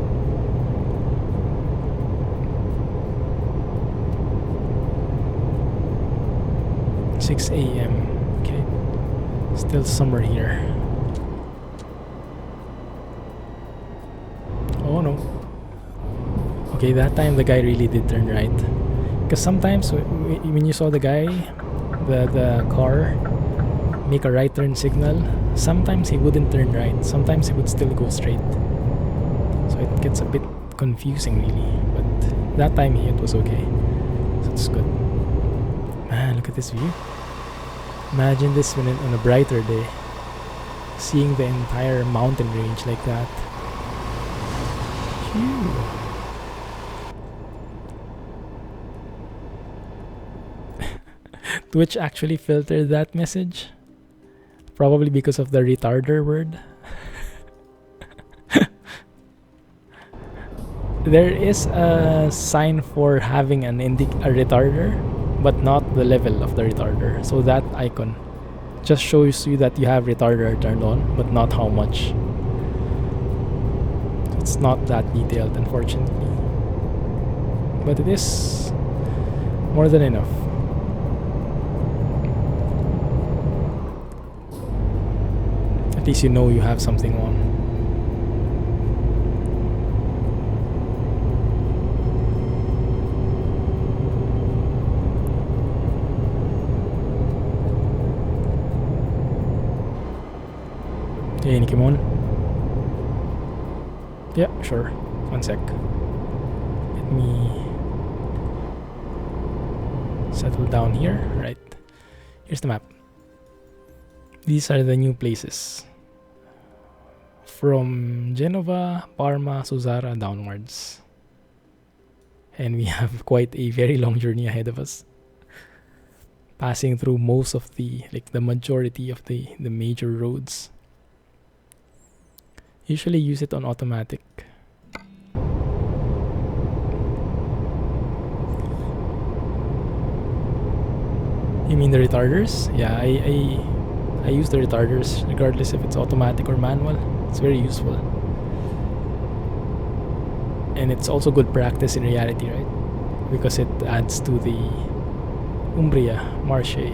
"6 a.m. Okay. Still summer here. Oh no. Okay, that time the guy really did turn right. Because sometimes when you saw the guy, the car make a right turn signal, sometimes he wouldn't turn right. Sometimes he would still go straight. So it gets a bit confusing really. But that time it was okay. So it's good. Man, look at this view. Imagine this when on a brighter day, seeing the entire mountain range like that. Phew. Twitch actually filtered that message, probably because of the retarder word. There is a sign for having a retarder, but not the level of the retarder. So that icon just shows you that you have retarder turned on, but not how much. It's not that detailed, unfortunately. But it is more than enough. At least you know you have something on. Hey, Nikimon. Yeah, sure. 1 sec. Let me settle down here. Right. Here's the map. These are the new places. From Genova, Parma, Suzzara downwards. And we have quite a very long journey ahead of us. Passing through most of the majority of the major roads. Usually use it on automatic. You mean the retarders? Yeah, I use the retarders regardless if it's automatic or manual. It's very useful. And it's also good practice in reality, right? Because it adds to the Umbria, Marche.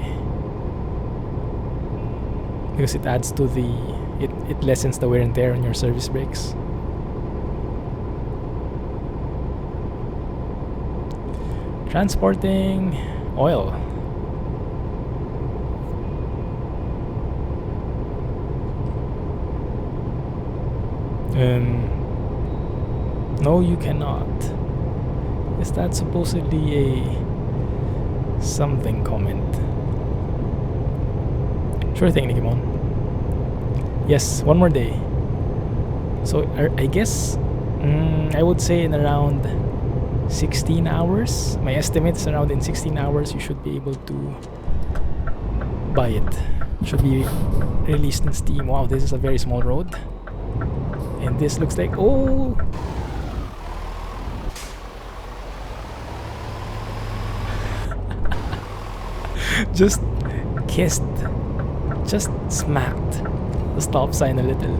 Because it adds to the it lessens the wear and tear on your service brakes. Transporting oil. No, you cannot. Is that supposedly a something comment? Sure thing, Nikimon. Yes, one more day. So I guess I would say in around 16 hours. My estimate is around in 16 hours you should be able to buy it. It should be released in Steam. Wow, this is a very small road. And this looks like, oh, just kissed, just smacked the stop sign a little.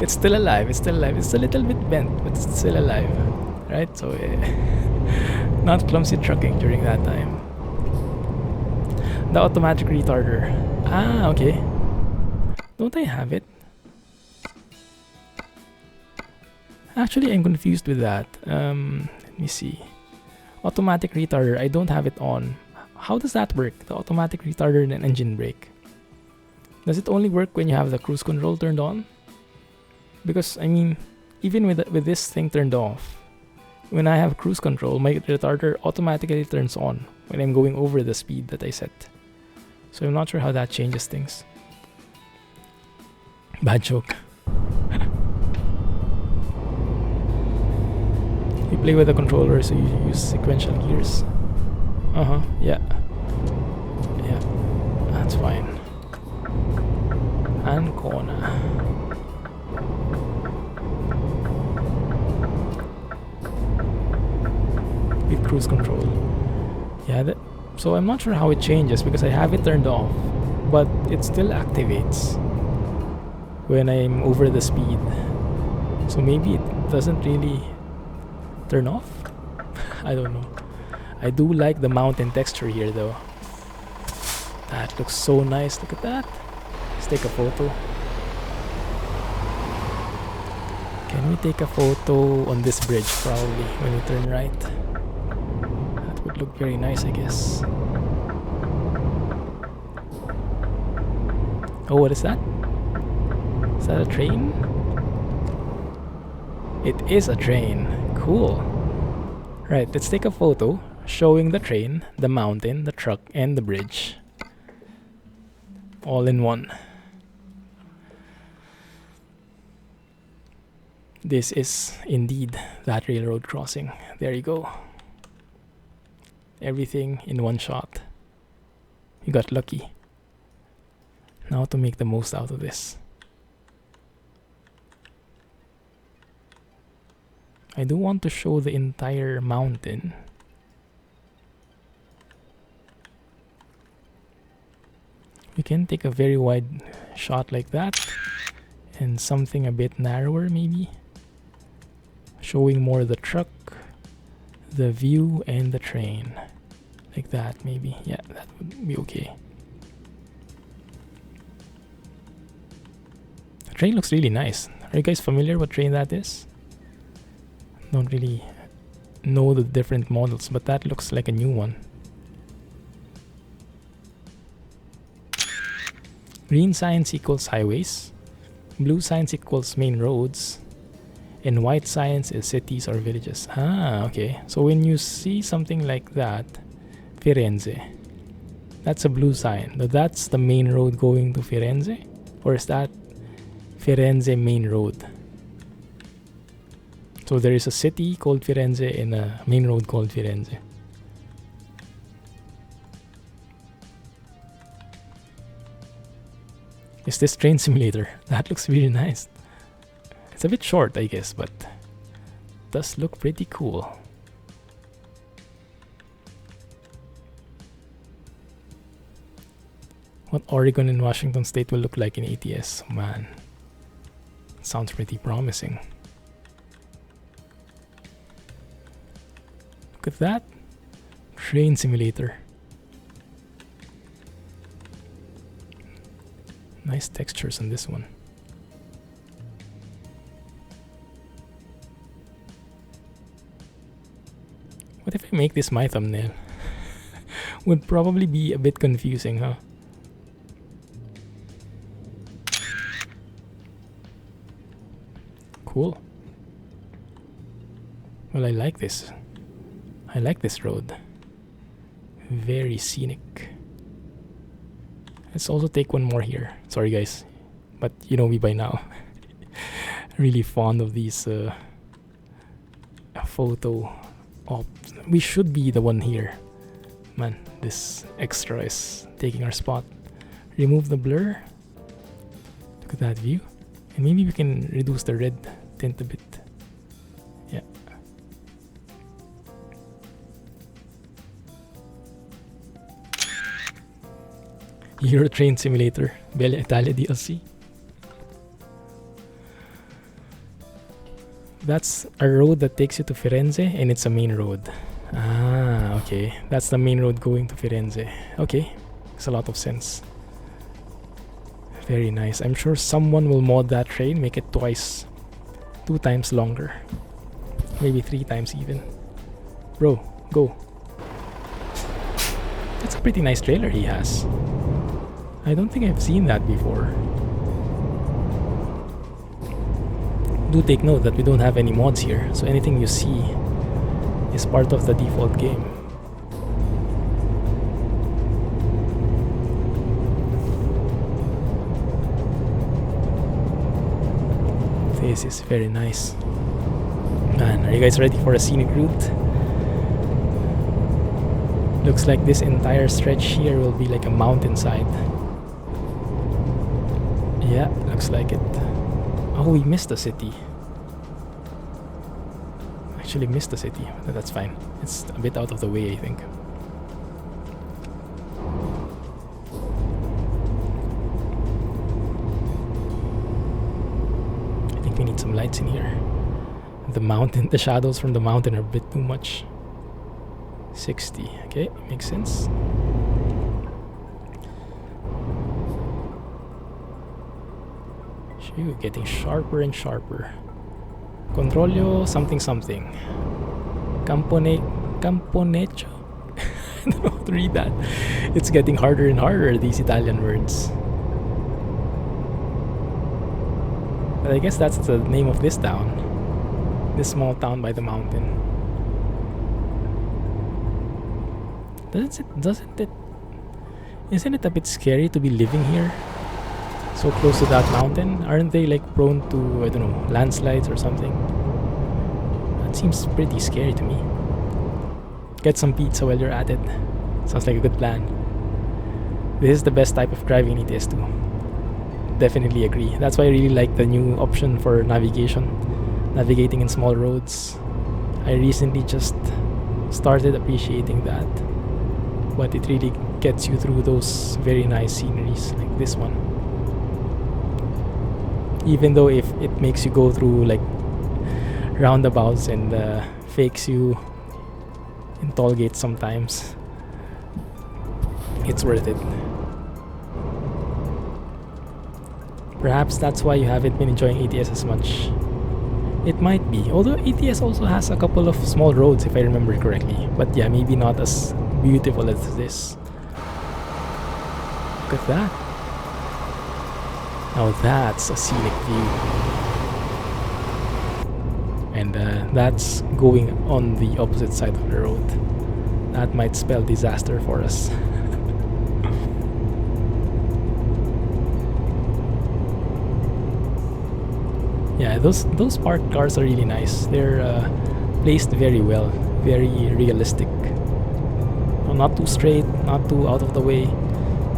It's still alive, it's still alive. It's a little bit bent, but it's still alive, right? So not clumsy trucking during that time. The automatic retarder. Ah, okay. Don't I have it? Actually, I'm confused with that. Let me see. Automatic retarder, I don't have it on. How does that work? The automatic retarder and engine brake. Does it only work when you have the cruise control turned on? Because, I mean, even with this thing turned off, when I have cruise control, my retarder automatically turns on when I'm going over the speed that I set. So I'm not sure how that changes things. Bad joke. You play with the controller, so you use sequential gears. Yeah. Yeah, that's fine. Ancona. With cruise control. Yeah, so I'm not sure how it changes because I have it turned off, but it still activates when I'm over the speed. So maybe it doesn't really turn off? I don't know. I do like the mountain texture here though. That looks so nice. Look at that. Let's take a photo. Can we take a photo on this bridge probably when we turn right? That would look very nice, I guess. Oh, what is that? Is that a train? It is a train. Cool. Right, let's take a photo showing the train, the mountain, the truck, and the bridge. All in one. This is indeed that railroad crossing. There you go. Everything in one shot. You got lucky. Now to make the most out of this. I do want to show the entire mountain. We can take a very wide shot like that and something a bit narrower maybe, showing more the truck, the view, and the train like that maybe. Yeah, that would be okay. The train looks really nice. Are you guys familiar what train that is? Don't really know the different models, but that looks like a new one. Green signs equals highways, blue signs equals main roads, and white signs is cities or villages. Ah, okay. So when you see something like that, Firenze, that's a blue sign. That's the main road going to Firenze? Or is that Firenze main road? So there is a city called Firenze and a main road called Firenze. Is this train simulator? That looks really nice. It's a bit short, I guess, but does look pretty cool. What Oregon and Washington State will look like in ATS. Man, sounds pretty promising. Look at that. Train simulator. Nice textures on this one. What if I make this my thumbnail? Would probably be a bit confusing, huh? Cool. Well, I like this. I like this road. Very scenic. Let's also take one more here. Sorry guys, but you know me by now. Really fond of these photo ops. We should be the one here. Man, this extra is taking our spot. Remove the blur. Look at that view. And maybe we can reduce the red tint a bit. Yeah. Euro Train Simulator, Italia DLC. That's a road that takes you to Firenze and it's a main road. Ah, okay. That's the main road going to Firenze. Okay. Makes a lot of sense. Very nice. I'm sure someone will mod that train, make it 2 times longer. Maybe 3 times even. Bro, go. That's a pretty nice trailer he has. I don't think I've seen that before. Do take note that we don't have any mods here, so anything you see is part of the default game. This is very nice. Man, are you guys ready for a scenic route? Looks like this entire stretch here will be like a mountainside. Yeah, looks like it. Oh, we missed the city. Actually missed the city, but that's fine. It's a bit out of the way, I think. I think we need some lights in here. The mountain, the shadows from the mountain are a bit too much. 60, okay, makes sense. Shoot, getting sharper and sharper. Controlio something something. Camponecho. I don't know how to read that. It's getting harder and harder, these Italian words. But I guess that's the name of this town. This small town by the mountain. Isn't it a bit scary to be living here? So close to that mountain? Aren't they like prone to, I don't know, landslides or something? That seems pretty scary to me. Get some pizza while you're at it. Sounds like a good plan. This is the best type of driving in ETS2. Definitely agree. That's why I really like the new option for navigation. Navigating in small roads. I recently just started appreciating that. But it really gets you through those very nice sceneries like this one. Even though if it makes you go through like roundabouts and fakes you in toll gates sometimes, it's worth it. Perhaps that's why you haven't been enjoying ETS as much. It might be, although ETS also has a couple of small roads if I remember correctly. But yeah, maybe not as beautiful as this. Look at that. Now that's a scenic view. And that's going on the opposite side of the road. That might spell disaster for us. Yeah, those parked cars are really nice. They're placed very well, very realistic. Not too straight, not too out of the way.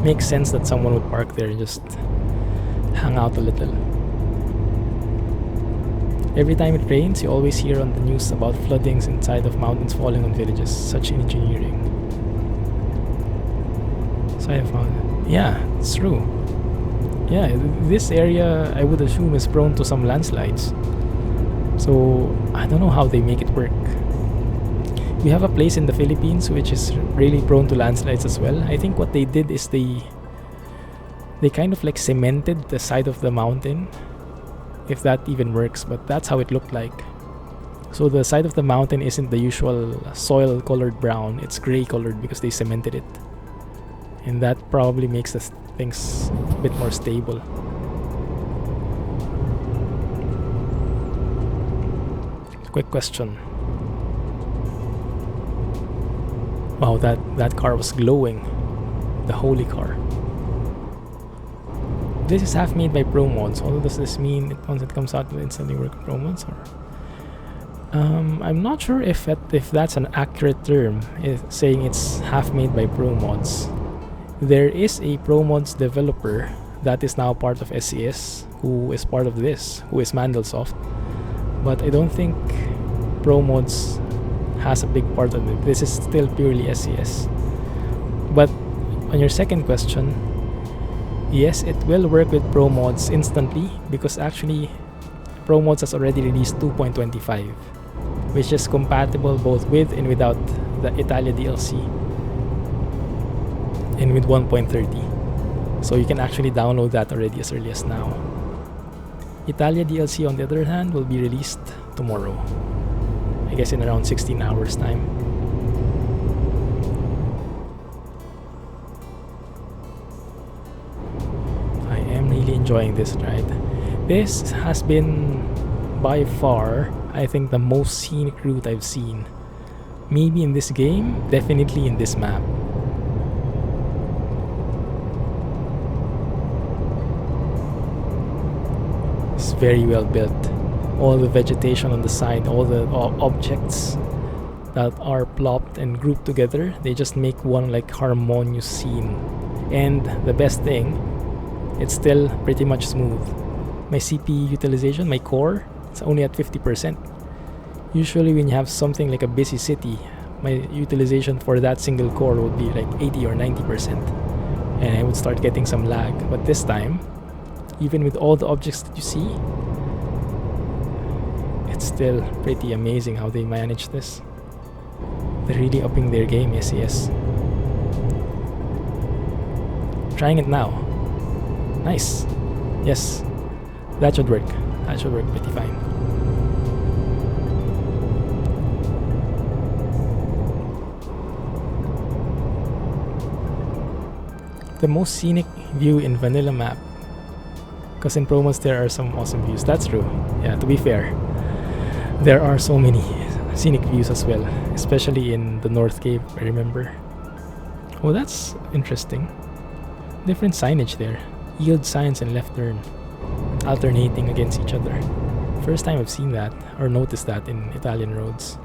Makes sense that someone would park there and just hang out a little. Every time it rains, you always hear on the news about floodings inside of mountains falling on villages. Such engineering. So I found, yeah, it's true. Yeah, this area I would assume is prone to some landslides. So I don't know how they make it work. We have a place in the Philippines which is really prone to landslides as well. I think what they did is they kind of like cemented the side of the mountain, if that even works, but that's how it looked like. So the side of the mountain isn't the usual soil colored brown, it's gray colored because they cemented it. And that probably makes the things a bit more stable. Quick question. Wow, that car was glowing. The holy car. This is half made by pro mods. Although does this mean once it comes out it will instantly work with pro mods? Or I'm not sure if that's an accurate term, saying it's half made by pro mods. There is a pro mods developer that is now part of SCS who is part of this, who is Mandelsoft. But I don't think pro mods has a big part of it. This is still purely SCS. But on your second question, yes, it will work with Pro Mods instantly because actually Pro Mods has already released 2.25, which is compatible both with and without the Italia DLC. and with 1.30. So you can actually download that already as early as now. Italia DLC, on the other hand, will be released tomorrow. I guess in around 16 hours time. I am really enjoying this ride. This has been by far, I think, the most scenic route I've seen. Maybe in this game, definitely in this map. It's very well built. All the vegetation on the side, all the objects that are plopped and grouped together, they just make one like harmonious scene. And the best thing, it's still pretty much smooth. My CPU utilization, my core, it's only at 50%. Usually when you have something like a busy city, my utilization for that single core would be like 80 or 90%, and I would start getting some lag. But this time, even with all the objects that you see, it's still pretty amazing how they manage this. They're really upping their game, yes. Trying it now. Nice. Yes. That should work. That should work pretty fine. The most scenic view in vanilla map, because in Pro modes there are some awesome views. That's true. Yeah, to be fair, there are so many scenic views as well, especially in the North Cape, I remember. Oh, that's interesting. Different signage there. Yield signs and left turn, alternating against each other. First time I've seen that or noticed that in Italian roads.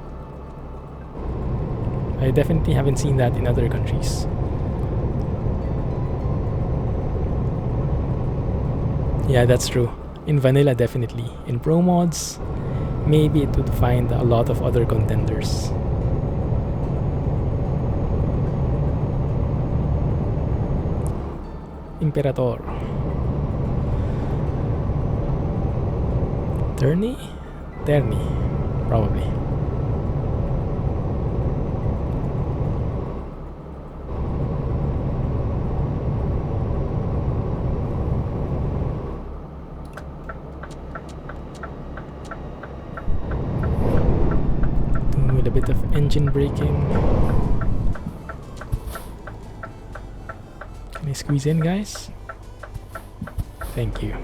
I definitely haven't seen that in other countries. Yeah, that's true. In vanilla, definitely. In Pro mods, maybe it would find a lot of other contenders. Imperator. Terni? Probably. With a bit of engine braking. Can I squeeze in, guys? Thank you.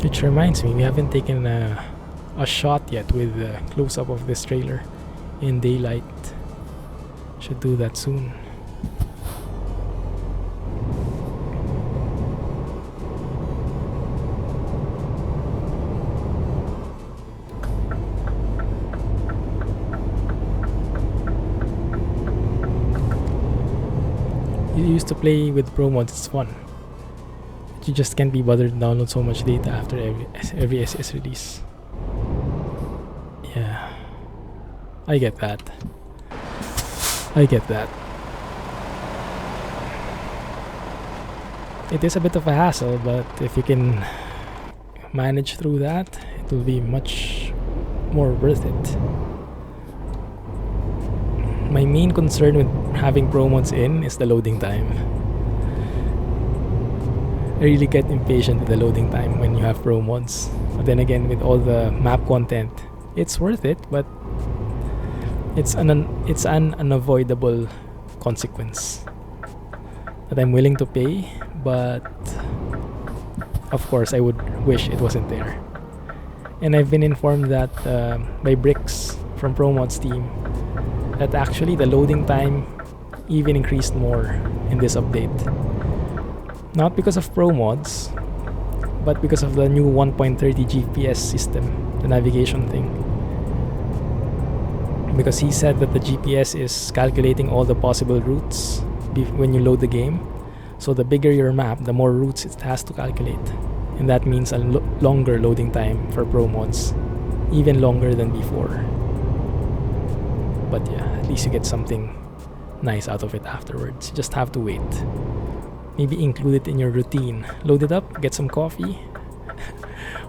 Which reminds me, we haven't taken a shot yet with the close-up of this trailer in daylight. Should do that soon. You used to play with Pro mods, it's fun. But you just can't be bothered to download so much data after every SS release. Yeah, I get that. It is a bit of a hassle, but if you can manage through that, it will be much more worth it. My main concern with having Pro mods in is the loading time. I really get impatient with the loading time when you have Pro mods. But then again, with all the map content, it's worth it, but it's an unavoidable consequence that I'm willing to pay, but of course I would wish it wasn't there. And I've been informed that by Bricks from Pro mods team that actually the loading time even increased more in this update. Not because of Pro mods, but because of the new 1.30 GPS system, the navigation thing. Because he said that the GPS is calculating all the possible routes when you load the game. So the bigger your map, the more routes it has to calculate. And that means a longer loading time for Pro mods, even longer than before. But yeah, at least you get something nice out of it afterwards. You just have to wait. Maybe include it in your routine. Load it up, get some coffee,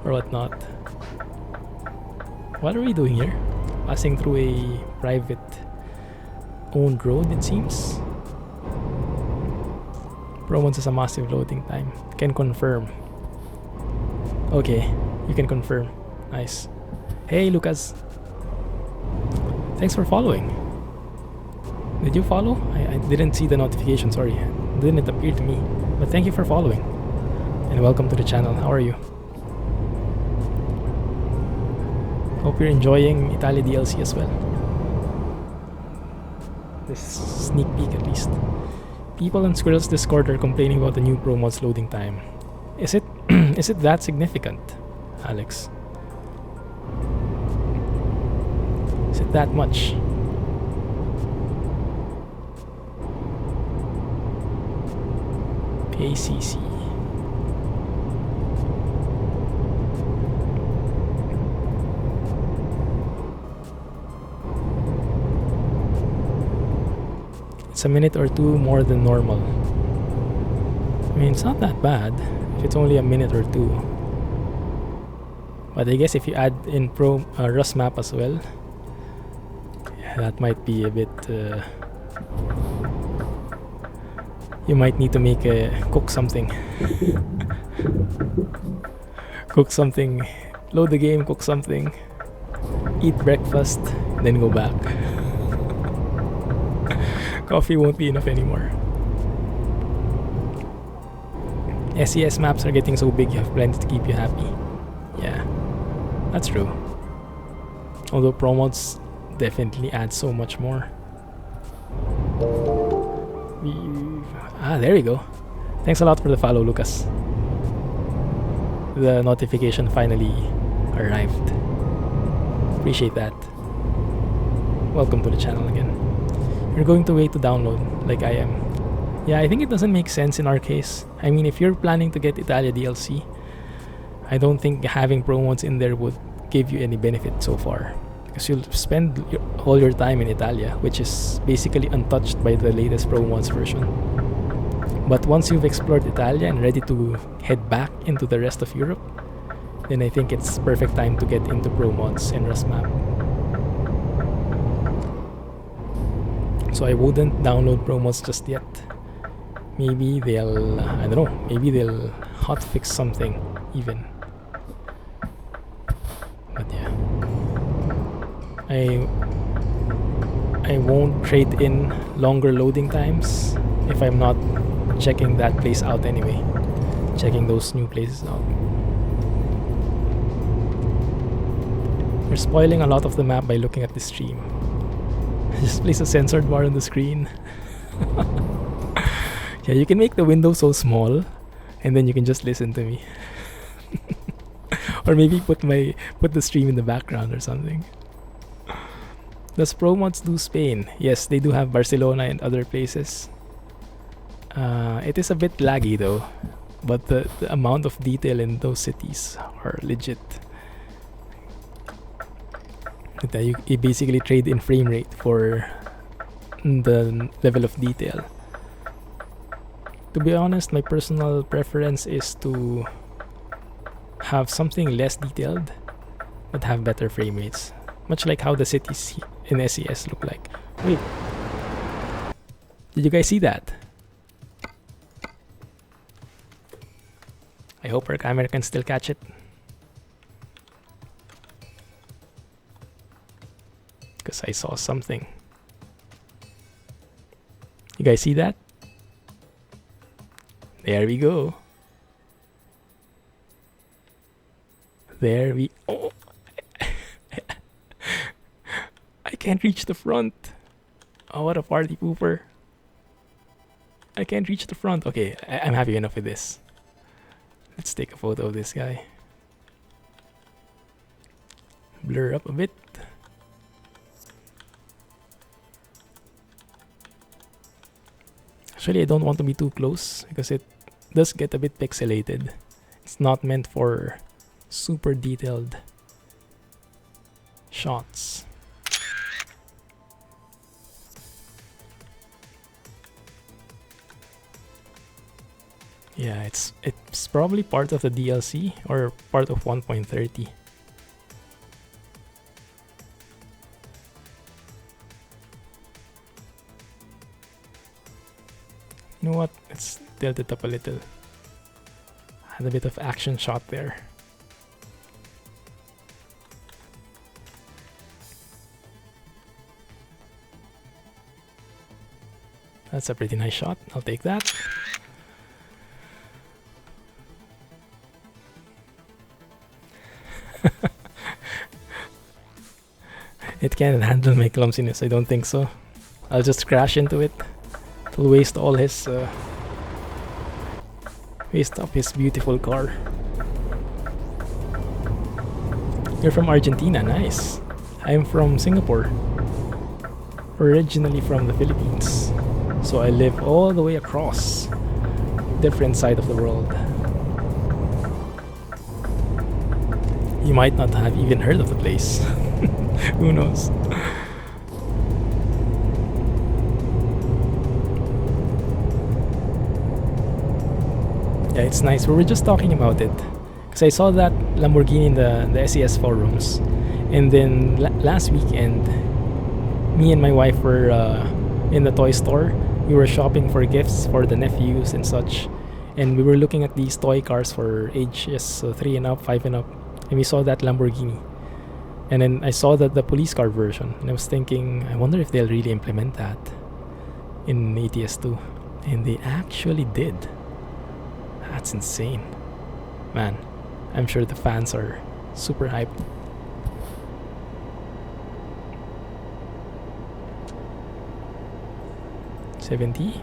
or whatnot. What are we doing here? Passing through a private owned road, it seems. Pro mods has a massive loading time. Can confirm. Okay, you can confirm. Nice. Hey, Lucas. Thanks for following. Did you follow? I didn't see the notification, sorry. It didn't appear to me. But thank you for following. And welcome to the channel. How are you? Hope you're enjoying Italia DLC as well. This sneak peek at least. People on Squirrel's Discord are complaining about the new Pro mods loading time. Is it is it that significant, Alex? Is it that much? ACC. It's a minute or two more than normal. I mean, it's not that bad if it's only a minute or two. But I guess if you add in Rust map as well, yeah, that might be a bit. You might need to cook something. Cook something. Load the game, cook something. Eat breakfast, then go back. Coffee won't be enough anymore. SES maps are getting so big you have plenty to keep you happy. Yeah, that's true. Although Pro mods definitely add so much more. There you go. Thanks a lot for the follow, Lucas. The notification finally arrived. Appreciate that. Welcome to the channel again. You're going to wait to download, like I am. Yeah, I think it doesn't make sense in our case. I mean, if you're planning to get Italia DLC, I don't think having Pro mods in there would give you any benefit so far. Because you'll spend all your time in Italia, which is basically untouched by the latest Pro mods version. But once you've explored Italia and ready to head back into the rest of Europe, then I think it's perfect time to get into Pro mods and Rust map. So I wouldn't download Pro mods just yet. Maybe they'll, I don't know, maybe they'll hotfix something even. But yeah. I won't trade in longer loading times if I'm not checking that place out anyway. Checking those new places out. You're spoiling a lot of the map by looking at the stream. Just place a censored bar on the screen. Yeah, you can make the window so small and then you can just listen to me. Or maybe put the stream in the background or something. Does Pro mods do Spain? Yes, they do have Barcelona and other places. It is a bit laggy though, but the amount of detail in those cities are legit. You basically trade in frame rate for the level of detail. To be honest, my personal preference is to have something less detailed but have better frame rates. Much like how the cities in SES look like. Wait. Did you guys see that? I hope our camera can still catch it. Because I saw something. You guys see that? There we go. There we... Oh! I can't reach the front. Oh, what a party pooper. I can't reach the front. Okay, I'm happy enough with this. Let's take a photo of this guy. Blur up a bit. Actually, I don't want to be too close because it does get a bit pixelated. It's not meant for super detailed shots. Yeah, it's probably part of the DLC or part of 1.30. You know what? Let's tilt it up a little. Had a bit of action shot there. That's a pretty nice shot. I'll take that. It can't handle my clumsiness, I don't think so. I'll just crash into it. It'll waste all his waste up his beautiful car. You're from Argentina, nice. I'm from Singapore. Originally from the Philippines. So I live all the way across different side of the world. You might not have even heard of the place. Who knows? Yeah, it's nice. We were just talking about it because I saw that Lamborghini in the SES forums, and then last weekend, me and my wife were in the toy store. We were shopping for gifts for the nephews and such, and we were looking at these toy cars for ages 3 and up, 5 and up, and we saw that Lamborghini. And then I saw that the police car version, and I was thinking, I wonder if they'll really implement that in ETS2. And they actually did. That's insane. Man, I'm sure the fans are super hyped. $70?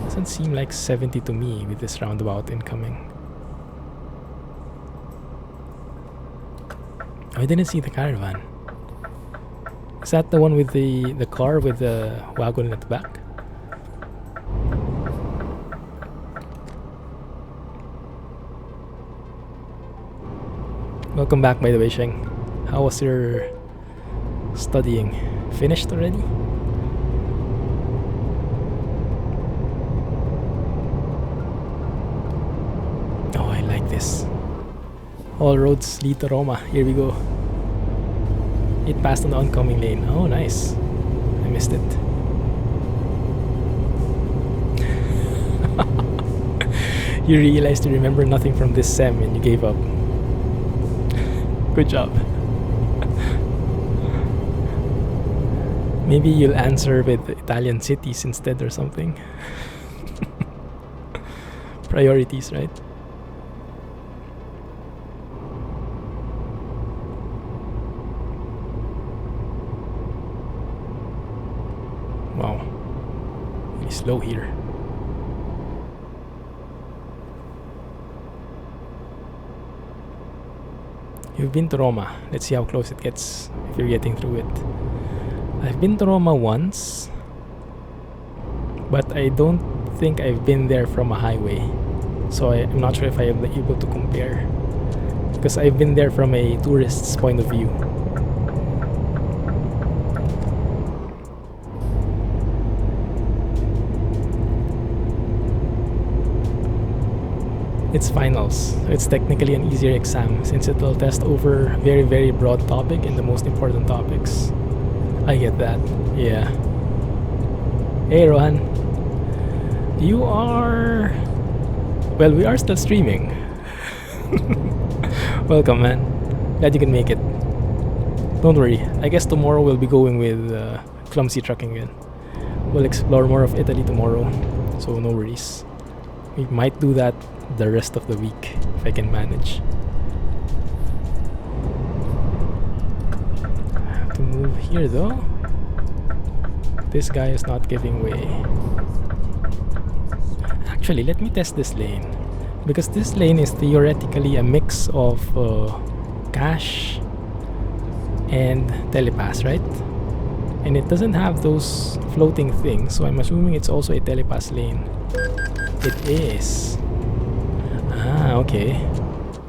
Doesn't seem like 70 to me with this roundabout incoming. I didn't see the caravan. Is that the one with the car with the wagon at the back? Welcome back, by the way, Sheng. How was your studying? Finished already? Oh, I like this. All roads lead to Roma. Here we go. It passed on the oncoming lane. Oh, nice. I missed it. You realized you remember nothing from this sem and you gave up. Good job. Maybe you'll answer with Italian cities instead or something. Priorities, right? Wow. Really slow here. You've been to Roma. Let's see how close it gets if you're getting through it. I've been to Roma once, but I don't think I've been there from a highway. So I'm not sure if I am able to compare, because I've been there from a tourist's point of view. It's finals. It's technically an easier exam since it will test over very, very broad topic and the most important topics. I get that. Yeah. Hey, Rohan. You are... Well, we are still streaming. Welcome, man. Glad you can make it. Don't worry. I guess tomorrow we'll be going with Clumsy trucking again. We'll explore more of Italy tomorrow, so no worries. We might do that the rest of the week if I can manage. I have to move here though. This guy is not giving way. Actually, let me test this lane, because this lane is theoretically a mix of cash and telepass, right? And it doesn't have those floating things, so I'm assuming it's also a telepass lane. It is. Ah, okay.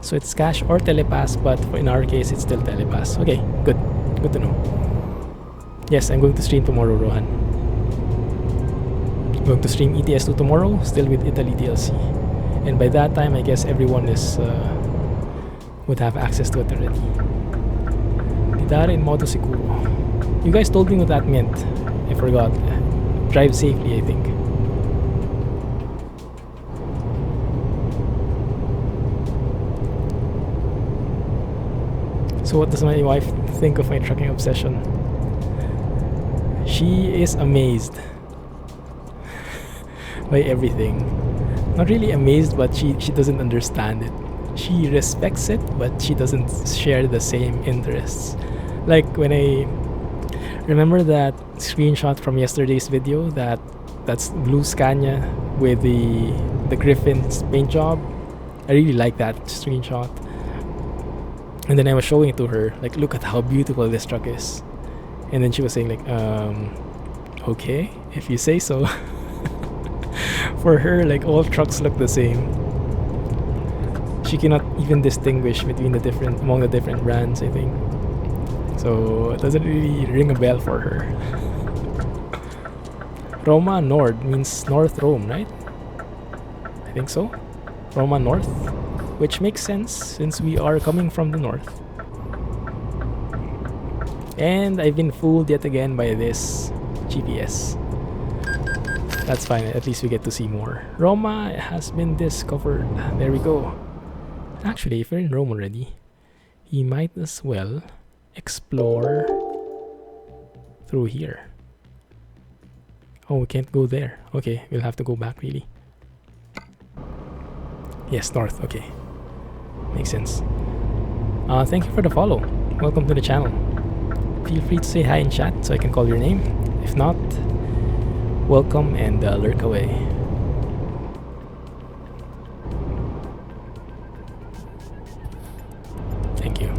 So it's cash or telepass, but in our case, it's still telepass. Okay, good. Good to know. Yes, I'm going to stream tomorrow, Rohan. I'm going to stream ETS2 tomorrow, still with Italy DLC. And by that time, I guess everyone is would have access to it already. Guidare in modo sicuro. You guys told me what that meant. I forgot. Drive safely, I think. So what does my wife think of my trucking obsession? She is amazed by everything. Not really amazed, but she doesn't understand it. She respects it, but she doesn't share the same interests. Like when I remember that screenshot from yesterday's video, that's blue Scania with the Griffin's paint job. I really like that screenshot. And then I was showing it to her, like, look at how beautiful this truck is. And then she was saying like, okay, if you say so. For her, like, all trucks look the same. She cannot even distinguish between among the different brands, I think. So it doesn't really ring a bell for her. Roma Nord means North Rome, right? I think so. Roma North, which makes sense since we are coming from the north. And I've been fooled yet again by this GPS. That's fine, at least we get to see more. Roma has been discovered. There we go. Actually, if we're in Rome already, we might as well explore through here. Oh, we can't go there. Okay, we'll have to go back really. Yes, north. Okay. Makes sense. Thank you for the follow. Welcome to the channel. Feel free to say hi in chat so I can call your name. If not, welcome and lurk away. Thank you.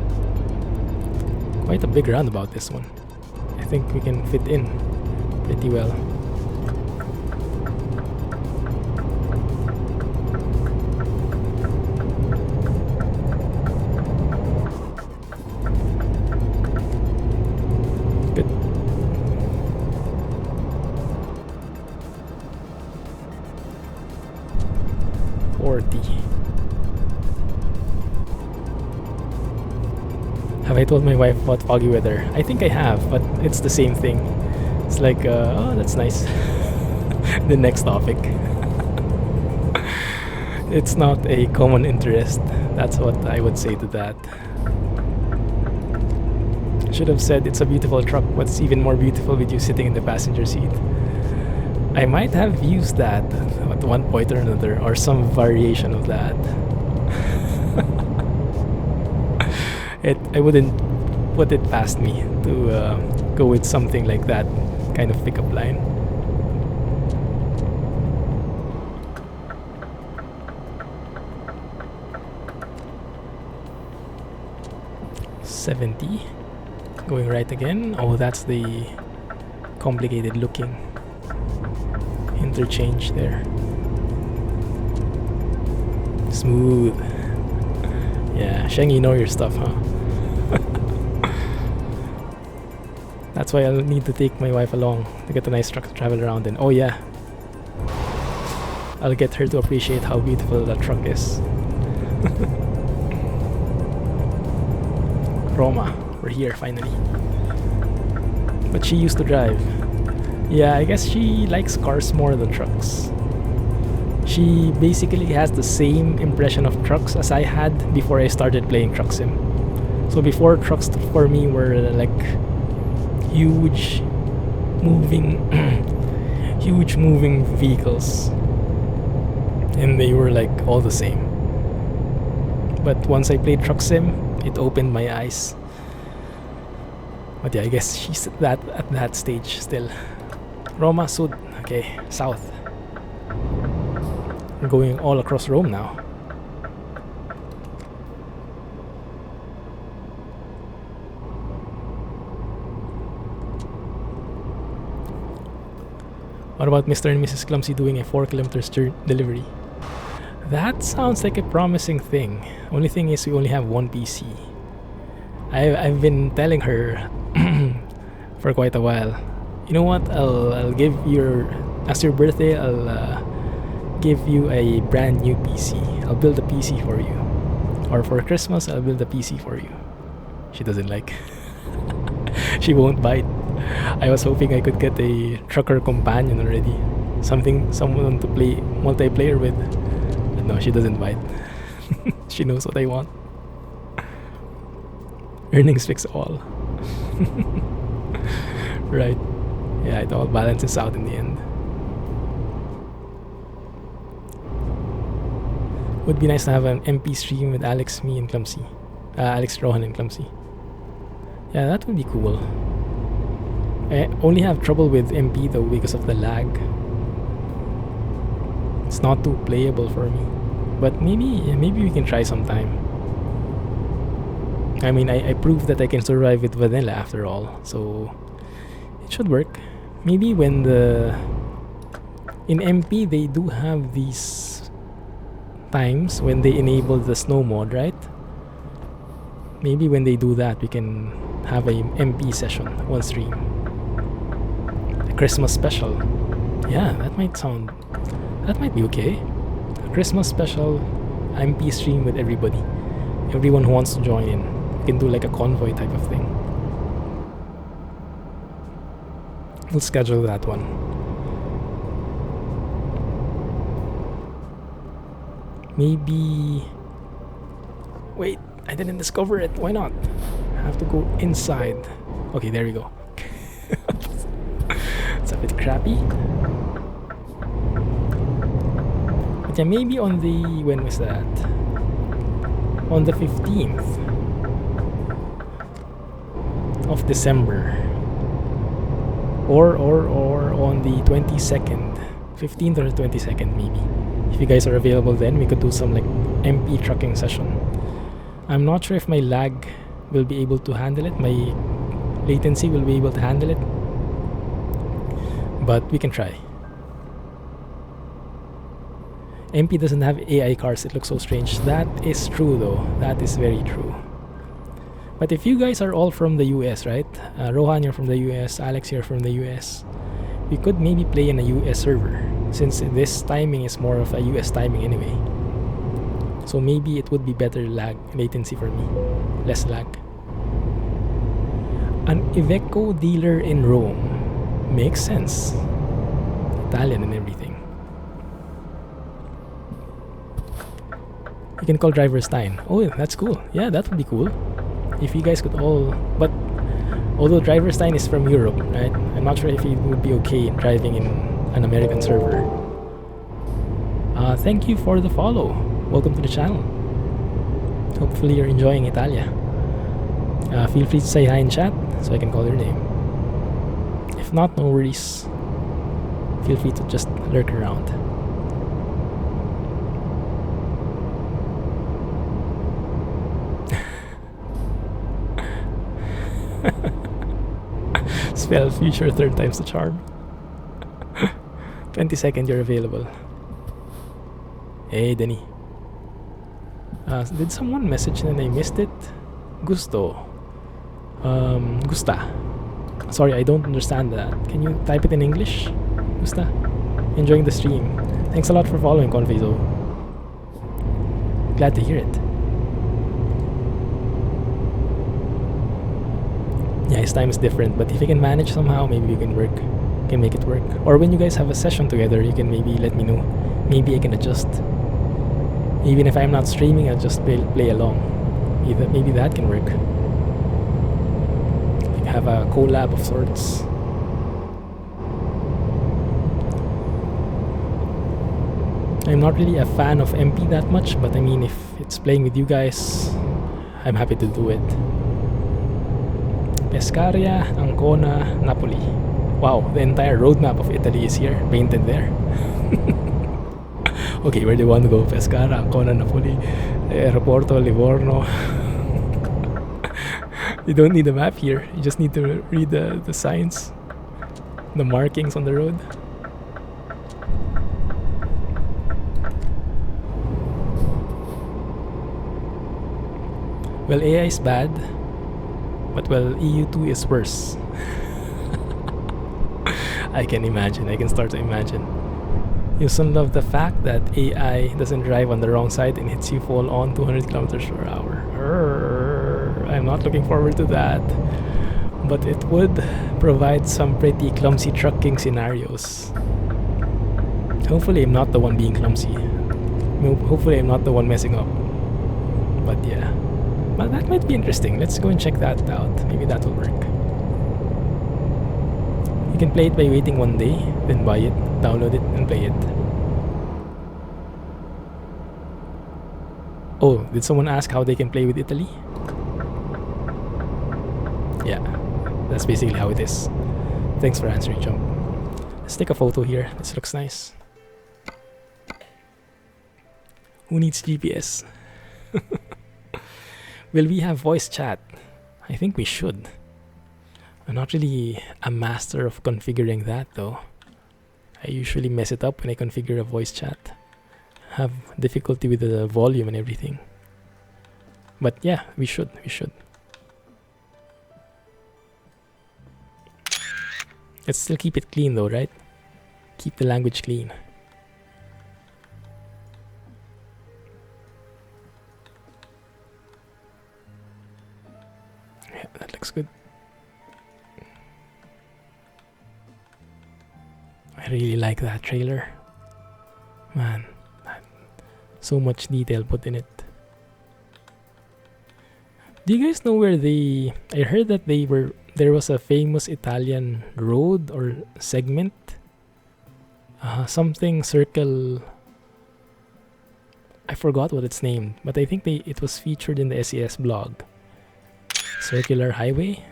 Quite a big roundabout, this one. I think we can fit in pretty well. Good. Have I told my wife about foggy weather? I think I have, but it's the same thing. It's like, oh, that's nice. The next topic. It's not a common interest. That's what I would say to that. Should have said it's a beautiful truck. What's even more beautiful with you sitting in the passenger seat? I might have used that at one point or another, or some variation of that. I wouldn't put it past me to go with something like that kind of pickup line. $70. Going right again. Oh, that's the complicated looking interchange there. Smooth. Yeah, Sheng, you know your stuff, huh? That's why I'll need to take my wife along to get a nice truck to travel around in. Oh yeah, I'll get her to appreciate how beautiful that truck is. Roma, we're here finally. But she used to drive. Yeah, I guess she likes cars more than trucks. She basically has the same impression of trucks as I had before I started playing Truck Sim. So before, trucks for me were like huge moving huge moving vehicles, and they were like all the same. But once I played Truck Sim, it opened my eyes. But yeah, I guess she's at that stage still. Roma Sud. Okay, south. We're going all across Rome now. What about Mr. and Mrs. Clumsy doing a 4 kilometers delivery? That sounds like a promising thing. Only thing is we only have one PC. I've been telling her for quite a while. You know what? I'll give as your birthday, I'll give you a brand new PC. I'll build a PC for you. Or for Christmas, I'll build a PC for you. She doesn't like. She won't bite. I was hoping I could get a trucker companion already. Someone to play multiplayer with. But no, she doesn't bite. She knows what I want. Earnings fix all. Right. Yeah, it all balances out in the end. Would be nice to have an MP stream with Alex, me, and Clumsy. Alex, Rohan, and Clumsy. Yeah, that would be cool. I only have trouble with MP though because of the lag. It's not too playable for me. But maybe we can try sometime. I mean, I proved that I can survive with vanilla after all, so it should work. Maybe when in MP they do have these times when they enable the snow mode, right? Maybe when they do that, we can have a MP session, one stream. A Christmas special. Yeah, that might be okay. A Christmas special MP stream with everybody. Everyone who wants to join in. We can do like a convoy type of thing. We'll schedule that one. Maybe... Wait, I didn't discover it. Why not? I have to go inside. Okay, there we go. It's a bit crappy. But yeah, maybe on the... When was that? On the 15th of December. Or on the 22nd. 15th or 22nd maybe. If you guys are available then, we could do some like MP trucking session. I'm not sure if my lag will be able to handle it. My latency will be able to handle it. But we can try. MP doesn't have AI cars. It looks so strange. That is true though. That is very true. But if you guys are all from the US, right? Rohan, you're from the US. Alex, you're from the US. We could maybe play in a US server, since this timing is more of a US timing anyway. So maybe it would be better latency for me. Less lag. An Iveco dealer in Rome. Makes sense. Italian and everything. You can call driver Stein. Oh, that's cool. Yeah, that would be cool. If you guys could all... But although driver Stein is from Europe, right? I'm not sure if he would be okay driving in an American server. Thank you for the follow. Welcome to the channel. Hopefully you're enjoying Italia. Feel free to say hi in chat so I can call your name. If not, no worries. Feel free to just lurk around. Spell future 3rd time's the charm. 22nd you're available. Hey Denny. Did someone message and I missed it? Gusto. Gusta. Sorry, I don't understand that. Can you type it in English? Gusta. Enjoying the stream. Thanks a lot for following, Confizo. Glad to hear it. Yeah, his time is different, but if you can manage somehow, maybe we can make it work. Or when you guys have a session together, you can maybe let me know. Maybe I can adjust. Even if I'm not streaming, I'll just play along. Maybe that can work. Like have a collab of sorts. I'm not really a fan of MP that much, but I mean, if it's playing with you guys, I'm happy to do it. Pescaria, Ancona, Napoli. Wow, the entire roadmap of Italy is here, painted there. Okay, where do you want to go? Pescara, Ancona, Napoli, Aeroporto, Livorno. You don't need a map here, you just need to read the signs, the markings on the road. Well, AI is bad, but well, EU2 is worse. I can imagine, I can start to imagine. You soon love the fact that AI doesn't drive on the wrong side and hits you full on 200 kilometers per hour. I'm not looking forward to that. But it would provide some pretty clumsy trucking scenarios. Hopefully I'm not the one being clumsy. Hopefully I'm not the one messing up. But yeah. Well, that might be interesting. Let's go and check that out. Maybe that will work. You can play it by waiting one day, then buy it, download it, and play it. Oh, did someone ask how they can play with Italy? Yeah, that's basically how it is. Thanks for answering, Jump. Let's take a photo here. This looks nice. Who needs GPS? Will we have voice chat? I think we should. I'm not really a master of configuring that though. I usually mess it up when I configure a voice chat. Have difficulty with the volume and everything. But yeah, we should. Let's still keep it clean though, right? Keep the language clean. Yeah, that looks good. I really like that trailer. Man, so much detail put in it. Do you guys know where I heard that there was a famous Italian road or segment. Something circle. I forgot what it's named, but I think it was featured in the SES blog. Circular highway?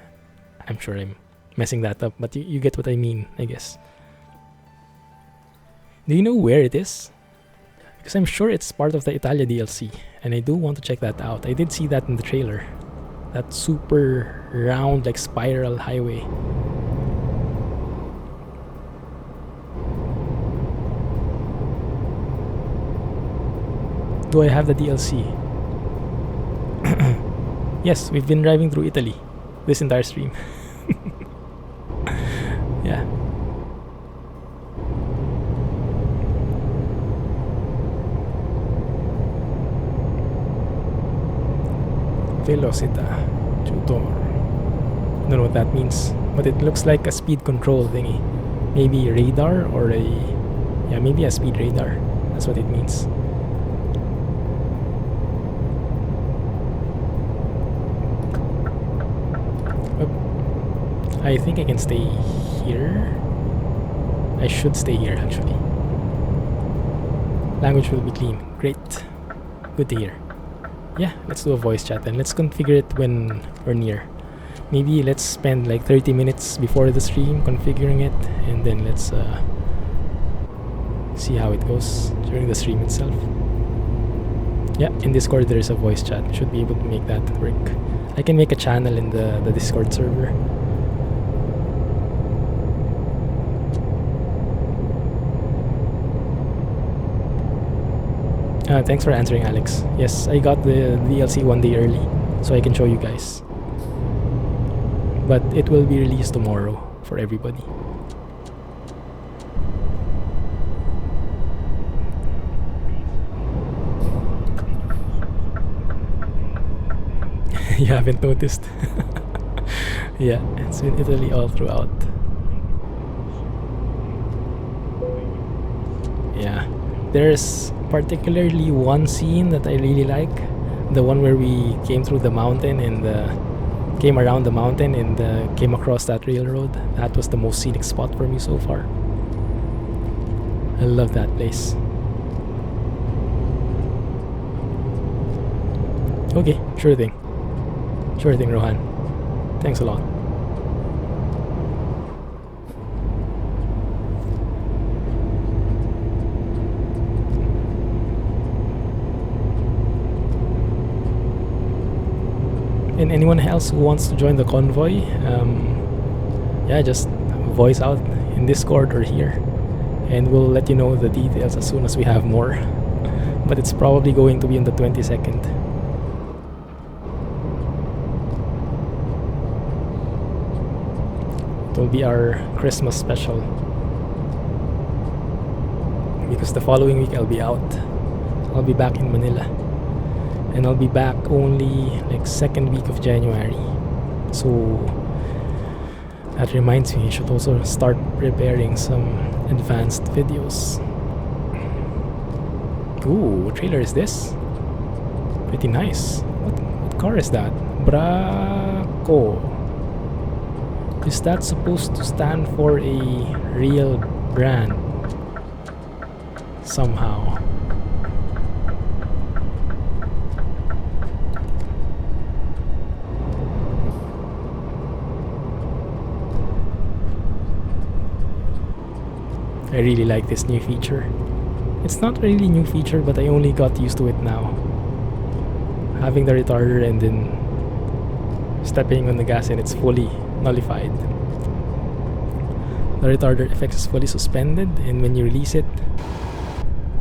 I'm sure I'm messing that up, but you get what I mean, I guess. Do you know where it is? Because I'm sure it's part of the Italia DLC, and I do want to check that out. I did see that in the trailer. That super round, like spiral highway. Do I have the DLC? Yes, we've been driving through Italy this entire stream. Yeah. Velocita Tutor. I don't know what that means, but it looks like a speed control thingy. Maybe radar or maybe a speed radar. That's what it means. I think I can stay here. I should stay here actually. Language will be clean. Great. Good to hear. Yeah, let's do a voice chat and let's configure it when we're near. Maybe let's spend like 30 minutes before the stream configuring it, and then let's see how it goes during the stream itself. Yeah, in Discord there is a voice chat. Should be able to make that work. I can make a channel in the Discord server. Thanks for answering, Alex. Yes, I got the DLC one day early, so I can show you guys. But it will be released tomorrow for everybody. You haven't noticed? Yeah, it's in Italy all throughout. Yeah, there's particularly one scene that I really like, the one where we came through the mountain and came around the mountain and came across that railroad. That was the most scenic spot for me so far. I love that place. Okay, sure thing, Rohan. Thanks a lot. And anyone else who wants to join the convoy, yeah, just voice out in Discord or here, and we'll let you know the details as soon as we have more. But it's probably going to be on the 22nd. It will be our Christmas special. because the following week I'll be out. I'll be back in Manila, and I'll be back only like second week of January. So that reminds me, I should also start preparing some advanced videos. Ooh, what trailer is this? Pretty nice. What car is that? Braco. Is that supposed to stand for a real brand? Somehow. I really like this new feature. It's not really a new feature, but I only got used to it now. Having the retarder and then stepping on the gas and it's fully nullified. The retarder effect is fully suspended, and when you release it,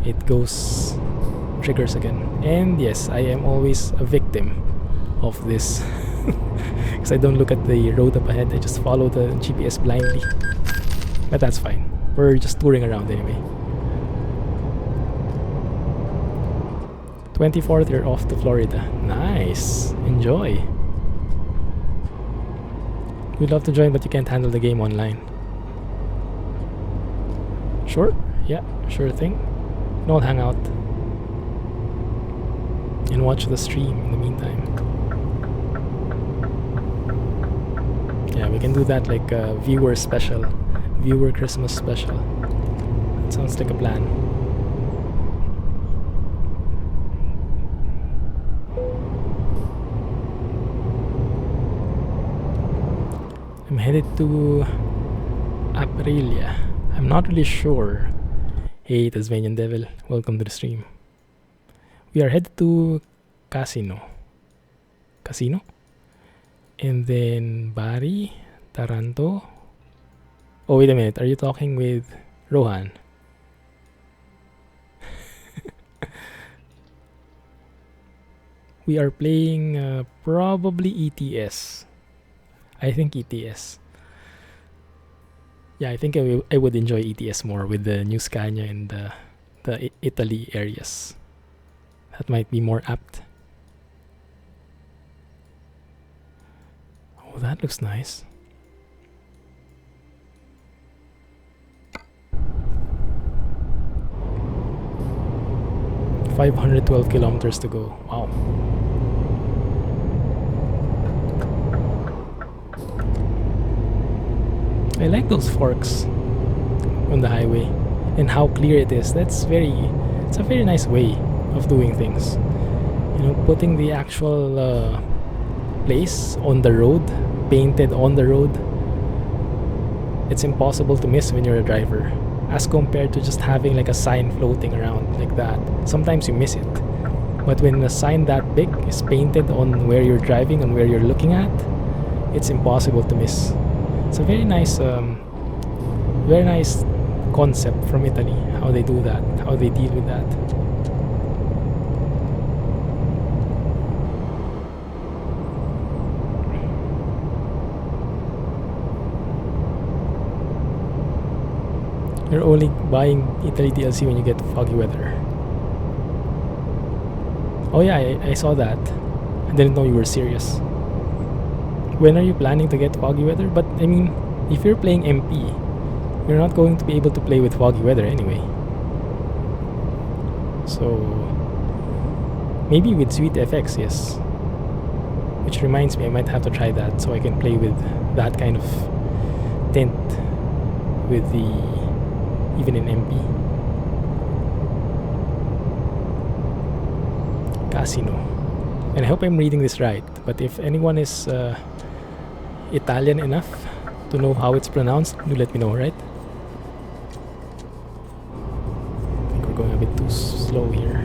it triggers again. And yes, I am always a victim of this because I don't look at the road up ahead, I just follow the GPS blindly. But that's fine, we're just touring around anyway. 24th, you're off to Florida. Nice, enjoy. We'd love to join, but you can't handle the game online. Sure, yeah, sure thing. And I'll hang out and watch the stream in the meantime. Yeah, we can do that, like a viewer special, viewer Christmas special. That sounds like a plan. I'm headed to Aprilia. I'm not really sure. Hey, Tasmanian Devil, welcome to the stream. We are headed to Casino, and then Bari, Taranto. Oh, wait a minute, are you talking with Rohan? We are playing probably ETS. I think ETS. Yeah, I think I would enjoy ETS more with the new Scania and the Italy areas. That might be more apt. Oh, that looks nice. $512 kilometers to go. Wow. I like those forks on the highway and how clear it is. It's a very nice way of doing things. You know, putting the actual place on the road, painted on the road. It's impossible to miss when you're a driver, as compared to just having like a sign floating around like that. Sometimes you miss it, but when a sign that big is painted on where you're driving and where you're looking at, it's impossible to miss. It's a very nice concept from Italy, how they do that, how they deal with that. You're only buying Italy DLC when you get foggy weather. Oh yeah, I saw that. I didn't know you were serious. When are you planning to get foggy weather? But I mean, if you're playing MP, you're not going to be able to play with foggy weather anyway. So maybe with Sweet FX, yes. Which reminds me, I might have to try that so I can play with that kind of tint with the even in MP. Casino. And I hope I'm reading this right, but if anyone is Italian enough to know how it's pronounced, do let me know, right? I think we're going a bit too slow here.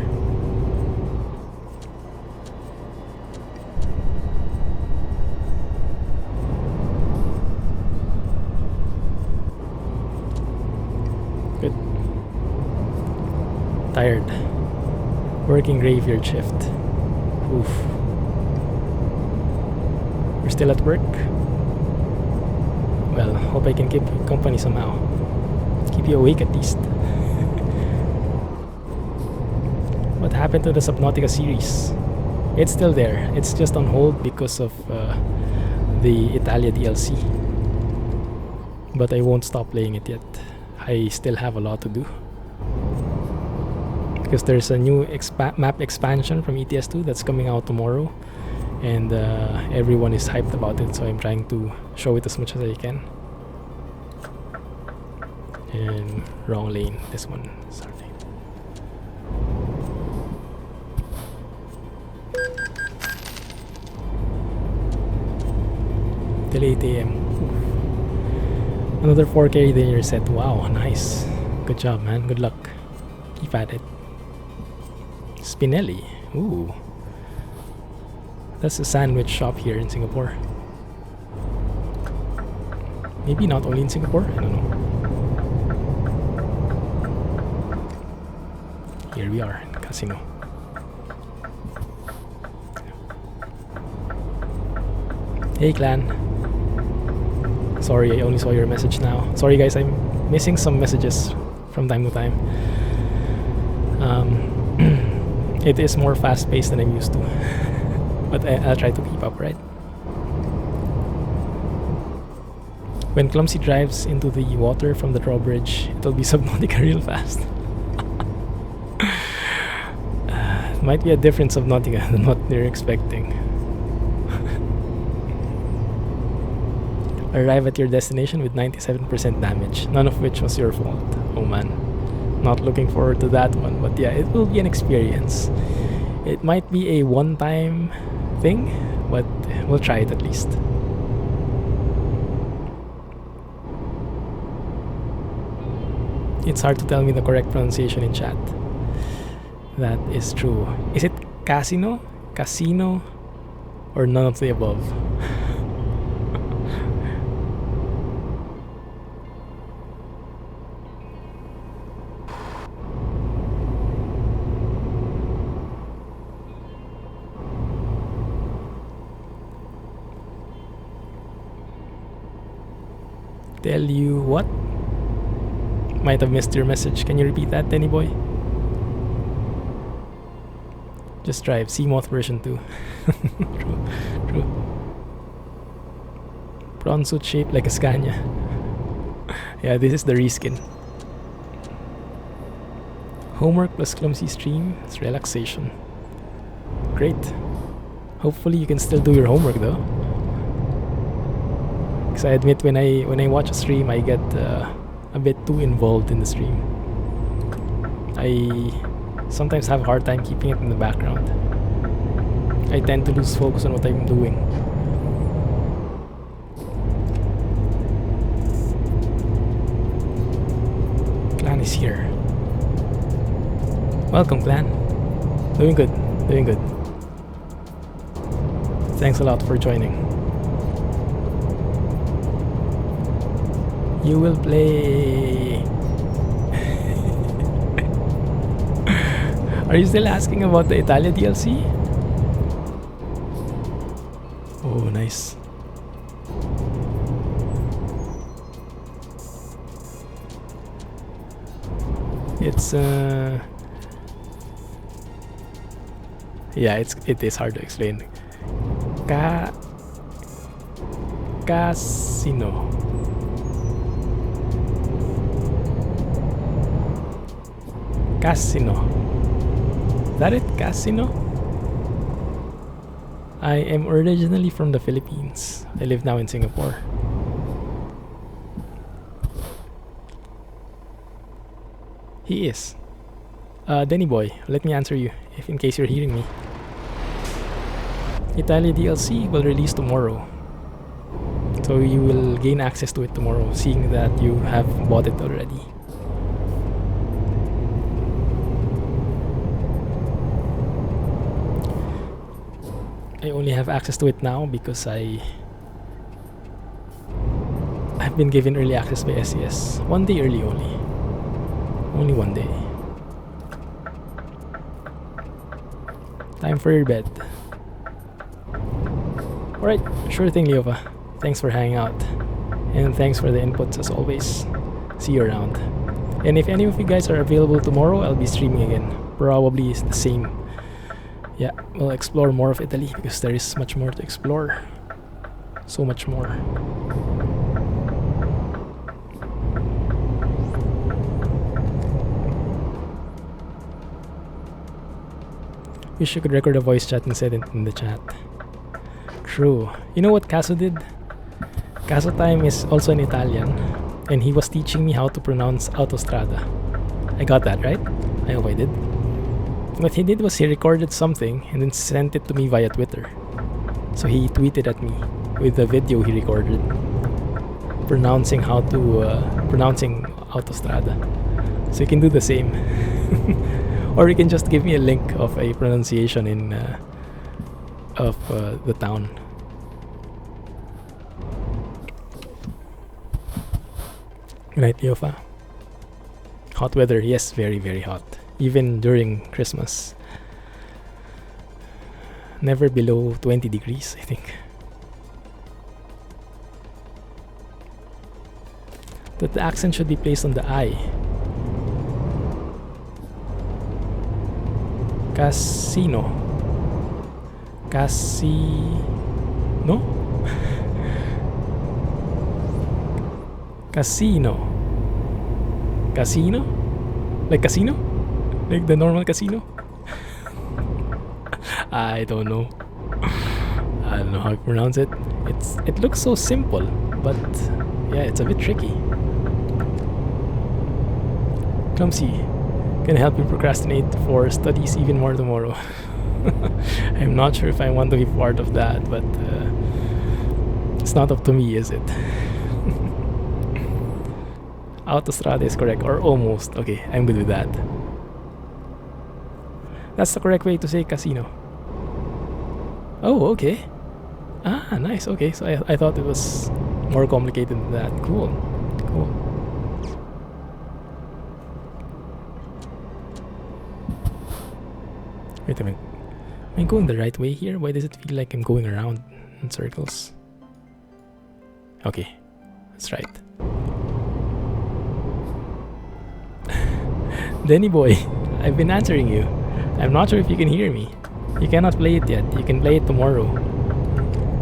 Good. Tired. Working graveyard shift. Oof. We're still at work? Well, hope I can keep you company somehow. Keep you awake at least. What happened to the Subnautica series? It's still there. It's just on hold because of the Italia DLC. But I won't stop playing it yet. I still have a lot to do. Because there's a new map expansion from ETS2 that's coming out tomorrow. And everyone is hyped about it, so I'm trying to show it as much as I can. And wrong lane, this one. Sorry. Till 8 AM. Another 4K then you're set. Wow, nice. Good job, man. Good luck. Keep at it. Spinelli. Ooh. That's a sandwich shop here in Singapore. Maybe not only in Singapore, I don't know. Here we are in casino. Hey clan. Sorry, I only saw your message now. Sorry guys, I'm missing some messages from time to time. It is more fast-paced than I'm used to. But I'll try to keep up, right? When Clumsy drives into the water from the drawbridge, it'll be Subnautica real fast. Might be a different Subnautica than what they're expecting. Arrive at your destination with 97% damage, none of which was your fault. Oh man. Not looking forward to that one, but yeah, it will be an experience. It might be a one-time thing, but we'll try it at least. It's hard to tell me the correct pronunciation in chat. That is true. Is it casino, casino, or none of the above? Tell you what? Might have missed your message. Can you repeat that, Danny boy? Just drive Seamoth version 2. True. Prawn suit shaped like a Scania. Yeah, this is the reskin. Homework plus Clumsy stream. It's relaxation. Great. Hopefully you can still do your homework though. Because I admit when I watch a stream, I get a bit too involved in the stream. I sometimes have a hard time keeping it in the background. I tend to lose focus on what I'm doing. Clan is here. Welcome, clan. Doing good, doing good. Thanks a lot for joining. You will play. Are you still asking about the Italia DLC? Oh, nice. It's yeah, it is hard to explain. Casino. Casino. Is that it? Casino? I am originally from the Philippines. I live now in Singapore. He is. Denny boy, let me answer you, if in case you're hearing me. Italia DLC will release tomorrow. So you will gain access to it tomorrow, seeing that you have bought it already. I only have access to it now because I've been given early access by SES. 1 day early only. Only 1 day. Time for your bed. Alright, sure thing, Leova. Thanks for hanging out. And thanks for the inputs as always. See you around. And if any of you guys are available tomorrow, I'll be streaming again. probably is the same. Yeah, we'll explore more of Italy because there is much more to explore. So much more. Wish you could record a voice chat and send it in the chat. True. You know what Caso did? Caso Time is also an Italian, and he was teaching me how to pronounce autostrada. I got that right? I hope I did. What he did was he recorded something and then sent it to me via Twitter. So he tweeted at me with the video he recorded pronouncing pronouncing autostrada. So you can do the same. Or you can just give me a link of a pronunciation in of the town. Good night, Yofa. Hot weather, yes, very, very hot. Even during Christmas. Never below 20 degrees, I think. That the accent should be placed on the I. Casino. No? Casino. Casino? Like casino? Like the normal casino? I don't know. I don't know how to pronounce it. It looks so simple, but yeah, it's a bit tricky. Clumsy, can help you procrastinate for studies even more tomorrow. I'm not sure if I want to be part of that, but it's not up to me, is it? Autostrada is correct, or almost. Okay, I'm good with that. That's the correct way to say casino. Oh, okay. Ah, nice. Okay, so I thought it was more complicated than that. Cool. Cool. Wait a minute. Am I going the right way here? Why does it feel like I'm going around in circles? Okay, that's right. Denny boy, I've been answering you. I'm not sure if you can hear me. You cannot play it yet. You can play it tomorrow.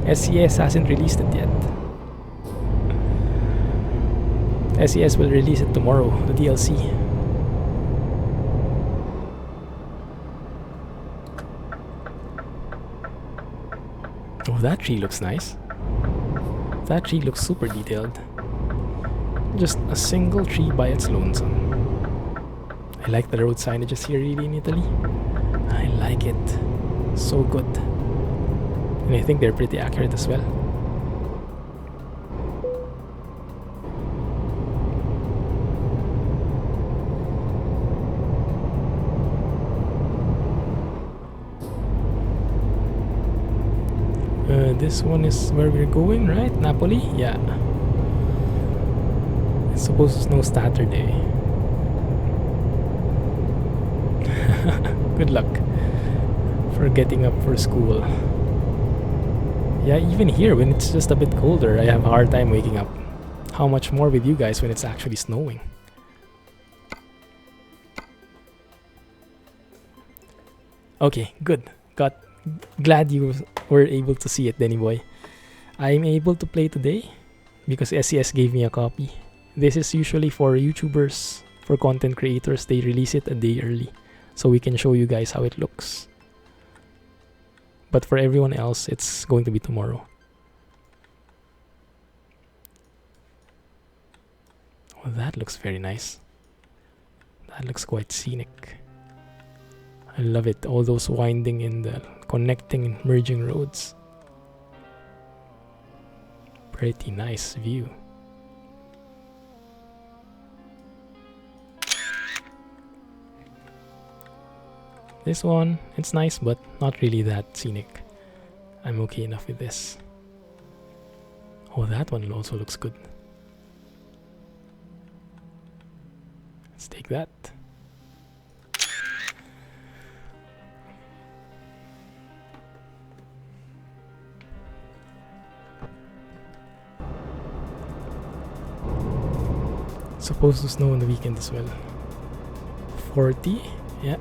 SCS hasn't released it yet. SCS will release it tomorrow, the DLC. Oh, that tree looks nice. That tree looks super detailed. Just a single tree by its lonesome. I like the road signages here really in Italy. I like it. So good. And I think they're pretty accurate as well. This one is where we're going, right? Napoli? Yeah. It's supposed to snow Saturday. Good luck for getting up for school. Yeah, even here when it's just a bit colder, I have a hard time waking up. How much more with you guys when it's actually snowing? Okay, good. Glad you were able to see it, Denny boy. I'm able to play today because SCS gave me a copy. This is usually for YouTubers, for content creators. They release it a day early so we can show you guys how it looks. But for everyone else, it's going to be tomorrow. Oh, that looks very nice. That looks quite scenic. I love it. All those winding and the connecting and merging roads. Pretty nice view. This one, it's nice, but not really that scenic. I'm okay enough with this. Oh, that one also looks good. Let's take that. Supposed to snow on the weekend as well. 40, yeah.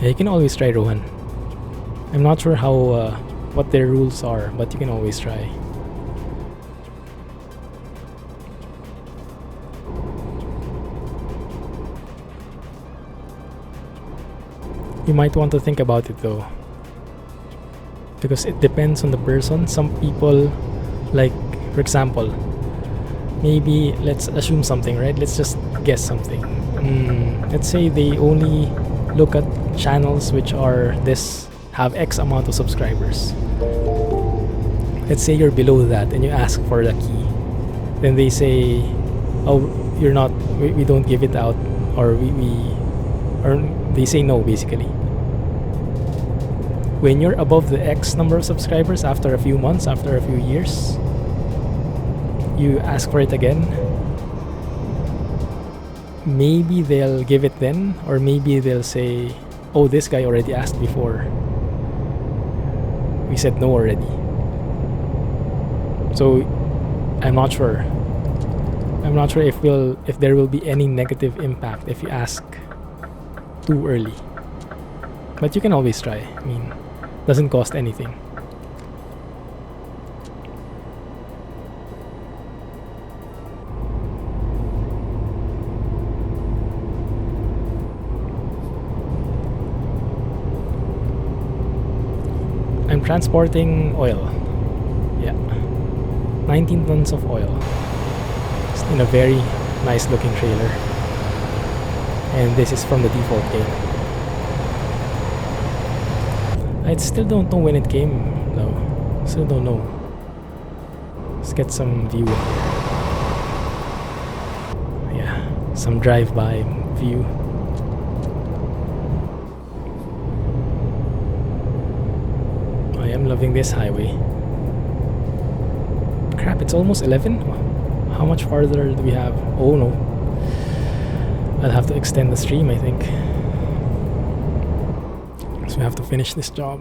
Yeah, you can always try, Rohan. I'm not sure how what their rules are, but you can always try. You might want to think about it though, because it depends on the person. Some people, like, for example, maybe let's assume something, right? Let's just guess something. Let's say they only look at channels which are have X amount of subscribers. Let's say you're below that and you ask for the key. Then they say, oh, you're not, we don't give it out, or or they say no, basically. When you're above the X number of subscribers, after a few months, after a few years, you ask for it again. Maybe they'll give it then, or maybe they'll say, oh, this guy already asked before. We said no already. So I'm not sure. I'm not sure if there will be any negative impact if you ask too early. But you can always try. I mean, doesn't cost anything. I'm transporting oil. Yeah. 19 tons of oil. It's in a very nice looking trailer. And this is from the default game. I still don't know when it came though. Still don't know. Let's get some view. Yeah, some drive-by view. I am loving this highway. Crap, it's almost 11? How much farther do we have? Oh no. I'll have to extend the stream, I think. So we have to finish this job.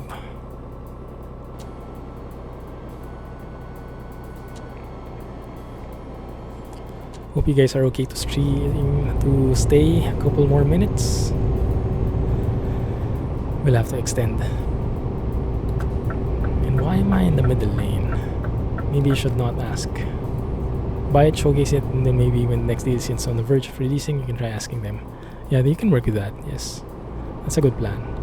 Hope you guys are okay to stay a couple more minutes. We'll have to extend. And why am I in the middle lane? Maybe you should not ask. Buy it, showcase it, and then maybe when next DLC is on the verge of releasing, you can try asking them. Yeah, you can work with that, yes. That's a good plan.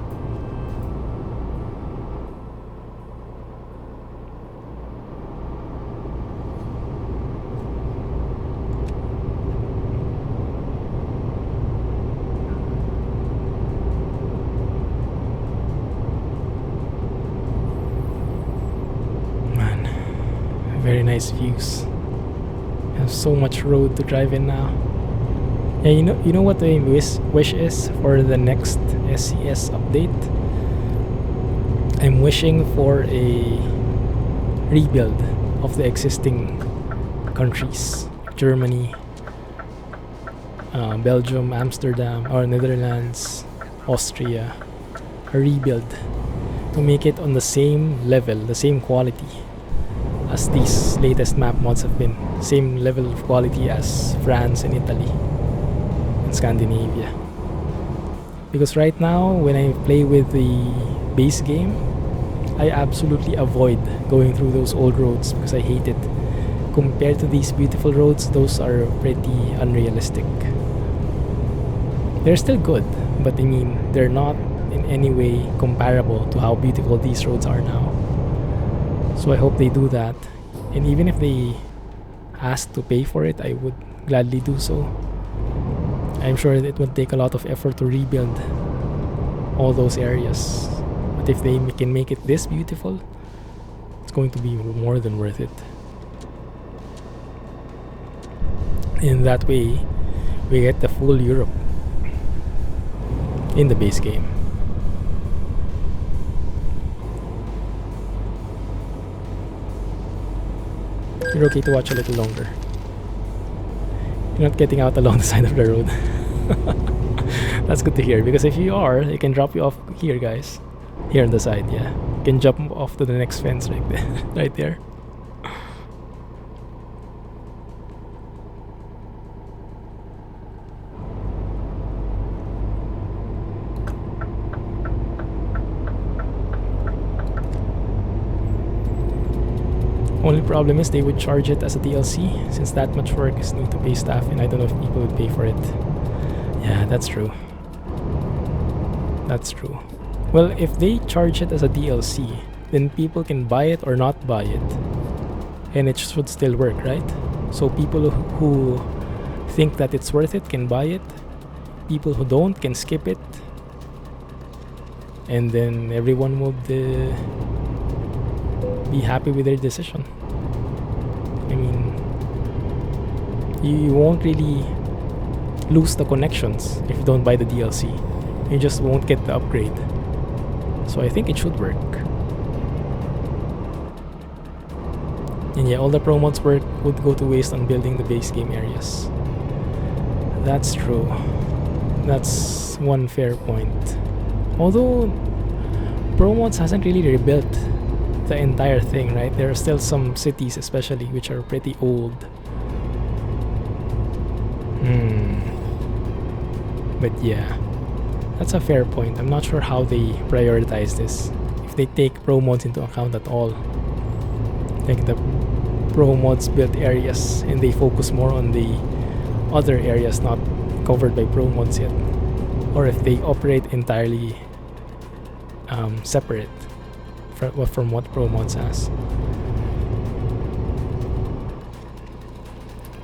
Very nice views. Have so much road to drive in now. Yeah, you know what the wish is for the next SCS update? I'm wishing for a rebuild of the existing countries. Germany, Belgium, Amsterdam, or Netherlands, Austria. A rebuild to make it on the same level, the same quality as these latest map mods have been. Same level of quality as France and Italy and Scandinavia. Because right now, when I play with the base game, I absolutely avoid going through those old roads because I hate it. Compared to these beautiful roads, those are pretty unrealistic. They're still good, but I mean, they're not in any way comparable to how beautiful these roads are now. So I hope they do that, and even if they ask to pay for it, I would gladly do so. I'm sure it would take a lot of effort to rebuild all those areas, but if they can make it this beautiful, it's going to be more than worth it. In that way, we get the full Europe in the base game. You're okay to watch a little longer. You're not getting out along the side of the road. That's good to hear, because if you are, it can drop you off here, guys. Here on the side, yeah. You can jump off to the next fence right there. Right there. only problem is they would charge it as a DLC, since that much work is need to pay staff, and I don't know if people would pay for it. Yeah, that's true. That's true. Well, if they charge it as a DLC, then people can buy it or not buy it, and it should still work, right? So people who think that it's worth it can buy it. People who don't can skip it, and then everyone would be happy with their decision. I mean, you won't really lose the connections if you don't buy the DLC. You just won't get the upgrade. So I think it should work. And yeah, all the pro mods work would go to waste on building the base game areas. That's true. That's one fair point. Although pro mods hasn't really rebuilt the entire thing, right? There are still some cities especially which are pretty old. But yeah, that's a fair point. I'm not sure how they prioritize this, if they take pro mods into account at all. Like the pro mods built areas, and they focus more on the other areas not covered by pro mods yet, or if they operate entirely separate from what pro mods has.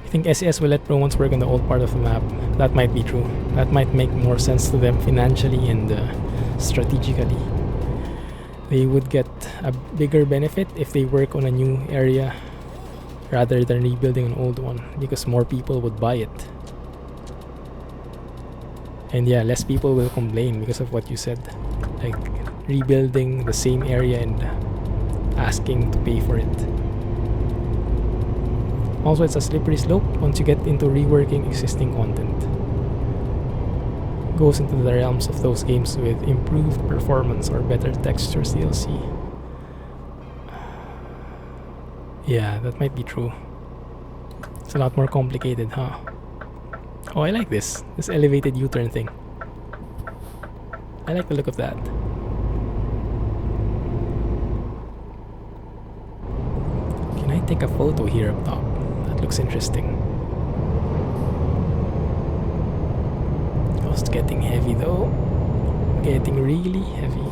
I think SES will let pro mods work on the old part of the map. That might be true. That might make more sense to them financially and strategically. They would get a bigger benefit if they work on a new area rather than rebuilding an old one, because more people would buy it. And yeah, less people will complain because of what you said, like rebuilding the same area and asking to pay for it. Also, it's a slippery slope once you get into reworking existing content. Goes into the realms of those games with improved performance or better textures DLC. Yeah, that might be true. It's a lot more complicated, huh? Oh, I like this elevated U-turn thing. I like the look of that. Can I take a photo here up top? That looks interesting. Oh, it's getting heavy though. Getting really heavy.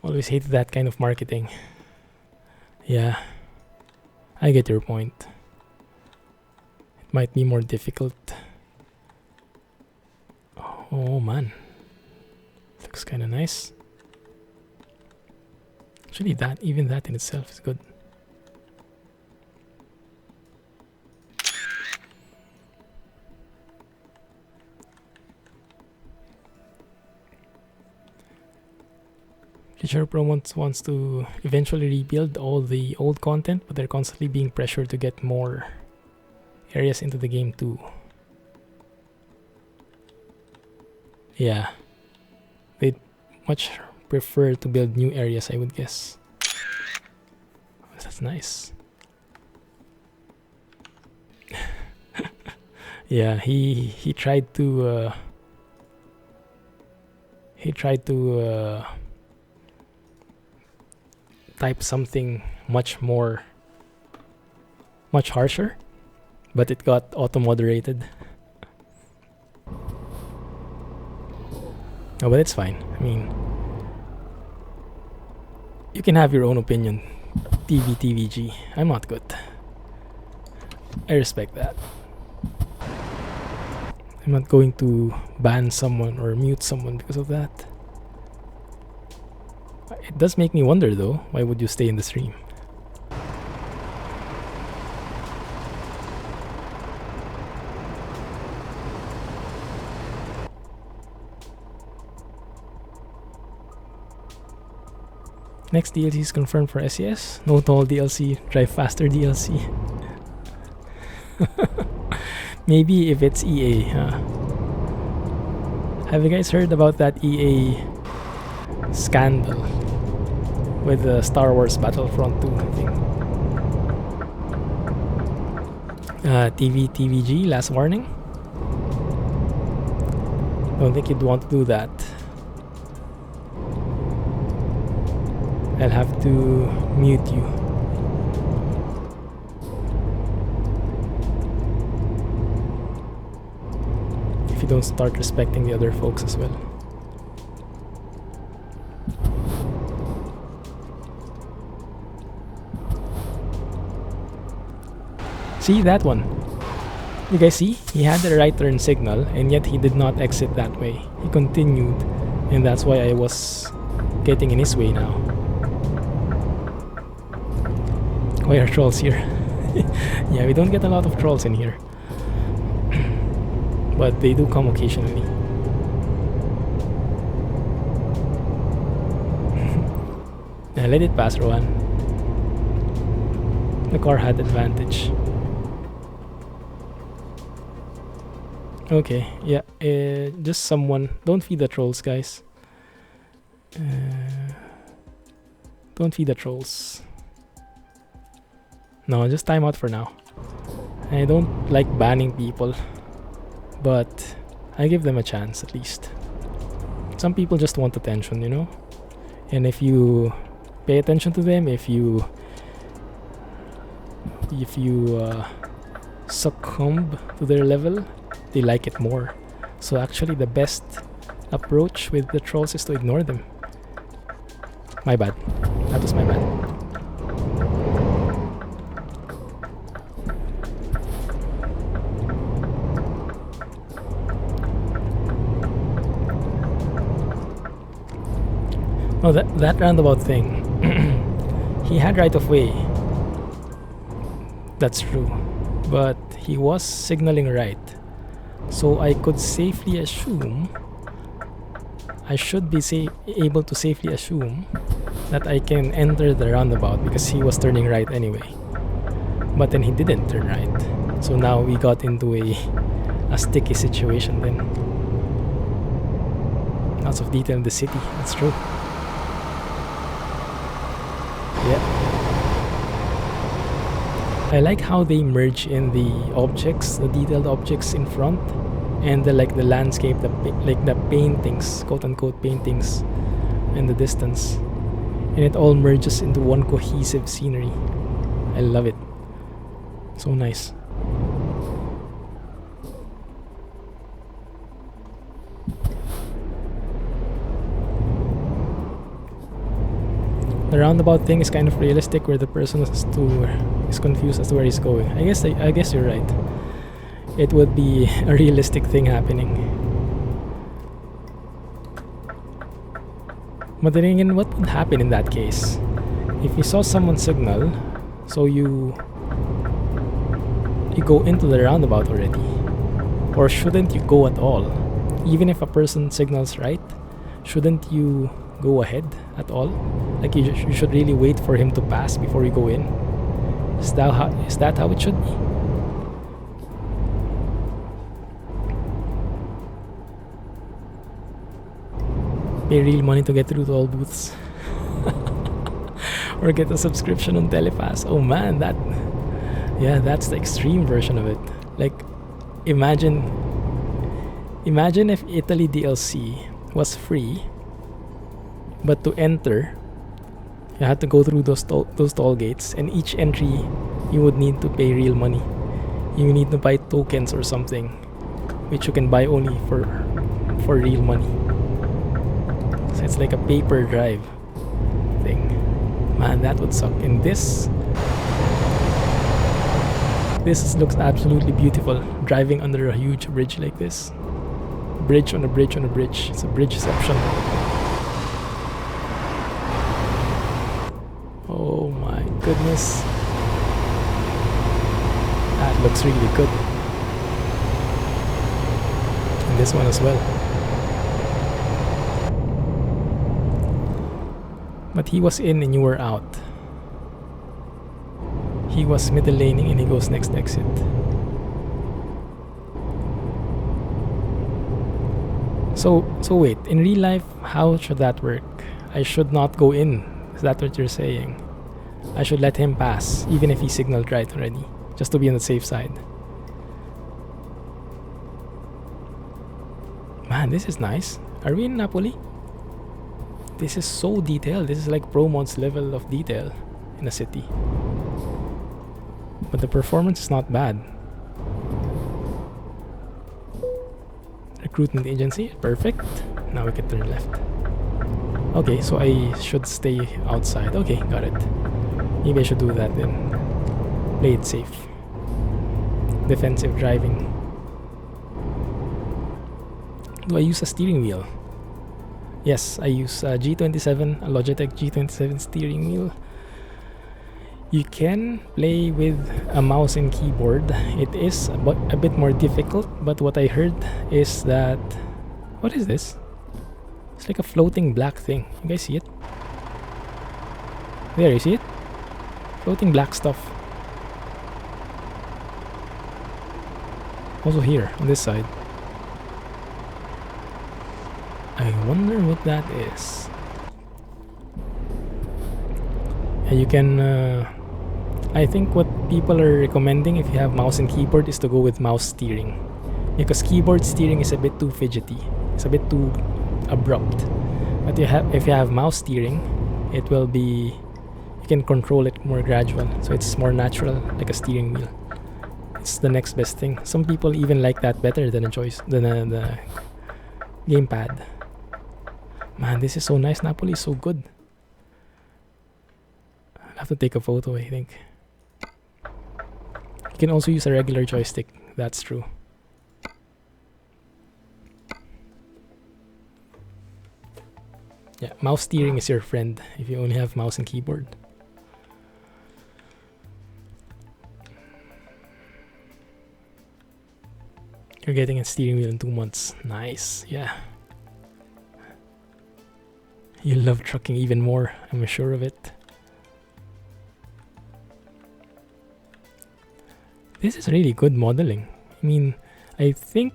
Always hated that kind of marketing. Yeah, I get your point. It might be more difficult. Oh man, looks kind of nice. Actually, even that in itself is good. Sure, Pro wants to eventually rebuild all the old content, but they're constantly being pressured to get more areas into the game too. Yeah, they'd much prefer to build new areas, I would guess. That's nice. Yeah, he tried to type something much harsher, but it got auto-moderated. Oh, but it's fine. I mean, you can have your own opinion, TVG. I'm not good. I respect that. I'm not going to ban someone or mute someone because of that. It does make me wonder though, why would you stay in the stream? Next DLC is confirmed for SES. No tall DLC, drive faster DLC. Maybe if it's EA, huh? Have you guys heard about that EA scandal with the Star Wars Battlefront 2 thing? TVG, last warning. Don't think you'd want to do that. I'll have to mute you. If you don't start respecting the other folks as well. See that one? You guys see? He had the right turn signal and yet he did not exit that way. He continued, and that's why I was getting in his way now. Why are trolls here? Yeah, we don't get a lot of trolls in here. But they do come occasionally. Now let it pass, Rohan. The car had advantage. Okay, yeah, just someone. Don't feed the trolls, guys. Don't feed the trolls. No, just time out for now. I don't like banning people, but I give them a chance at least. Some people just want attention, you know? And if you pay attention to them, if you succumb to their level, they like it more. So actually the best approach with the trolls is to ignore them. My bad. That was my bad. Oh, that roundabout thing. He had right of way. That's true. But he was signaling right. So I could safely assume, I should be able to safely assume that I can enter the roundabout because he was turning right anyway. But then he didn't turn right. So now we got into a sticky situation then. Lots of detail in the city, that's true. Yeah. I like how they merge in the objects, the detailed objects in front, and the landscape, the paintings, quote unquote paintings, in the distance, and it all merges into one cohesive scenery. I love it. So nice. The roundabout thing is kind of realistic, where the person is confused as to where he's going. I guess you're right. It would be a realistic thing happening. But then again, what would happen in that case? If you saw someone signal, so you go into the roundabout already, or shouldn't you go at all? Even if a person signals right, shouldn't you go ahead at all? Like you should really wait for him to pass before you go in. Is that how it should be? Pay real money to get through to all booths. Or get a subscription on Telepass. Oh man, that's the extreme version of it. Like, imagine if Italy DLC was free, but to enter you had to go through those toll gates, and each entry you would need to pay real money. You need to buy tokens or something, which you can buy only for real money. So it's like a paper drive thing. Man, that would suck. In this looks absolutely beautiful, driving under a huge bridge like this. Bridge on a bridge on a bridge. It's a bridgeception. Oh my goodness. That looks really good. And this one as well. But he was in and you were out. He was middle laning and he goes next exit. So wait, in real life, how should that work? I should not go in. Is that what you're saying? I should let him pass, even if he signaled right already, just to be on the safe side. Man, Man, this is nice. Are we in Napoli? This is so detailed. This is like Pro Mod's level of detail in a city. But the performance is not bad. Recruitment agency, perfect. Now we can turn left. Okay, so I should stay outside. Okay, got it. Maybe I should do that then. Play it safe. Defensive driving. Do I use a steering wheel? Yes, I use a G27, a Logitech G27 steering wheel. You can play with a mouse and keyboard. It is a bit more difficult, but what I heard is that... What is this? It's like a floating black thing. You guys see it? There, you see it? Floating black stuff. Also here, on this side. I wonder what that is. And you can... I think what people are recommending if you have mouse and keyboard is to go with mouse steering. Because keyboard steering is a bit too fidgety. It's a bit too abrupt. But if you have mouse steering, it will be... You can control it more gradual. So it's more natural, like a steering wheel. It's the next best thing. Some people even like that better than the gamepad. Man, this is so nice. Napoli is so good. I'll have to take a photo, I think. You can also use a regular joystick. That's true. Yeah, mouse steering is your friend if you only have mouse and keyboard. You're getting a steering wheel in 2 months. Nice, yeah. You love trucking even more, I'm sure of it. This is really good modeling. I mean, I think...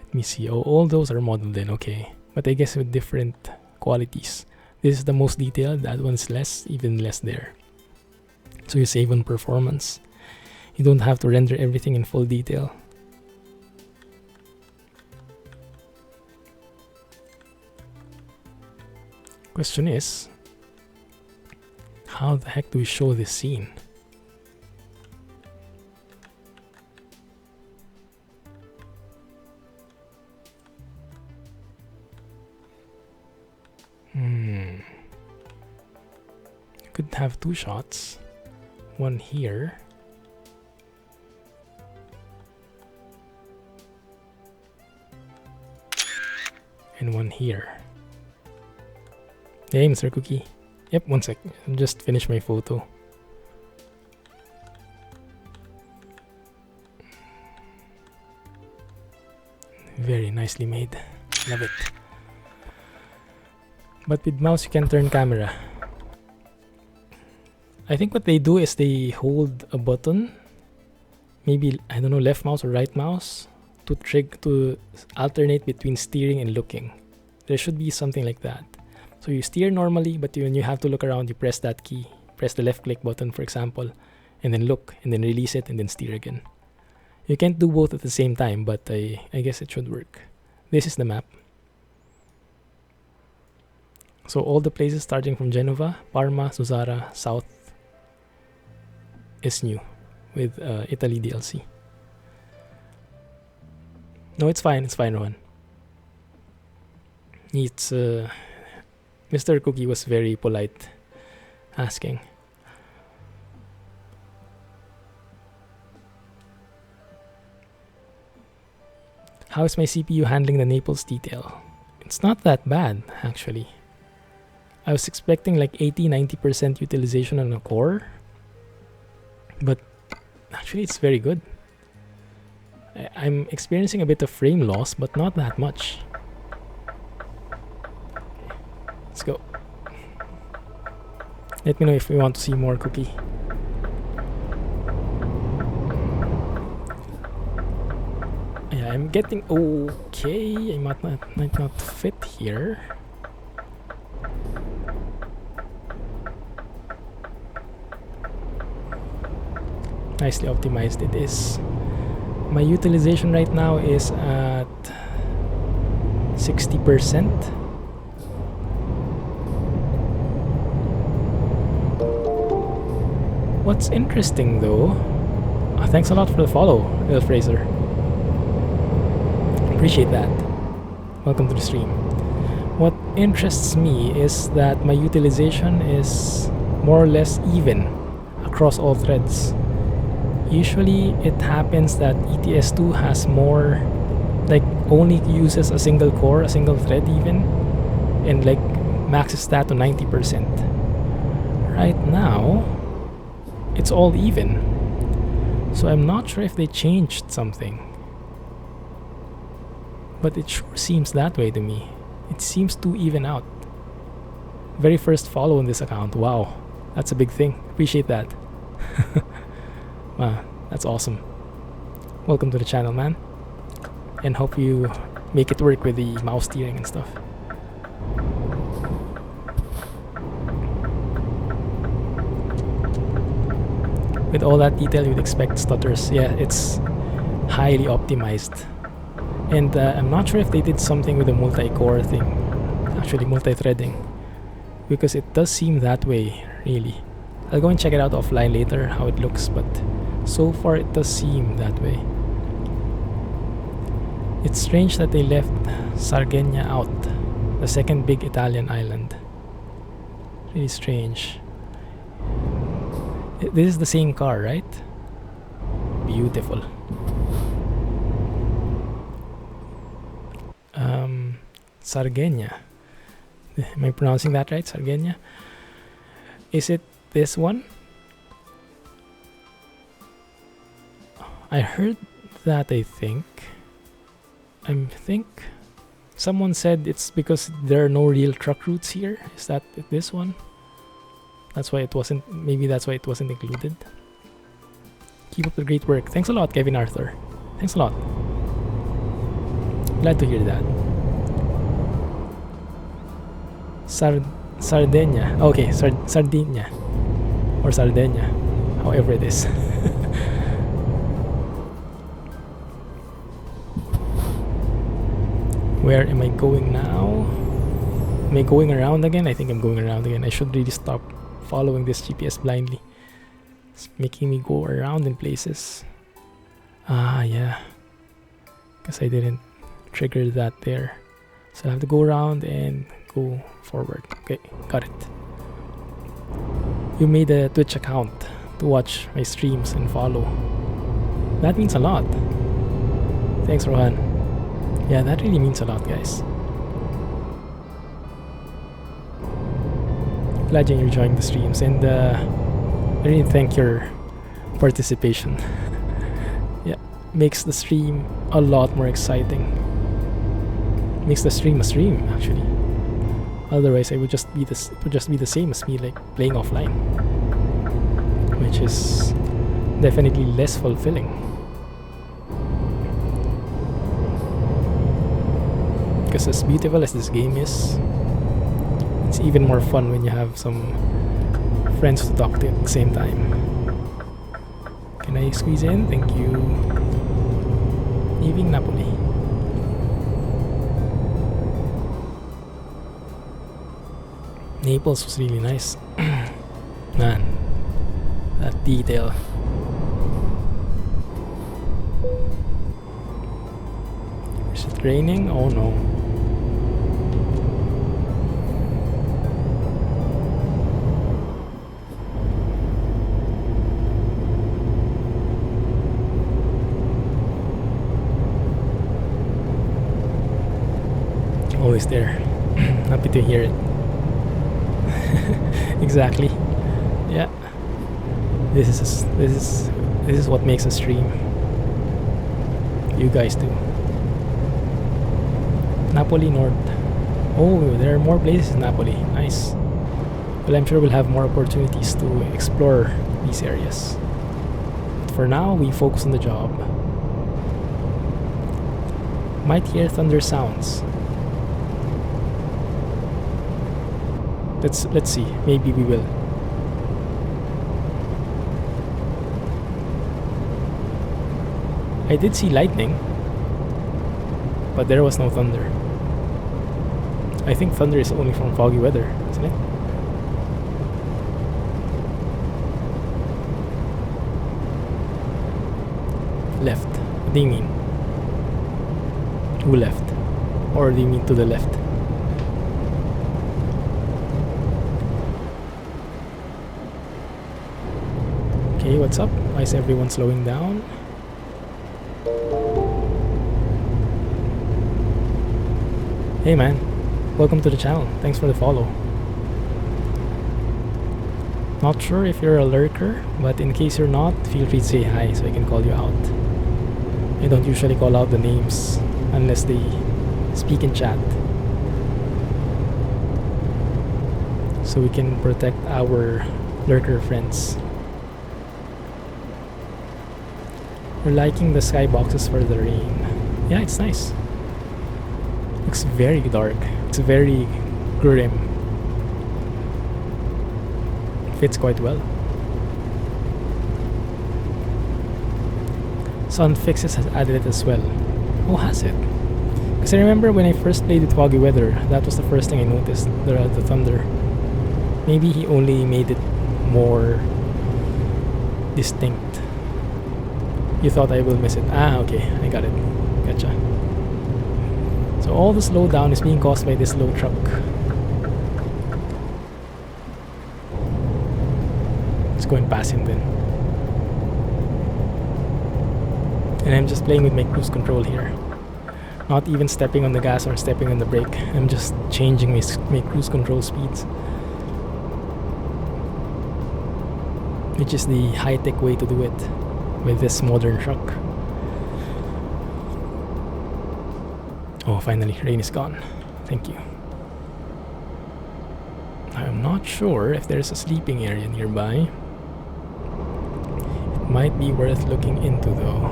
Let me see. Oh, all those are modeled in, okay. But I guess with different qualities. This is the most detailed, that one's less, even less there. So you save on performance. You don't have to render everything in full detail. Question is, how the heck do we show this scene? You could have 2 shots. One here. And one here. Hey, Mr. Cookie. Yep, one sec. I'll just finish my photo. Very nicely made. Love it. But with mouse, you can turn camera. I think what they do is they hold a button. Maybe, I don't know, left mouse or right mouse. To alternate between steering and looking. There should be something like that. So you steer normally, but when you have to look around, you press that key. Press the left click button, for example, and then look, and then release it, and then steer again. You can't do both at the same time, but I guess it should work. This is the map. So all the places starting from Genova, Parma, Suzzara, South is new with Italy DLC. No, it's fine, Rowan. It's Mr. Cookie was very polite asking. How is my CPU handling the Naples detail? It's not that bad, actually. I was expecting like 80-90% utilization on a core, but actually it's very good. I'm experiencing a bit of frame loss, but not that much. Let's go. Let me know if we want to see more, Cookie. Yeah, I'm getting okay. I might not fit here. Nicely optimized it is. My utilization right now is at 60%. What's interesting though, thanks a lot for the follow, Lil Fraser. Appreciate that. Welcome to the stream. What interests me is that my utilization is more or less even across all threads. Usually it happens that ETS2 has more, like only uses a single core, a single thread even, and like maxes that to 90%. Right now, it's all even. So I'm not sure if they changed something. But it sure seems that way to me. It seems to even out. Very first follow on this account. Wow, that's a big thing. Appreciate that. Wow, that's awesome. Welcome to the channel, man. And hope you make it work with the mouse steering and stuff. With all that detail, you'd expect stutters. Yeah, it's highly optimized. And I'm not sure if they did something with the multi-core thing. Actually, multi-threading. Because it does seem that way, really. I'll go and check it out offline later, how it looks, but so far it does seem that way. It's strange that they left Sardinia out, the second big Italian island. Really strange. This is the same car, right? Beautiful. Sardinia. Am I pronouncing that right? Sardinia? Is it this one? I heard that, I think someone said it's because there are no real truck routes here. Is that this one? That's why it wasn't, maybe that's why it wasn't included. Keep up the great work. Thanks a lot, Kevin Arthur. Thanks a lot. Glad to hear that. Sardinia. Okay, Sardinia. Or Sardinia. However it is. Where am I going now? Am I going around again? I think I'm going around again. I should really stop following this GPS blindly. It's making me go around in places. Ah, yeah. Because I didn't trigger that there. So I have to go around and go forward. Okay, got it. You made a Twitch account to watch my streams and follow. That means a lot. Thanks, Rohan. Yeah, that really means a lot, guys. Glad you're enjoying the streams, and I really thank your participation. Yeah, makes the stream a lot more exciting. Makes the stream a stream, actually. Otherwise, it would just be the same as me, like playing offline, which is definitely less fulfilling. Because as beautiful as this game is, it's even more fun when you have some friends to talk to at the same time. Can I squeeze in? Thank you. Leaving Napoli. Naples was really nice. Man, that detail. Is it raining? Oh no. Always there. Happy to hear it. Exactly. Yeah. This is what makes a stream. You guys too. Napoli North. Oh, there are more places in Napoli. Nice. Well, I'm sure we'll have more opportunities to explore these areas. But for now, we focus on the job. Might hear thunder sounds. Let's see. Maybe we will. I did see lightning, but there was no thunder. I think thunder is only from foggy weather, isn't it? Left. What do you mean? Who left? Or do you mean to the left? Okay, what's up? Why is everyone slowing down? Hey man, welcome to the channel. Thanks for the follow. Not sure if you're a lurker, but in case you're not, feel free to say hi so I can call you out. I don't usually call out the names unless they speak in chat, so we can protect our lurker friends. We're liking the skyboxes for the rain. Yeah, it's nice. Looks very dark. It's very grim. Fits quite well. Sun Fixes has added it as well. Oh, has it? Because I remember when I first played with foggy weather, that was the first thing I noticed, the thunder. Maybe he only made it more distinct. You thought I will miss it. Ah, okay, I got it. Gotcha. So all the slowdown is being caused by this low truck. Let's go and pass him then. And I'm just playing with my cruise control here. Not even stepping on the gas or stepping on the brake. I'm just changing my cruise control speeds, which is the high-tech way to do it with this modern truck. Oh, finally, rain is gone. Thank you. I'm not sure if there's a sleeping area nearby. It might be worth looking into though.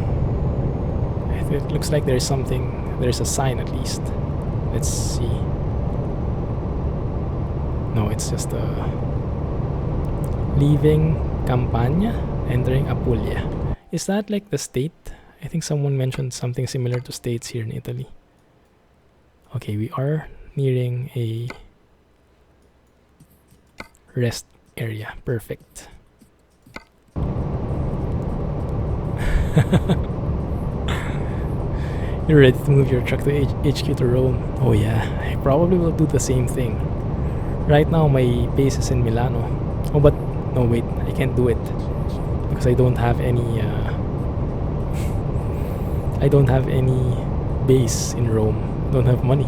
It looks like there's something, there's a sign at least. Let's see. No, it's just leaving Campania, entering Apulia. Is that like the state? I think someone mentioned something similar to states here in Italy. Okay, we are nearing a rest area. Perfect. You're ready to move your truck to HQ to Rome. Oh yeah, I probably will do the same thing. Right now my base is in Milano. Oh, but no, wait, I can't do it because I don't have any I don't have any base in Rome. Don't have money.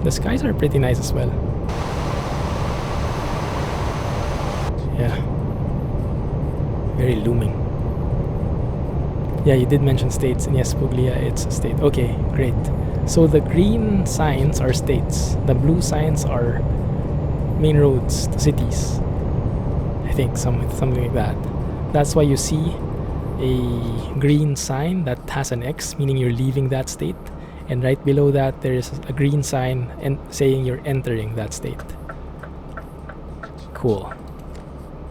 The skies are pretty nice as well. Yeah, very looming. Yeah, you did mention states, and yes, Puglia, it's a state. Okay, great. So the green signs are states, the blue signs are main roads to cities. I think something like that. That's why you see a green sign that has an X, meaning you're leaving that state, and right below that there is a green sign saying you're entering that state. Cool.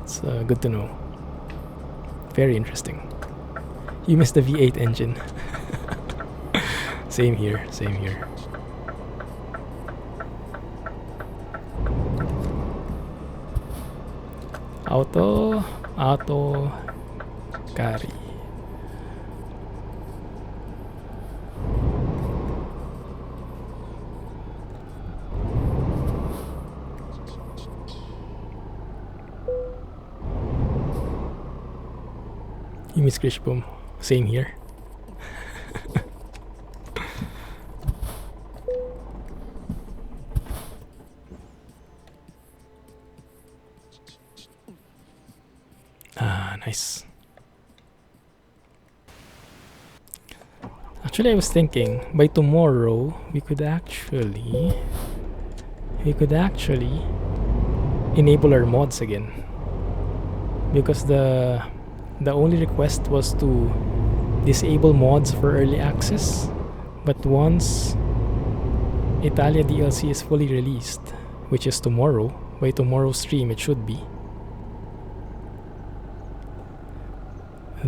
It's good to know. Very interesting. You missed the V8 engine. Same here, same here. Auto Cari. You miss Krish Boom. Same here. Ah, nice. Actually, I was thinking by tomorrow we could actually enable our mods again, because the only request was to disable mods for early access, but once Italia DLC is fully released, which is tomorrow, by tomorrow's stream it should be,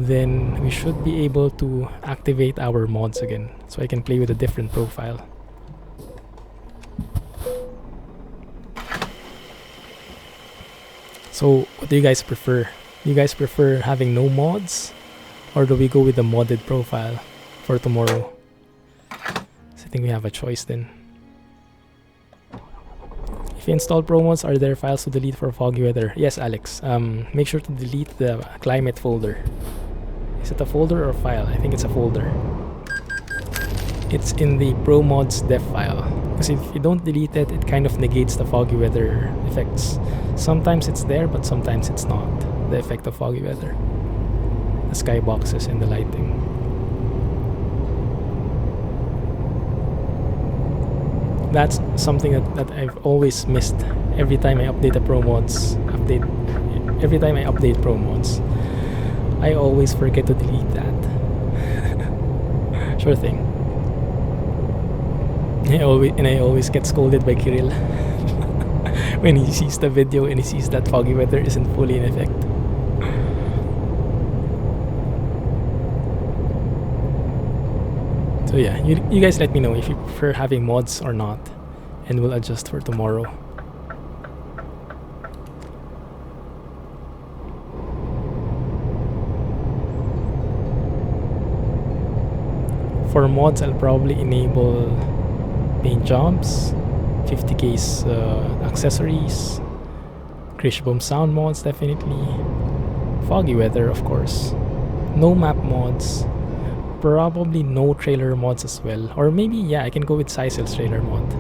then we should be able to activate our mods again, so I can play with a different profile. So what do you guys prefer? Do you guys prefer having no mods, or do we go with the modded profile for tomorrow? So I think we have a choice then. If you install pro mods, are there files to delete for foggy weather? Yes, Alex. Make sure to delete the climate folder. Is it a folder or a file? I think it's a folder. It's in the pro mods def file. Because if you don't delete it, it kind of negates the foggy weather effects. Sometimes it's there, but sometimes it's not. The effect of foggy weather. The skyboxes and the lighting. That's something that I've always missed every time I update the pro mods. Every time I update pro mods, I always forget to delete that. Sure thing. I always get scolded by Kirill when he sees the video and he sees that foggy weather isn't fully in effect. So yeah, you guys let me know if you prefer having mods or not, and we'll adjust for tomorrow. For mods, I'll probably enable paint jobs, 50k's accessories, Krish Boom sound mods definitely, foggy weather of course, no map mods, probably no trailer mods as well, or maybe yeah, I can go with Sycel's trailer mod.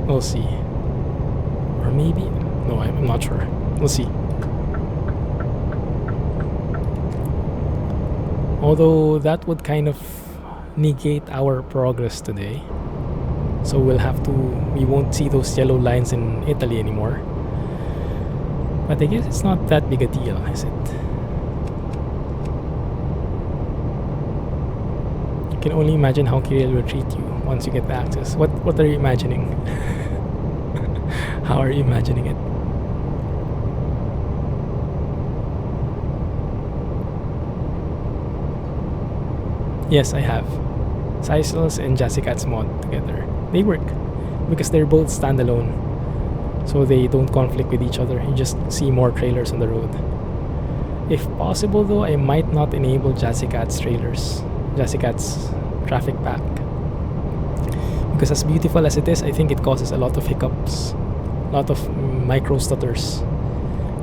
We'll see. Or maybe no, I'm not sure. We'll see. Although that would kind of negate our progress today, so we won't see those yellow lines in Italy anymore. But I guess it's not that big a deal, is it? You can only imagine how Kirill will treat you once you get the access. What are you imagining? How are you imagining it? Yes, I have. Sycel's and Jazzicat's mod together. They work because they're both standalone, so they don't conflict with each other. You just see more trailers on the road. If possible though, I might not enable Jazzicat's trailers, Jazzicat's traffic pack, because as beautiful as it is, I think it causes a lot of hiccups, a lot of micro stutters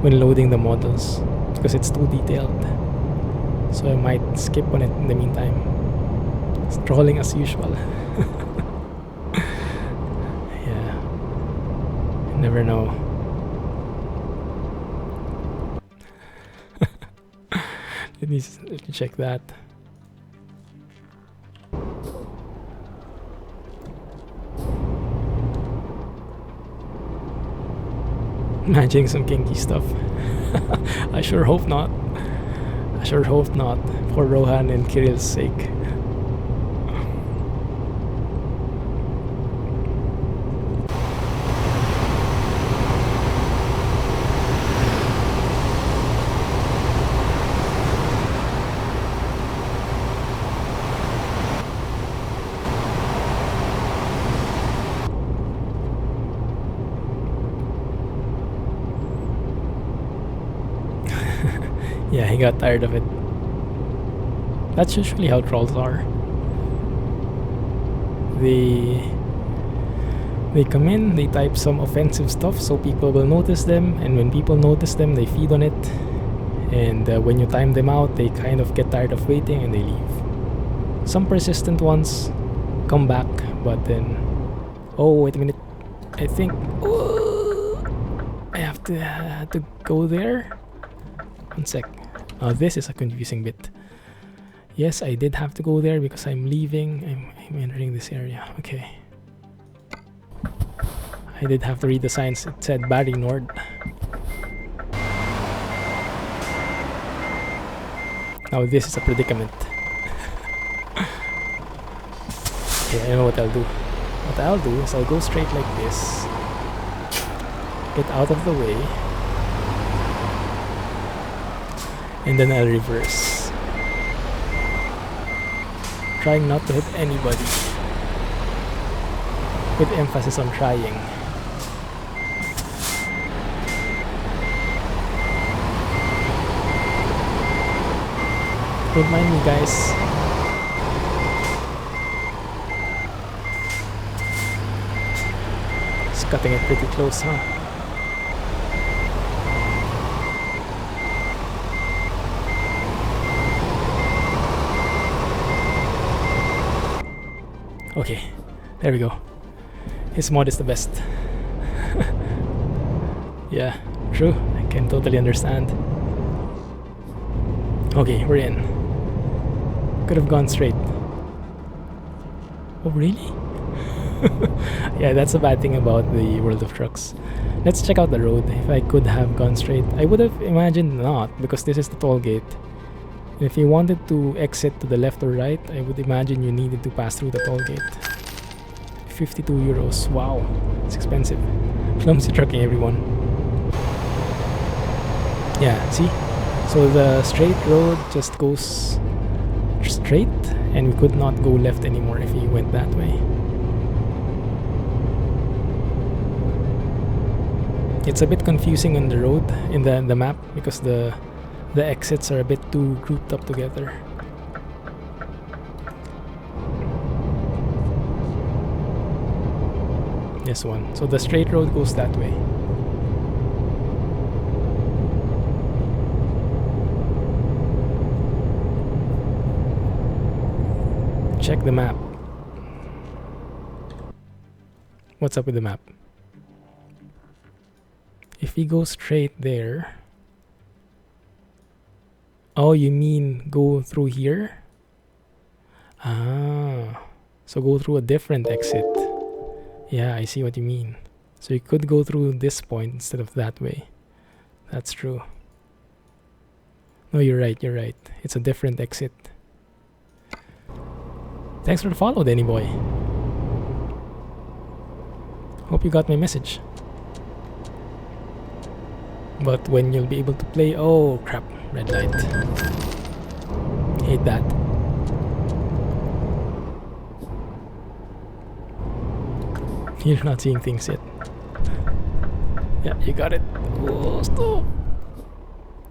when loading the models because it's too detailed. So I might skip on it in the meantime. Strolling as usual. Yeah. You never know. Let me check that. Imagining some kinky stuff. I sure hope not. I sure hope not, for Rohan and Kirill's sake. Yeah, he got tired of it. That's usually how trolls are. They come in, they type some offensive stuff so people will notice them, and when people notice them, they feed on it. And when you time them out, they kind of get tired of waiting and they leave. Some persistent ones come back, but then... Oh, wait a minute. I think... I have to go there? One sec. This is a confusing bit. Yes, I did have to go there because I'm leaving. I'm entering this area. Okay. I did have to read the signs. It said Barry Nord. Now this is a predicament. Okay, I know what I'll do. What I'll do is I'll go straight like this. Get out of the way. And then I'll reverse. Trying not to hit anybody. With emphasis on trying. Don't mind me, guys. It's cutting it pretty close, huh? Okay, there we go. His mod is the best. Yeah, true. I can totally understand. Okay, we're in. Could have gone straight. Oh, really? Yeah, that's a bad thing about the World of Trucks. Let's check out the road. If I could have gone straight, I would have imagined not, because this is the toll gate. If you wanted to exit to the left or right, I would imagine you needed to pass through the toll gate. 52 euros. Wow, it's expensive. Clumsy trucking, everyone. Yeah, see? So the straight road just goes straight, and we could not go left anymore if we went that way. It's a bit confusing on the road in the map because the exits are a bit too grouped up together. This one. So the straight road goes that way. Check the map. What's up with the map? If we go straight there... Oh, you mean go through here? Ah, so go through a different exit. Yeah, I see what you mean. So you could go through this point instead of that way. That's true. No, you're right, you're right. It's a different exit. Thanks for the follow, Danny boy. Hope you got my message. But when you'll be able to play... Oh, crap. Red light. Hate that. You're not seeing things yet. Yeah, you got it. Oh, stop.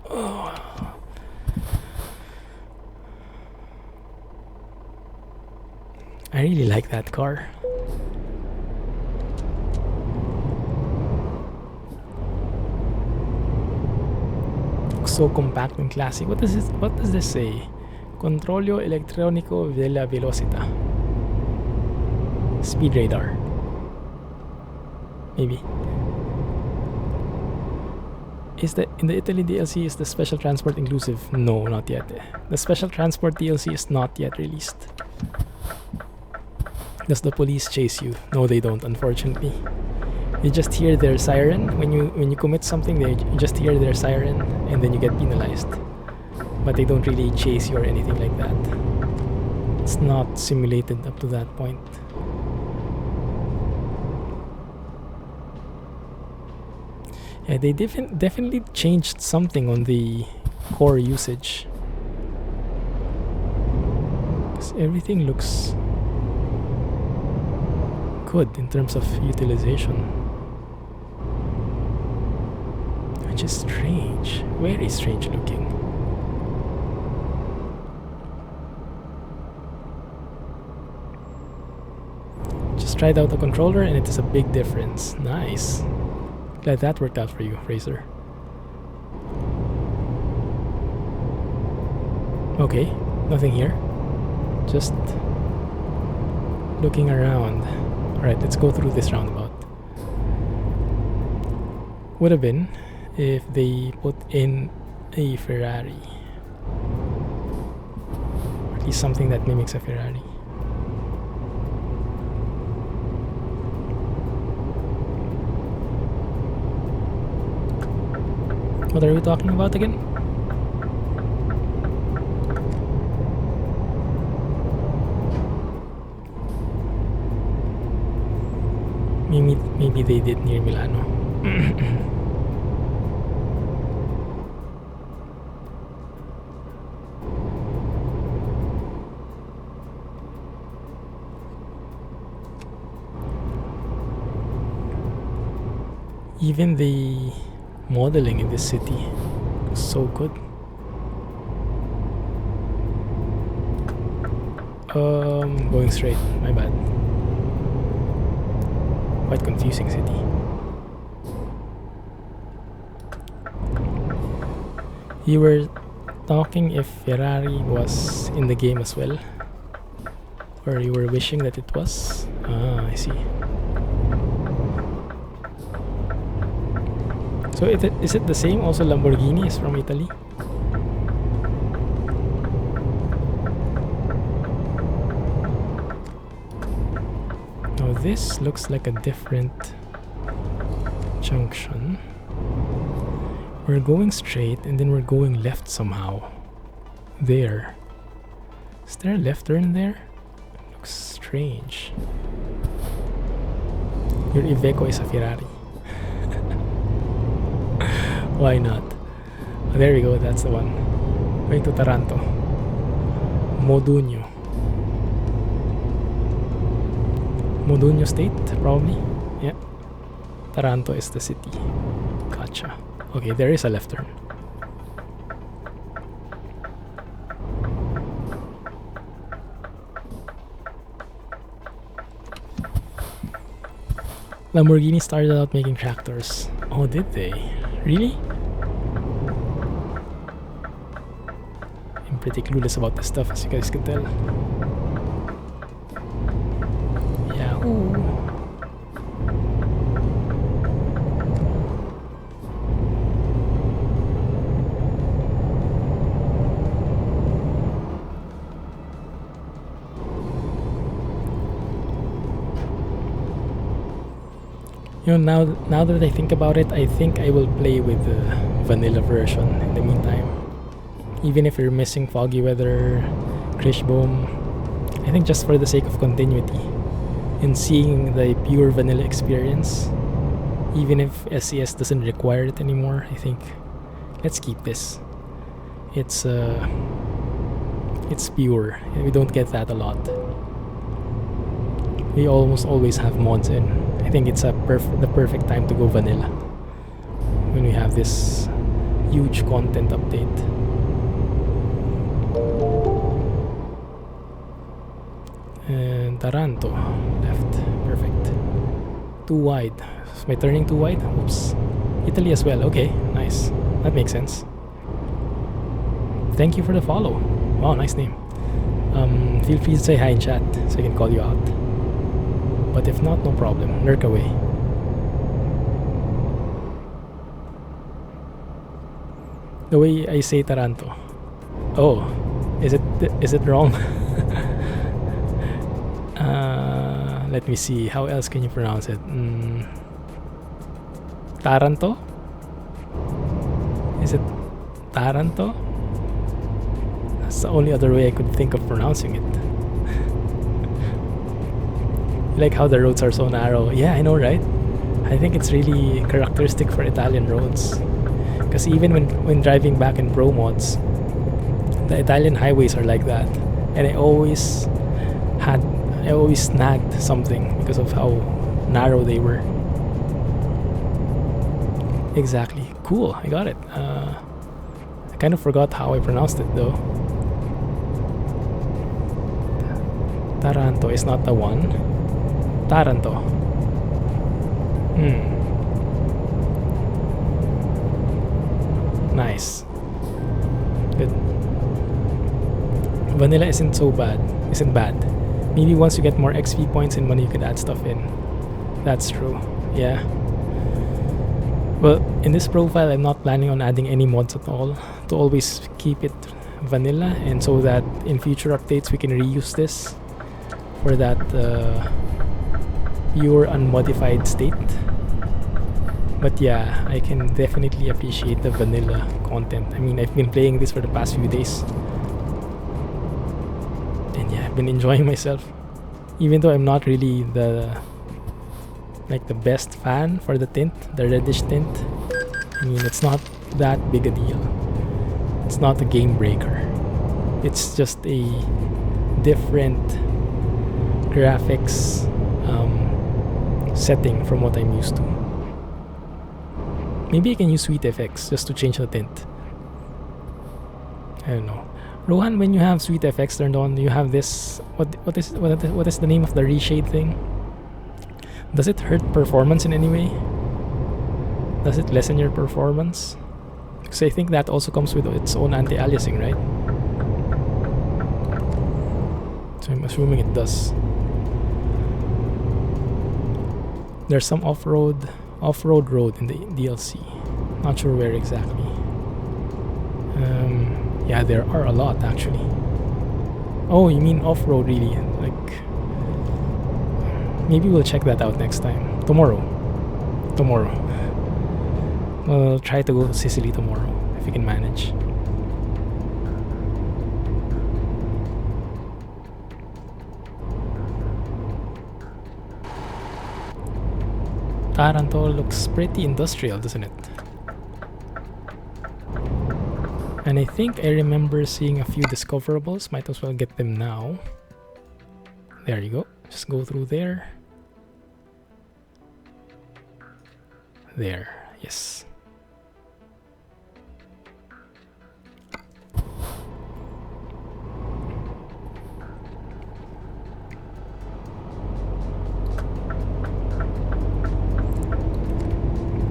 Oh. I really like that car. So compact and classy. What does this say? Controllo elettronico della velocità. Speed radar. Maybe. Is the in the Italy DLC is the special transport inclusive? No, not yet. The special transport DLC is not yet released. Does the police chase you? No, they don't, unfortunately. You just hear their siren when you commit something. You just hear their siren, and then you get penalized. But they don't really chase you or anything like that. It's not simulated up to that point. Yeah, they definitely changed something on the core usage. 'Cause everything looks good in terms of utilization. Which is strange. Very strange looking. Just tried out the controller and it is a big difference. Nice. Glad that worked out for you, Fraser. Okay, nothing here. Just looking around. Alright, let's go through this roundabout. Would have been if they put in a Ferrari. Or at least something that mimics a Ferrari. What are we talking about again? Maybe they did near Milano. Even the modeling in this city is so good. Going straight, my bad. Quite confusing city. You were talking if Ferrari was in the game as well, or you were wishing that it was? Ah, I see. So is it the same also Lamborghini is from Italy? Now this looks like a different junction. We're going straight and then we're going left somehow. There. Is there a left turn there? Looks strange. Your Iveco is a Ferrari. Why not? Oh, there we go, that's the one. Going to Taranto. Modugno. Modugno State, probably. Yeah. Taranto is the city. Gotcha. Okay, there is a left turn. Lamborghini started out making tractors. Oh, did they? Really? I'm pretty clueless about this stuff, as you guys can tell. Yahoo! You know, now that I think about it, I think I will play with the vanilla version in the meantime. Even if you're missing foggy weather, crash boom, I think just for the sake of continuity and seeing the pure vanilla experience, even if SES doesn't require it anymore, I think let's keep this. It's pure. We don't get that a lot. We almost always have mods in. I think it's the perfect time to go vanilla when we have this huge content update. And Taranto left, perfect. Too wide. Is my turning too wide? Oops. Italy as well. Okay, nice. That makes sense. Thank you for the follow. Wow, nice name. Feel free to say hi in chat so I can call you out. But if not, no problem. Lurk away. The way I say Taranto. Oh, is it wrong? Let me see. How else can you pronounce it? Taranto? Is it Taranto? That's the only other way I could think of pronouncing it. Like how the roads are so narrow. Yeah, I know, right? I think it's really characteristic for Italian roads. Because even when driving back in Pro mods, the Italian highways are like that. And I always snagged something because of how narrow they were. Exactly. Cool, I got it. I kind of forgot how I pronounced it though. Taranto is not the one. Taranto. Nice. Good. Vanilla isn't bad. Maybe once you get more XP points and money you could add stuff in. That's true. Yeah. Well, in this profile I'm not planning on adding any mods at all, to always keep it vanilla, and so that in future updates we can reuse this for that pure unmodified state. But yeah, I can definitely appreciate the vanilla content. I mean, I've been playing this for the past few days, and yeah, I've been enjoying myself. Even though I'm not really the best fan for the tint, the reddish tint. I mean, it's not that big a deal. It's not a game breaker. It's just a different graphics setting from what I'm used to. Maybe I can use Sweet FX just to change the tint. I don't know. Rohan, when you have Sweet FX turned on, you have this. What is the name of the reshade thing? Does it hurt performance in any way? Does it lessen your performance? Because I think that also comes with its own anti-aliasing, right? So I'm assuming it does. There's some off-road road in the DLC. Not sure where exactly. Yeah, there are a lot actually. Oh, you mean off-road really? Like, maybe we'll check that out next time. Tomorrow. We'll try to go to Sicily tomorrow if we can manage. Taranto looks pretty industrial, doesn't it? And I think I remember seeing a few discoverables. Might as well get them now. There you go. Just go through there. There. Yes.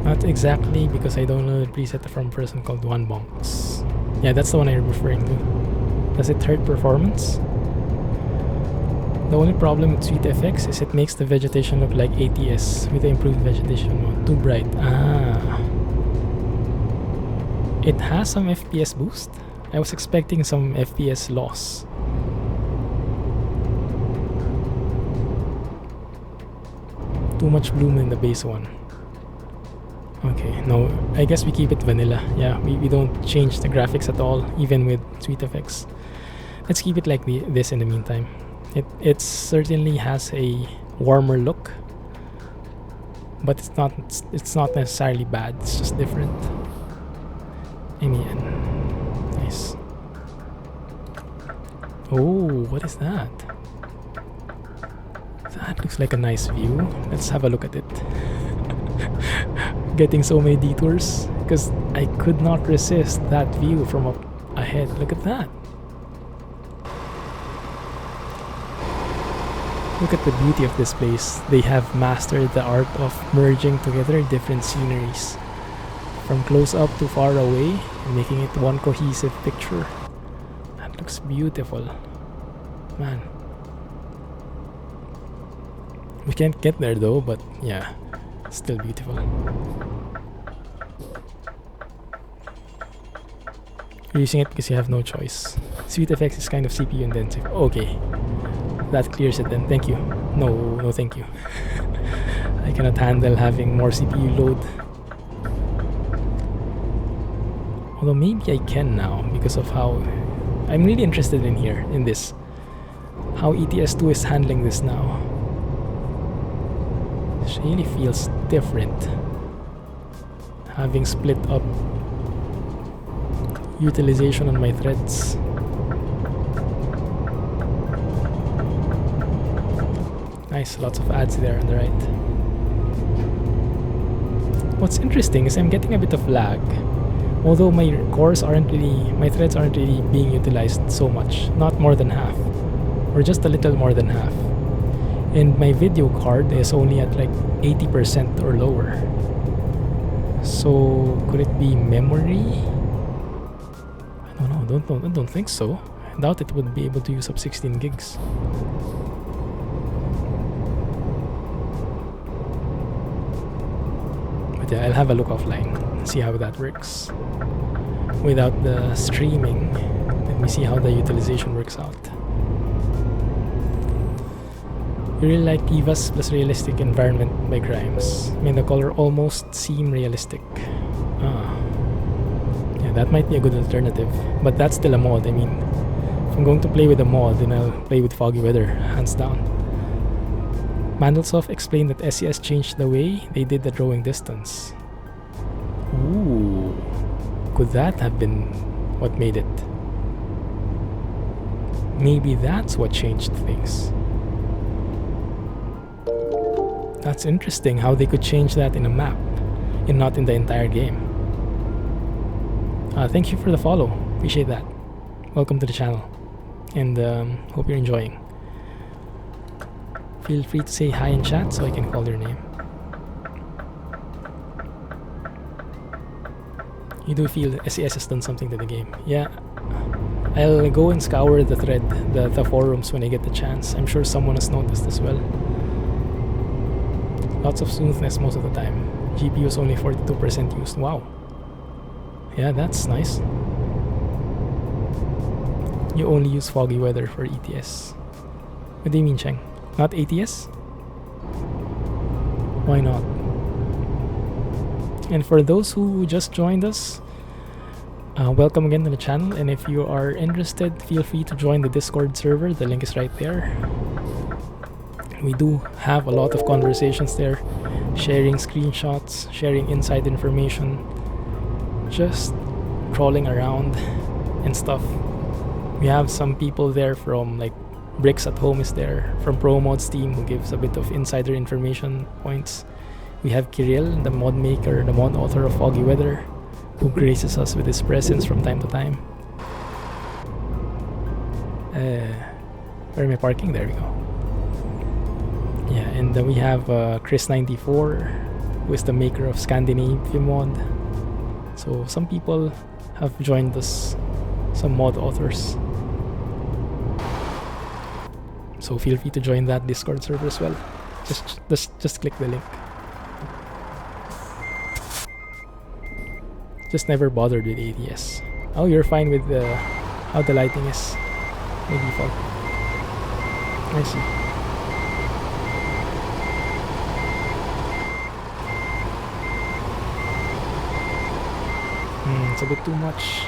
Not exactly, because I don't know the preset from a person called One Bonks. Yeah, that's the one I'm referring to. Does it hurt performance? The only problem with Sweet FX is it makes the vegetation look like ATS with the improved vegetation mode. Too bright. It has some FPS boost. I was expecting some FPS loss. Too much bloom in the base one. Okay, no, I guess we keep it vanilla. Yeah, we don't change the graphics at all, even with Sweet FX. Let's keep it like this in the meantime. It certainly has a warmer look, but it's not necessarily bad. It's just different. MEN, nice. Oh, what is that? That looks like a nice view. Let's have a look at it. Getting so many detours because I could not resist that view from up ahead. Look at that. Look at the beauty of this place. They have mastered the art of merging together different sceneries from close up to far away and making it one cohesive picture. That looks beautiful, man. We can't get there though, but yeah, still beautiful. You're using it because you have no choice. Sweet FX is kind of CPU intensive. Okay, that clears it then. Thank you. No thank you. I cannot handle having more CPU load. Although maybe I can now because of how I'm really interested in this. How ETS2 is handling this now. It really feels different. Having split up utilization on my threads. Nice, lots of ads there on the right. What's interesting is I'm getting a bit of lag. Although my threads aren't really being utilized so much. Not more than half. Or just a little more than half. And my video card is only at like 80% or lower. So could it be memory? I don't think so. I doubt it would be able to use up 16 gigs. But yeah, I'll have a look offline, see how that works. Without the streaming, let me see how the utilization works out. You really like Piva's plus realistic environment by Grimes. I mean, the color almost seem realistic. Yeah, that might be a good alternative, but that's still a mod. I mean, if I'm going to play with a mod, then I'll play with foggy weather, hands down. Mandelsoft explained that SES changed the way they did the drawing distance. Ooh, could that have been what made it? Maybe that's what changed things. That's interesting how they could change that in a map. and not in the entire game. Thank you for the follow. Appreciate that. Welcome to the channel, and hope you're enjoying. Feel free to say hi in chat so I can call your name. You do feel SES has done something to the game. Yeah, I'll go and scour the thread, the forums when I get the chance. I'm sure someone has noticed as well. Lots of smoothness most of the time. GPU is only 42% used. Wow. Yeah, that's nice. You only use foggy weather for ETS. What do you mean, Cheng? Not ATS? Why not? And for those who just joined us, welcome again to the channel. And if you are interested, feel free to join the Discord server. The link is right there. We do have a lot of conversations there, sharing screenshots, sharing inside information, just crawling around and stuff. We have some people there from like Bricks at Home is there, from ProMod's team, who gives a bit of insider information points. We have Kirill, the mod maker, the mod author of Foggy Weather, who graces us with his presence from time to time. Where am I parking? There we go. Yeah, and then we have Chris94, who is the maker of Scandinavia mod. So some people have joined us, some mod authors. So feel free to join that Discord server as well. Just click the link. Just never bothered with ATS. Oh, you're fine with how the lighting is by default. I see. It's a bit too much.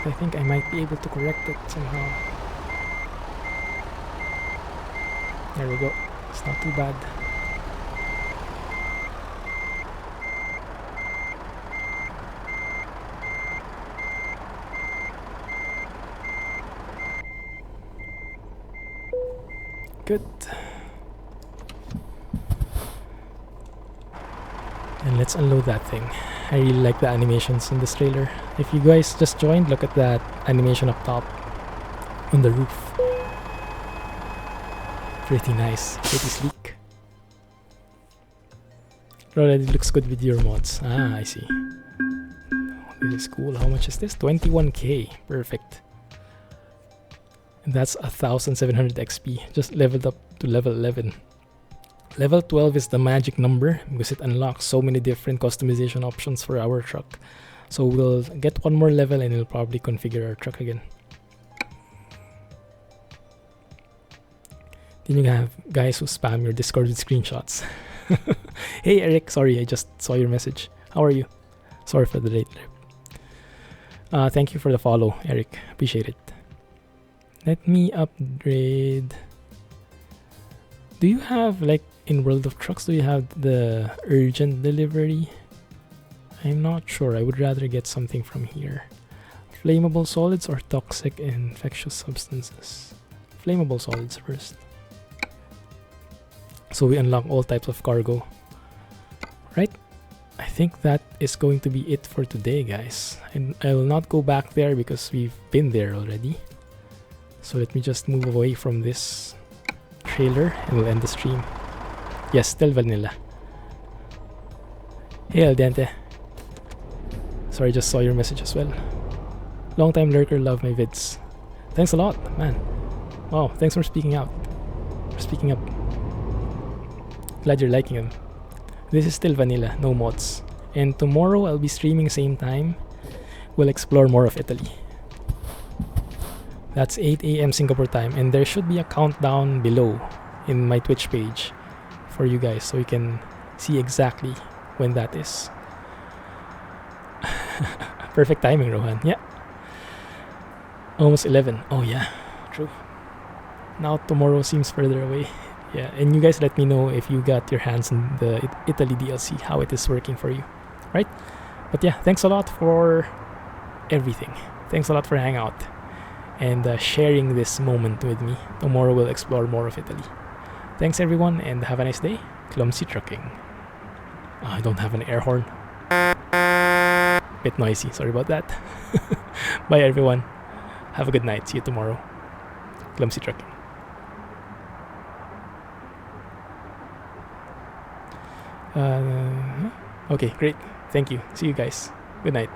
I think I might be able to correct it somehow. There we go. It's not too bad. Good. And let's unload that thing. I really like the animations in this trailer. If you guys just joined, look at that animation up top on the roof. Pretty nice, pretty sleek. It already looks good with your mods. Ah, I see. This is cool. How much is this? 21k. Perfect. And that's 1700 XP. Just leveled up to level 11. Level 12 is the magic number because it unlocks so many different customization options for our truck. So we'll get one more level and we'll probably configure our truck again. Then you have guys who spam your Discord with screenshots. Hey Eric, sorry, I just saw your message. How are you? Sorry for the late. Thank you for the follow, Eric. Appreciate it. Let me upgrade. Do you have, like, in World of Trucks, do you have the urgent delivery? I'm not sure. I would rather get something from here. Flammable solids or toxic infectious substances? Flammable solids first. So we unlock all types of cargo. Right? I think that is going to be it for today, guys. And I will not go back there because we've been there already. So let me just move away from this trailer and we'll end the stream. Yes, still vanilla. Hey Al Dente. Sorry, just saw your message as well. Long time lurker, love my vids. Thanks a lot, man. Wow, thanks for speaking out. For speaking up. Glad you're liking them. This is still vanilla, no mods. And tomorrow I'll be streaming same time. We'll explore more of Italy. That's 8 AM Singapore time, and there should be a countdown below in my Twitch page for you guys so you can see exactly when that is. Perfect timing, Rohan. Yeah. Almost 11. Oh yeah, true. Now tomorrow seems further away. Yeah, and you guys let me know if you got your hands on the Italy DLC, how it is working for you, right? But yeah, thanks a lot for everything. Thanks a lot for hanging out and sharing this moment with me. Tomorrow we'll explore more of Italy. Thanks everyone and have a nice day. Clumsy Trucking. I don't have an air horn. Bit noisy. Sorry about that. Bye everyone. Have a good night. See you tomorrow. Clumsy Trucking. Okay, great. Thank you. See you guys. Good night.